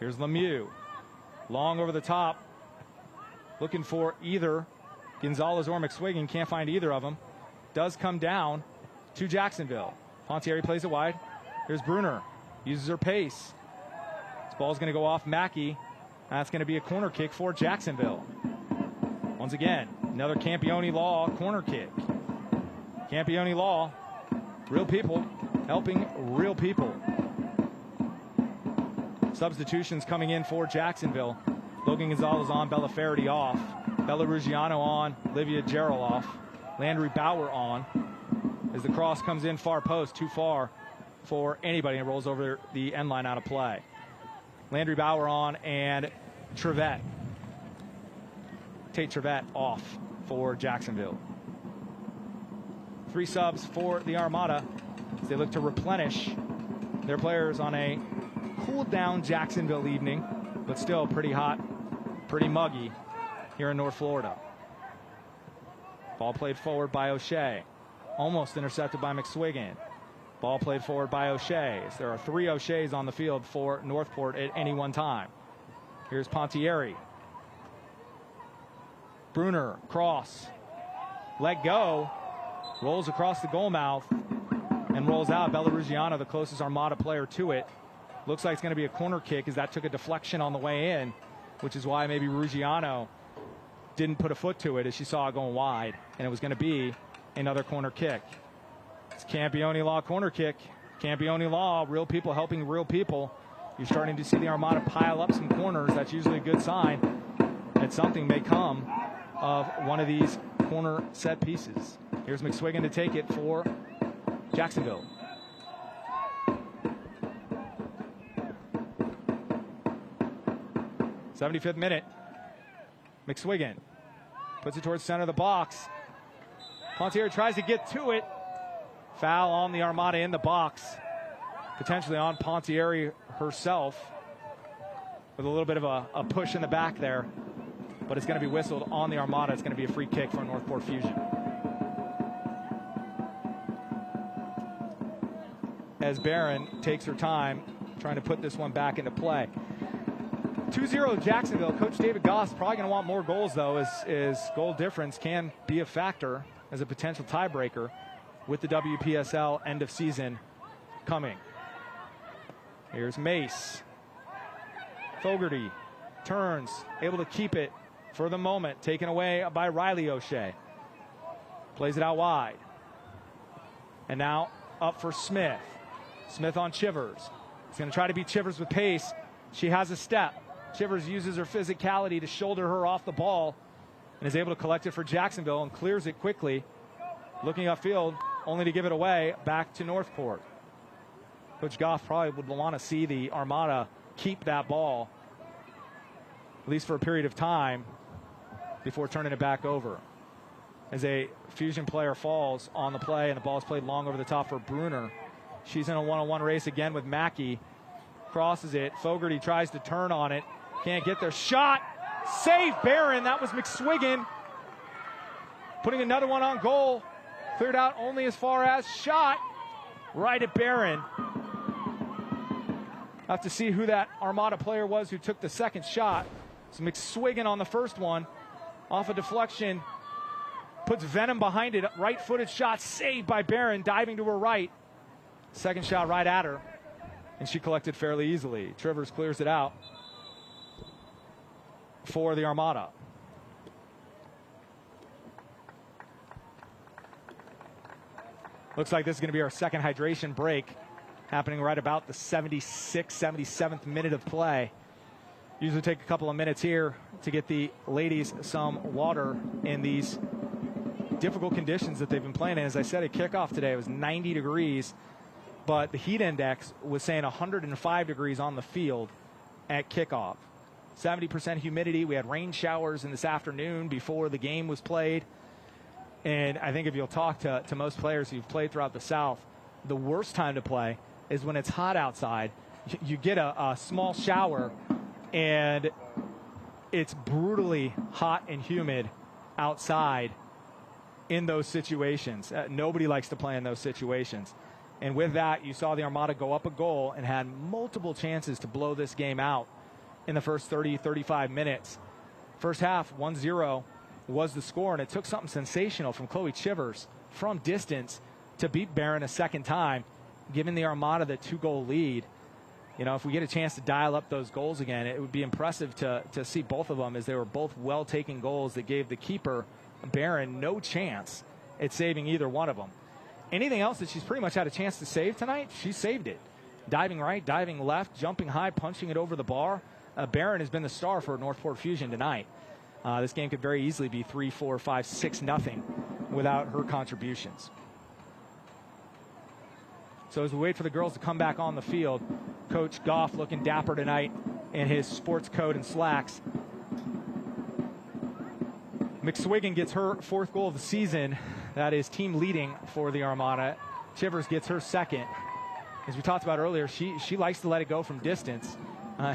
Speaker 1: Here's Lemieux. Long over the top. Looking for either Gonzalez or McSwiggan. Can't find either of them. Does come down to Jacksonville. Pontieri plays it wide. Here's Bruner. Uses her pace. This ball's going to go off Mackey. That's going to be a corner kick for Jacksonville. Once again, another Campione Law corner kick. Campione Law. Real people helping real people. Substitutions coming in for Jacksonville. Logan Gonzalez on, Bella Faherty off. Bella Ruggiano on, Livia Gerald off. Landry Bauer on. As the cross comes in far post, too far for anybody, and rolls over the end line out of play. Landry Bauer on, and Trevette. Tate Trevette off for Jacksonville. 3 subs for the Armada as they look to replenish their players on a cooled down Jacksonville evening, but still pretty hot, pretty muggy here in North Florida. Ball played forward by O'Shea. Almost intercepted by McSwiggan. Ball played forward by O'Shea. There are 3 O'Sheas on the field for Northport at any one time. Here's Pontieri. Bruner, cross. Let go. Rolls across the goal mouth and rolls out. Bella Ruggiano, the closest Armada player to it. Looks like it's going to be a corner kick as that took a deflection on the way in, which is why maybe Ruggiano didn't put a foot to it as she saw it going wide, and it was going to be another corner kick. It's Campione Law corner kick. Campione Law, real people helping real people You're starting to see the Armada pile up some corners. That's usually a good sign that something may come of one of these corner set pieces. Here's McSwiggan to take it for Jacksonville. '75th minute. McSwiggan puts it towards center of the box. Pontieri tries to get to it. Foul on the Armada in the box. Potentially on Pontieri herself. With a little bit of a push in the back there. But it's going to be whistled on the Armada. It's going to be a free kick for Northport Fusion. As Barron takes her time trying to put this one back into play. 2-0 Jacksonville. Coach David Goss probably going to want more goals, though, as goal difference can be a factor as a potential tiebreaker with the WPSL end of season coming. Here's Mace. Fogarty turns, able to keep it for the moment, taken away by Riley O'Shea. Plays it out wide. And now up for Smith. Smith on Chivers. He's going to try to beat Chivers with pace. She has a step. Chivers uses her physicality to shoulder her off the ball and is able to collect it for Jacksonville and clears it quickly. Looking upfield, only to give it away back to Northport. Coach Goff probably would want to see the Armada keep that ball, at least for a period of time, before turning it back over. As a Fusion player falls on the play and the ball is played long over the top for Bruner. She's in a one-on-one race again with Mackey. Crosses it. Fogarty tries to turn on it. Can't get there. Shot. Save Barron. That was McSwiggan. Putting another one on goal. Cleared out only as far as shot. Right at Barron. Have to see who that Armada player was who took the second shot. So McSwiggan on the first one. Off a deflection. Puts venom behind it. Right-footed shot. Saved by Barron. Diving to her right. Second shot right at her. And she collected fairly easily. Trivers clears it out for the Armada. Looks like this is going to be our second hydration break, happening right about the 76th, 77th minute of play. Usually take a couple of minutes here to get the ladies some water in these difficult conditions that they've been playing in. As I said at kickoff today, it was 90 degrees. But the heat index was saying 105 degrees on the field at kickoff. 70% humidity. We had rain showers in this afternoon before the game was played. And I think if you'll talk to most players who've played throughout the South, the worst time to play is when it's hot outside. You get a small shower, and it's brutally hot and humid outside in those situations. Nobody likes to play in those situations. And with that, you saw the Armada go up a goal and had multiple chances to blow this game out in the first 30, 35 minutes. First half, 1-0 was the score, and it took something sensational from Chloe Chivers from distance to beat Barron a second time, giving the Armada the 2-goal lead. You know, if we get a chance to dial up those goals again, it would be impressive to see both of them, as they were both well-taken goals that gave the keeper, Barron, no chance at saving either one of them. Anything else that she's pretty much had a chance to save tonight, she saved it. Diving right, diving left, jumping high, punching it over the bar. Barron has been the star for Northport Fusion tonight. This game could very easily be 3, 4, 5, 6-0 without her contributions. So as we wait for the girls to come back on the field, Coach Goff looking dapper tonight in his sports coat and slacks. McSwiggan gets her 4th goal of the season. That is team leading for the Armada. Chivers gets her 2nd. As we talked about earlier, she likes to let it go from distance,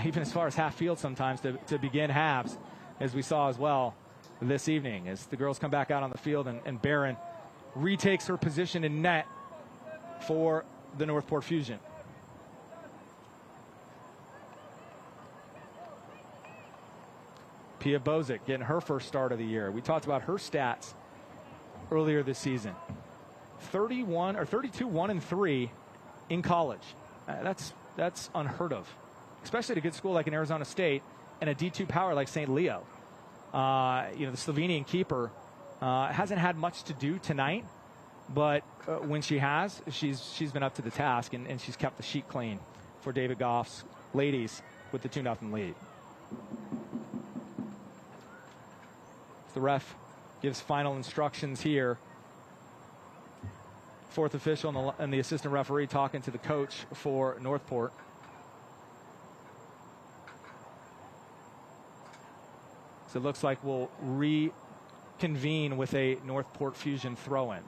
Speaker 1: even as far as half field sometimes to begin halves, as we saw as well this evening. As the girls come back out on the field and Barron retakes her position in net for the Northport Fusion. Pia Bozic getting her first start of the year. We talked about her stats earlier this season. 32, 1-3 in college. That's unheard of, especially at a good school like an Arizona State and a D2 power like St. Leo. The Slovenian keeper hasn't had much to do tonight, but when she has, she's been up to the task, and she's kept the sheet clean for David Goff's ladies with the 2-0 lead. The ref gives final instructions here. Fourth official and the assistant referee talking to the coach for Northport. So it looks like we'll reconvene with a Northport Fusion throw-in.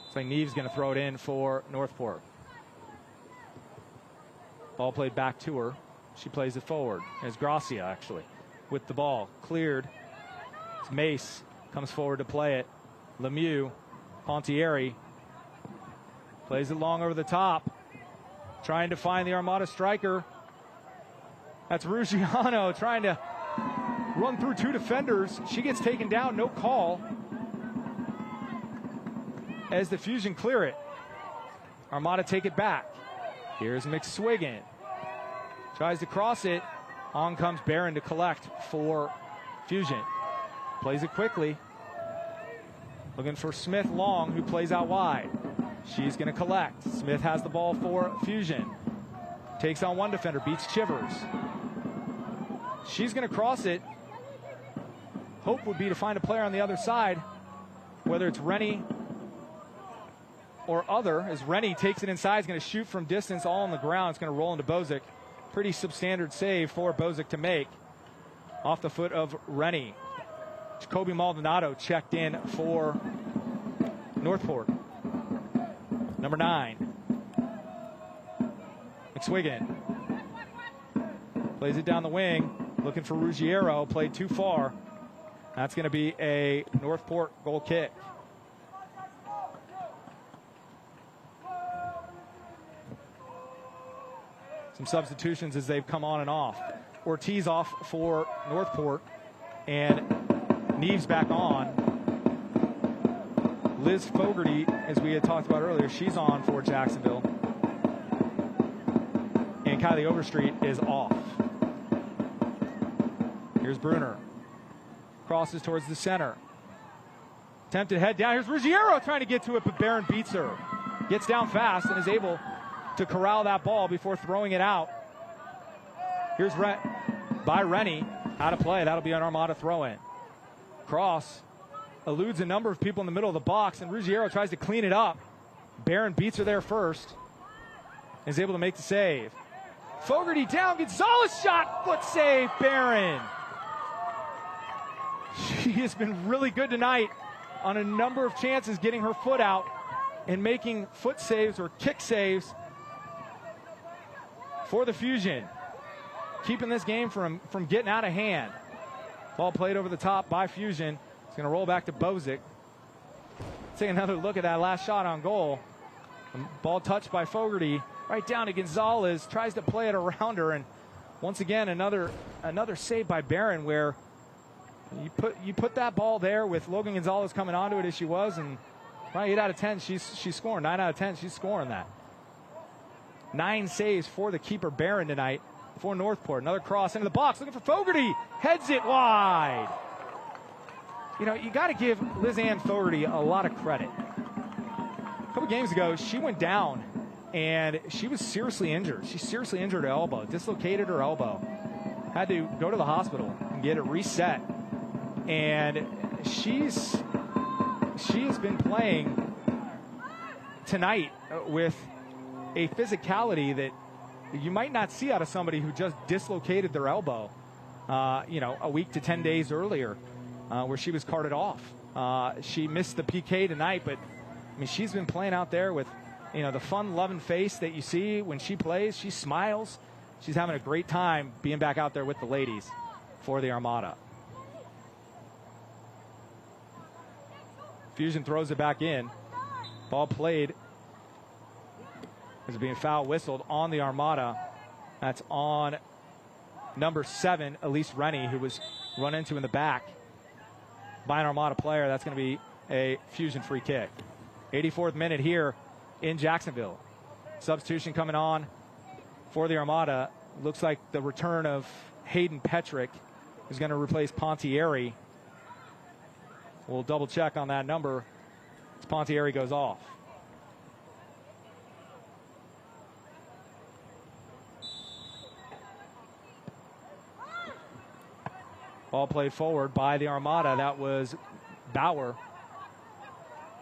Speaker 1: Looks like Neve's going to throw it in for Northport. Ball played back to her. She plays it forward. It's Gracia, actually, with the ball. Cleared. It's Mace. Comes forward to play it. Lemieux. Pontieri. Plays it long over the top. Trying to find the Armada striker. That's Ruggiano trying to run through two defenders. She gets taken down. No call. As the Fusion clear it. Armada take it back. Here's McSwiggan. Tries to cross it. On comes Barron to collect for Fusion. Plays it quickly. Looking for Smith long, who plays out wide. She's going to collect. Smith has the ball for Fusion. Takes on one defender, beats Chivers. She's going to cross it. Hope would be to find a player on the other side, whether it's Rennie or other, as Rennie takes it inside. Is going to shoot from distance, all on the ground. It's going to roll into Bozic. Pretty substandard save for Bozic to make off the foot of Rennie. Jacoby Maldonado checked in for Northport. Number 9. McSwiggan plays it down the wing, looking for Ruggiero. Played too far. That's going to be a Northport goal kick. Some substitutions as they've come on and off. Ortiz off for Northport, and Neves back on. Liz Fogarty, as we had talked about earlier, she's on for Jacksonville. And Kylie Overstreet is off. Here's Bruner. Crosses towards the center. Attempted head down. Here's Ruggiero trying to get to it, but Barron beats her. Gets down fast and is able to corral that ball before throwing it out. Here's by Rennie. How to play. That'll be an Armada throw-in. Cross eludes a number of people in the middle of the box, and Ruggiero tries to clean it up. Barron beats her there first. Is able to make the save. Fogarty down. Gonzalez shot. Foot save. Barron. She has been really good tonight on a number of chances, getting her foot out and making foot saves or kick saves for the Fusion, keeping this game from getting out of hand. Ball played over the top by Fusion. It's going to roll back to Bozic. Take another look at that last shot on goal. Ball touched by Fogarty, right down to Gonzalez. Tries to play it around her, and once again another save by Barron, where you put that ball there with Logan Gonzalez coming onto it as she was, and right, 8 out of 10 she's scoring. 9 out of 10 she's scoring that. 9 saves for the keeper Barron tonight for Northport. Another cross into the box, looking for Fogarty. Heads it wide. You know, you got to give Liz Ann Fogarty a lot of credit. A couple games ago, she went down and she was seriously injured. She seriously injured her elbow, dislocated her elbow. Had to go to the hospital and get it reset. And she has been playing tonight with a physicality that you might not see out of somebody who just dislocated their elbow, a week to 10 days earlier, where she was carted off. She missed the PK tonight, but I mean, she's been playing out there with, the fun-loving face that you see when she plays. She smiles. She's having a great time being back out there with the ladies for the Armada. Fusion throws it back in. Ball played. Is being foul whistled on the Armada. That's on number 7, Elise Rennie, who was run into in the back by an Armada player. That's going to be a Fusion free kick. 84th minute here in Jacksonville. Substitution coming on for the Armada. Looks like the return of Hayden Petrick, who's going to replace Pontieri. We'll double check on that number. It's Pontieri goes off. Ball played forward by the Armada. That was Bauer.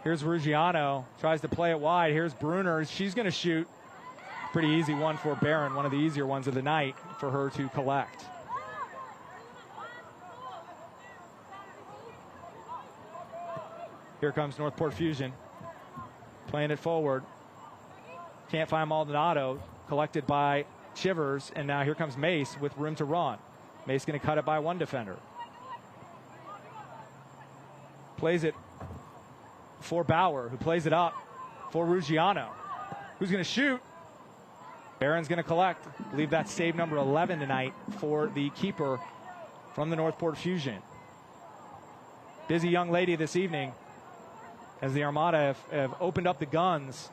Speaker 1: Here's Ruggiano. Tries to play it wide. Here's Bruner. She's going to shoot. Pretty easy one for Barron. One of the easier ones of the night for her to collect. Here comes Northport Fusion. Playing it forward. Can't find Maldonado. Collected by Chivers. And now here comes Mace with room to run. Mace going to cut it by one defender. Plays it for Bauer, who plays it up for Ruggiano, who's going to shoot. Barron's going to collect. I believe that's save number 11 tonight for the keeper from the Northport Fusion. Busy young lady this evening as the Armada have opened up the guns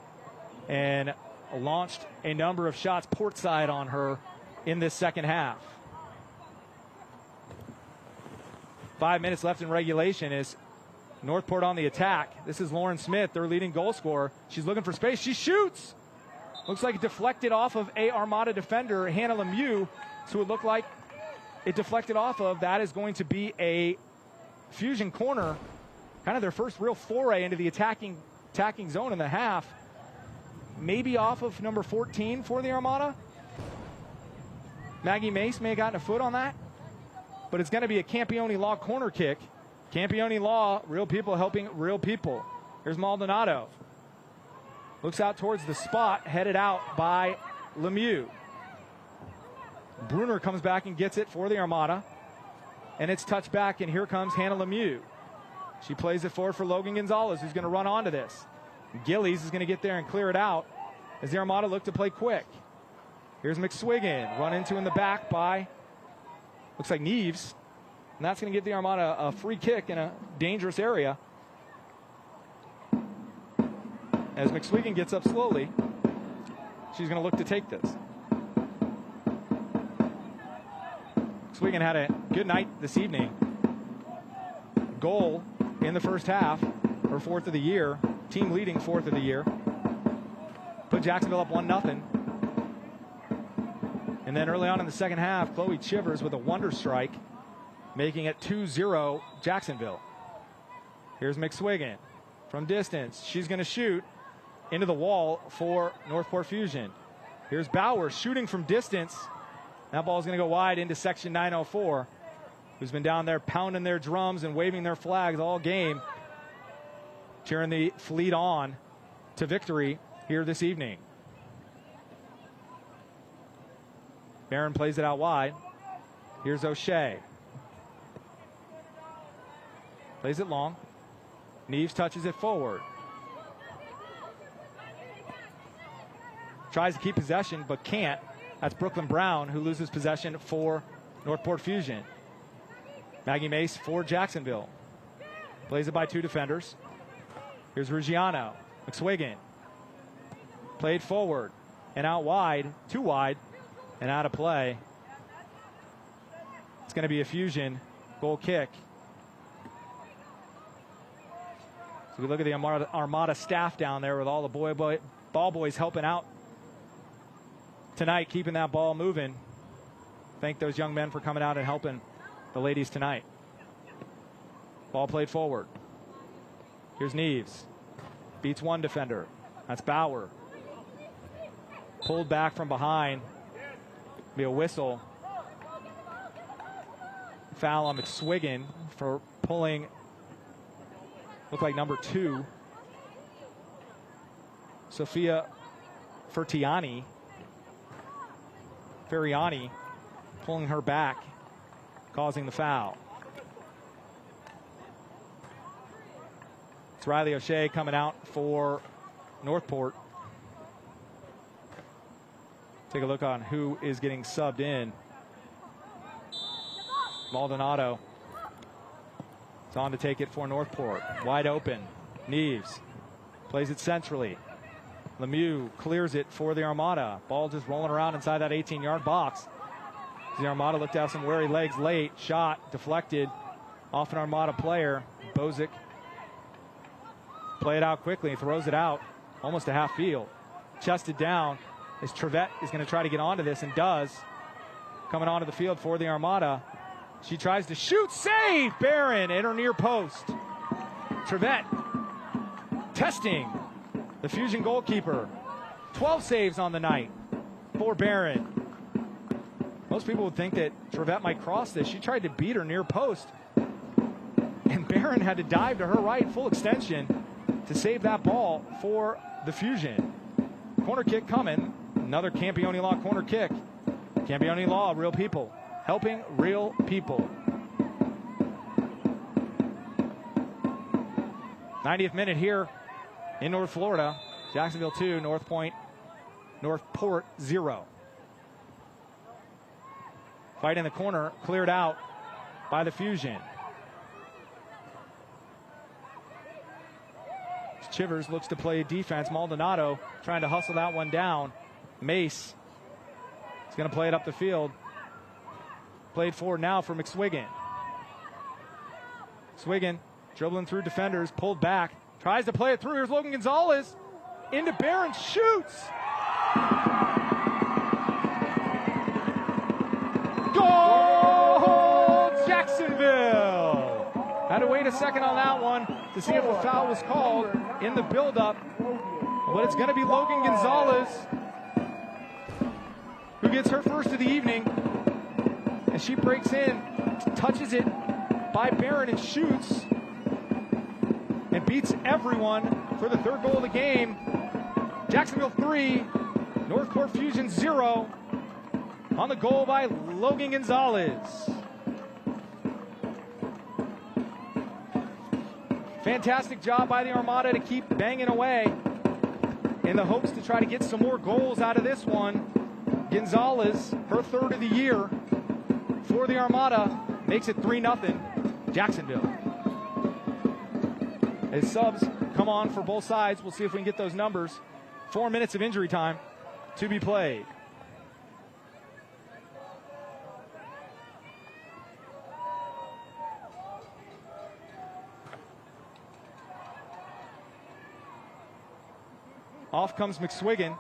Speaker 1: and launched a number of shots port side on her in this second half. 5 minutes left in regulation is Northport on the attack. This is Lauren Smith, their leading goal scorer. She's looking for space. She shoots. Looks like it deflected off of a Armada defender, Hannah Lemieux. So it looked like it deflected off of. That is going to be a Fusion corner. Kind of their first real foray into the attacking zone in the half. Maybe off of number 14 for the Armada. Maggie Mace may have gotten a foot on that. But it's going to be a Campione Law corner kick. Campione Law, real people helping real people. Here's Maldonado. Looks out towards the spot, headed out by Lemieux. Bruner comes back and gets it for the Armada. And it's touched back, and here comes Hannah Lemieux. She plays it forward for Logan Gonzalez, who's going to run onto this. Gillies is going to get there and clear it out as the Armada look to play quick. Here's McSwiggan, run into in the back by, looks like Neves. And that's going to give the Armada a free kick in a dangerous area. As McSwiggan gets up slowly, she's going to look to take this. McSwiggan had a good night this evening. Goal in the first half, her fourth of the year, team leading fourth of the year. Put Jacksonville up 1-0. And then early on in the second half, Chloe Chivers with a wonder strike, making it 2-0 Jacksonville. Here's McSwiggan from distance. She's going to shoot into the wall for Northport Fusion. Here's Bauer shooting from distance. That ball is going to go wide into section 904, who's been down there pounding their drums and waving their flags all game, cheering the Fleet on to victory here this evening. Barron plays it out wide. Here's O'Shea. Plays it long. Neves touches it forward. Tries to keep possession, but can't. That's Brooklyn Brown, who loses possession for Northport Fusion. Maggie Mace for Jacksonville. Plays it by two defenders. Here's Ruggiano. McSwiggan. Played forward and out wide. Too wide and out of play. It's going to be a Fusion goal kick. So we look at the Armada staff down there with all the ball boys helping out tonight, keeping that ball moving. Thank those young men for coming out and helping the ladies tonight. Ball played forward. Here's Neves. Beats one defender. That's Bauer. Pulled back from behind. Be a whistle. Foul on McSwiggan for pulling, look like number 2, Sophia Ferriani, pulling her back, causing the foul. It's Riley O'Shea coming out for Northport. Take a look on who is getting subbed in. Maldonado is on to take it for Northport. Wide open. Neves plays it centrally. Lemieux clears it for the Armada. Ball just rolling around inside that 18-yard box. The Armada looked to have some wary legs late. Shot deflected off an Armada player. Bozic Play it out quickly. He throws it out almost to half field. Chested down as Trevette is going to try to get onto this and does. Coming onto the field for the Armada. She tries to shoot. Save! Barron at her near post. Trevette testing the Fusion goalkeeper. 12 saves on the night for Barron. Most people would think that Trevette might cross this. She tried to beat her near post. And Barron had to dive to her right, full extension, to save that ball for the Fusion. Corner kick coming. Another Campione Law corner kick. Campione Law, real people. Helping real people. 90th minute here in North Florida. Jacksonville 2, Northport 0. Fight in the corner, cleared out by the Fusion. Chivers looks to play defense. Maldonado trying to hustle that one down. Mace is going to play it up the field. Played forward now for McSwiggan. Swiggan dribbling through defenders, pulled back, tries to play it through. Here's Logan Gonzalez into Barron, shoots. Goal, Jacksonville! Had to wait a second on that one to see if a foul was called in the buildup. But it's going to be Logan Gonzalez who gets her first of the evening. And she breaks in, touches it by Barron and shoots. And beats everyone for the third goal of the game. Jacksonville 3, Northport Fusion 0. On the goal by Logan Gonzalez. Fantastic job by the Armada to keep banging away in the hopes to try to get some more goals out of this one. Gonzalez, her third of the year for the Armada, makes it 3-0 Jacksonville. As subs come on for both sides, we'll see if we can get those numbers. 4 minutes of injury time to be played. Off comes McSwiggan.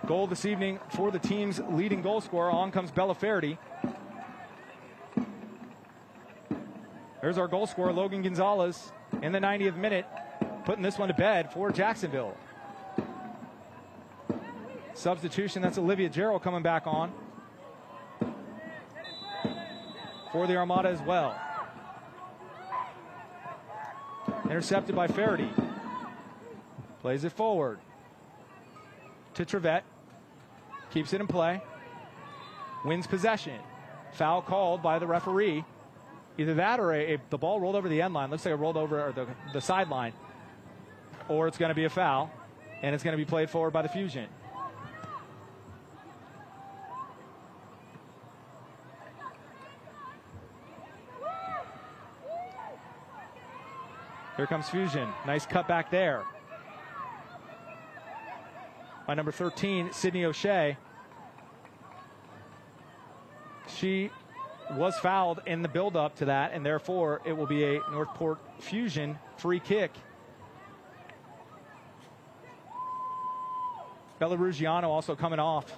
Speaker 1: Goal this evening for the team's leading goal scorer. On comes Bellaferri. There's our goal scorer, Logan Gonzalez, in the 90th minute, putting this one to bed for Jacksonville. Substitution, that's Olivia Jarrell coming back on for the Armada as well. Intercepted by Faraday. Plays it forward to Trevette. Keeps it in play. Wins possession. Foul called by the referee. Either that or the ball rolled over the end line. Looks like it rolled over the sideline. Or it's going to be a foul. And it's going to be played forward by the Fusion. Here comes Fusion. Nice cut back there by number 13, Sydney O'Shea. She was fouled in the build-up to that, and therefore it will be a Northport Fusion free kick. Bella Ruggiano also coming off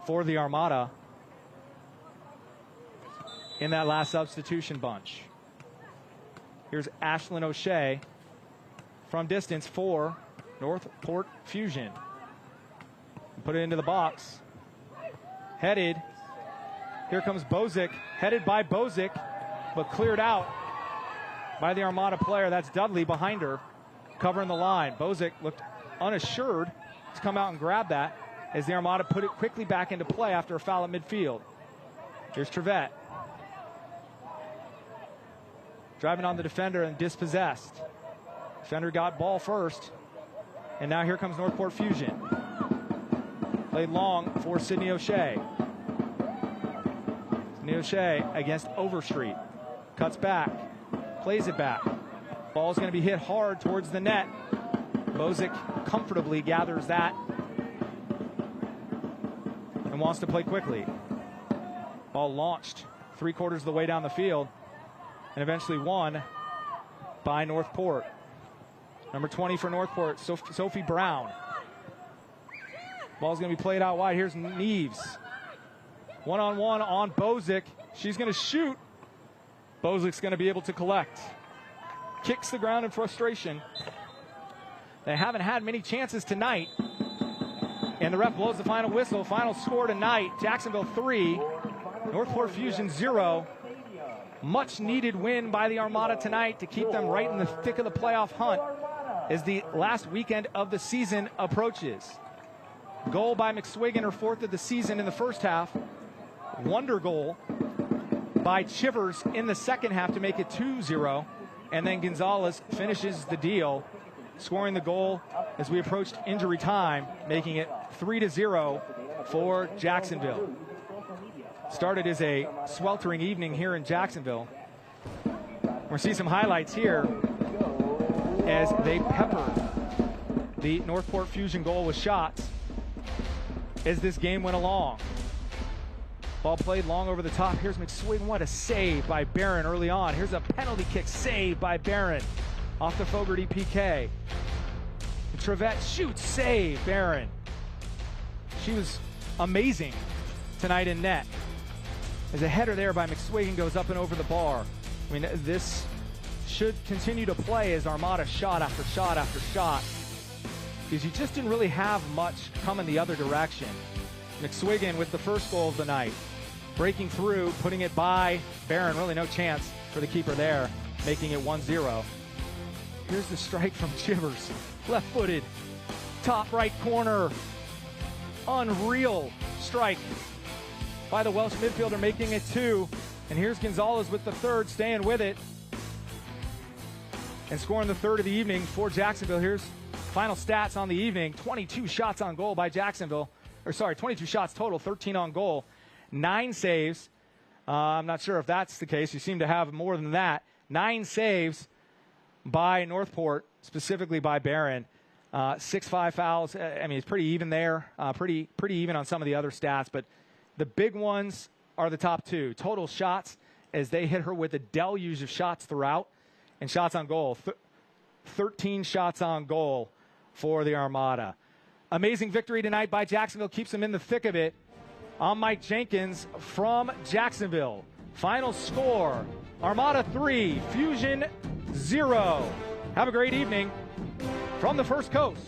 Speaker 1: for the Armada in that last substitution bunch. Here's Ashlyn O'Shea from distance for Northport Fusion. Put it into the box. Headed. Here comes Bozick. Headed by Bozick, but cleared out by the Armada player. That's Dudley behind her, covering the line. Bozick looked unassured to come out and grab that as the Armada put it quickly back into play after a foul at midfield. Here's Trevette. Driving on the defender and dispossessed. Defender got ball first. And now here comes Northport Fusion. Played long for Sydney O'Shea. Sydney O'Shea against Overstreet. Cuts back. Plays it back. Ball's going to be hit hard towards the net. Bozick comfortably gathers that and wants to play quickly. Ball launched 3/4 of the way down the field. and eventually won by Northport. Number 20 for Northport, Sophie Brown. Ball's going to be played out wide. Here's Neves. One-on-one on Bozick. She's going to shoot. Bozick's going to be able to collect. Kicks the ground in frustration. They haven't had many chances tonight. And the ref blows the final whistle. Final score tonight, Jacksonville 3, Northport Fusion 0. Much needed win by the Armada tonight to keep them right in the thick of the playoff hunt as the last weekend of the season approaches. Goal by McSwiggan, her 4th of the season in the first half. Wonder goal by Chivers in the second half to make it 2-0. And then Gonzalez finishes the deal, scoring the goal as we approached injury time, making it 3-0 for Jacksonville. Started as a sweltering evening here in Jacksonville. We'll see some highlights here as they peppered the Northport Fusion goal with shots as this game went along. Ball played long over the top. Here's McSwiggan. What a save by Barron early on. Here's a penalty kick save by Barron off the Fogarty PK. Trevette shoots, save, Barron. She was amazing tonight in net. As a header there by McSwiggan goes up and over the bar. I mean, this should continue to play as Armada shot after shot after shot, because you just didn't really have much coming the other direction. McSwiggan with the first goal of the night, breaking through, putting it by Barron. Really no chance for the keeper there, making it 1-0. Here's the strike from Chivers, left-footed, top right corner. Unreal strike by the Welsh midfielder, making it 2. And here's Gonzalez with the third, staying with it and scoring the third of the evening for Jacksonville. Here's final stats on the evening. 22 shots on goal by Jacksonville. 22 shots total, 13 on goal, 9 saves. I'm not sure if that's the case. You seem to have more than that. 9 saves by Northport, specifically by Barron. 6-5 fouls. I mean, it's pretty even there. Pretty even on some of the other stats. But the big ones are the top 2. Total shots, as they hit her with a deluge of shots throughout. And shots on goal. 13 shots on goal for the Armada. Amazing victory tonight by Jacksonville. Keeps them in the thick of it. I'm Mike Jenkins from Jacksonville. Final score, Armada 3, Fusion 0. Have a great evening from the First Coast.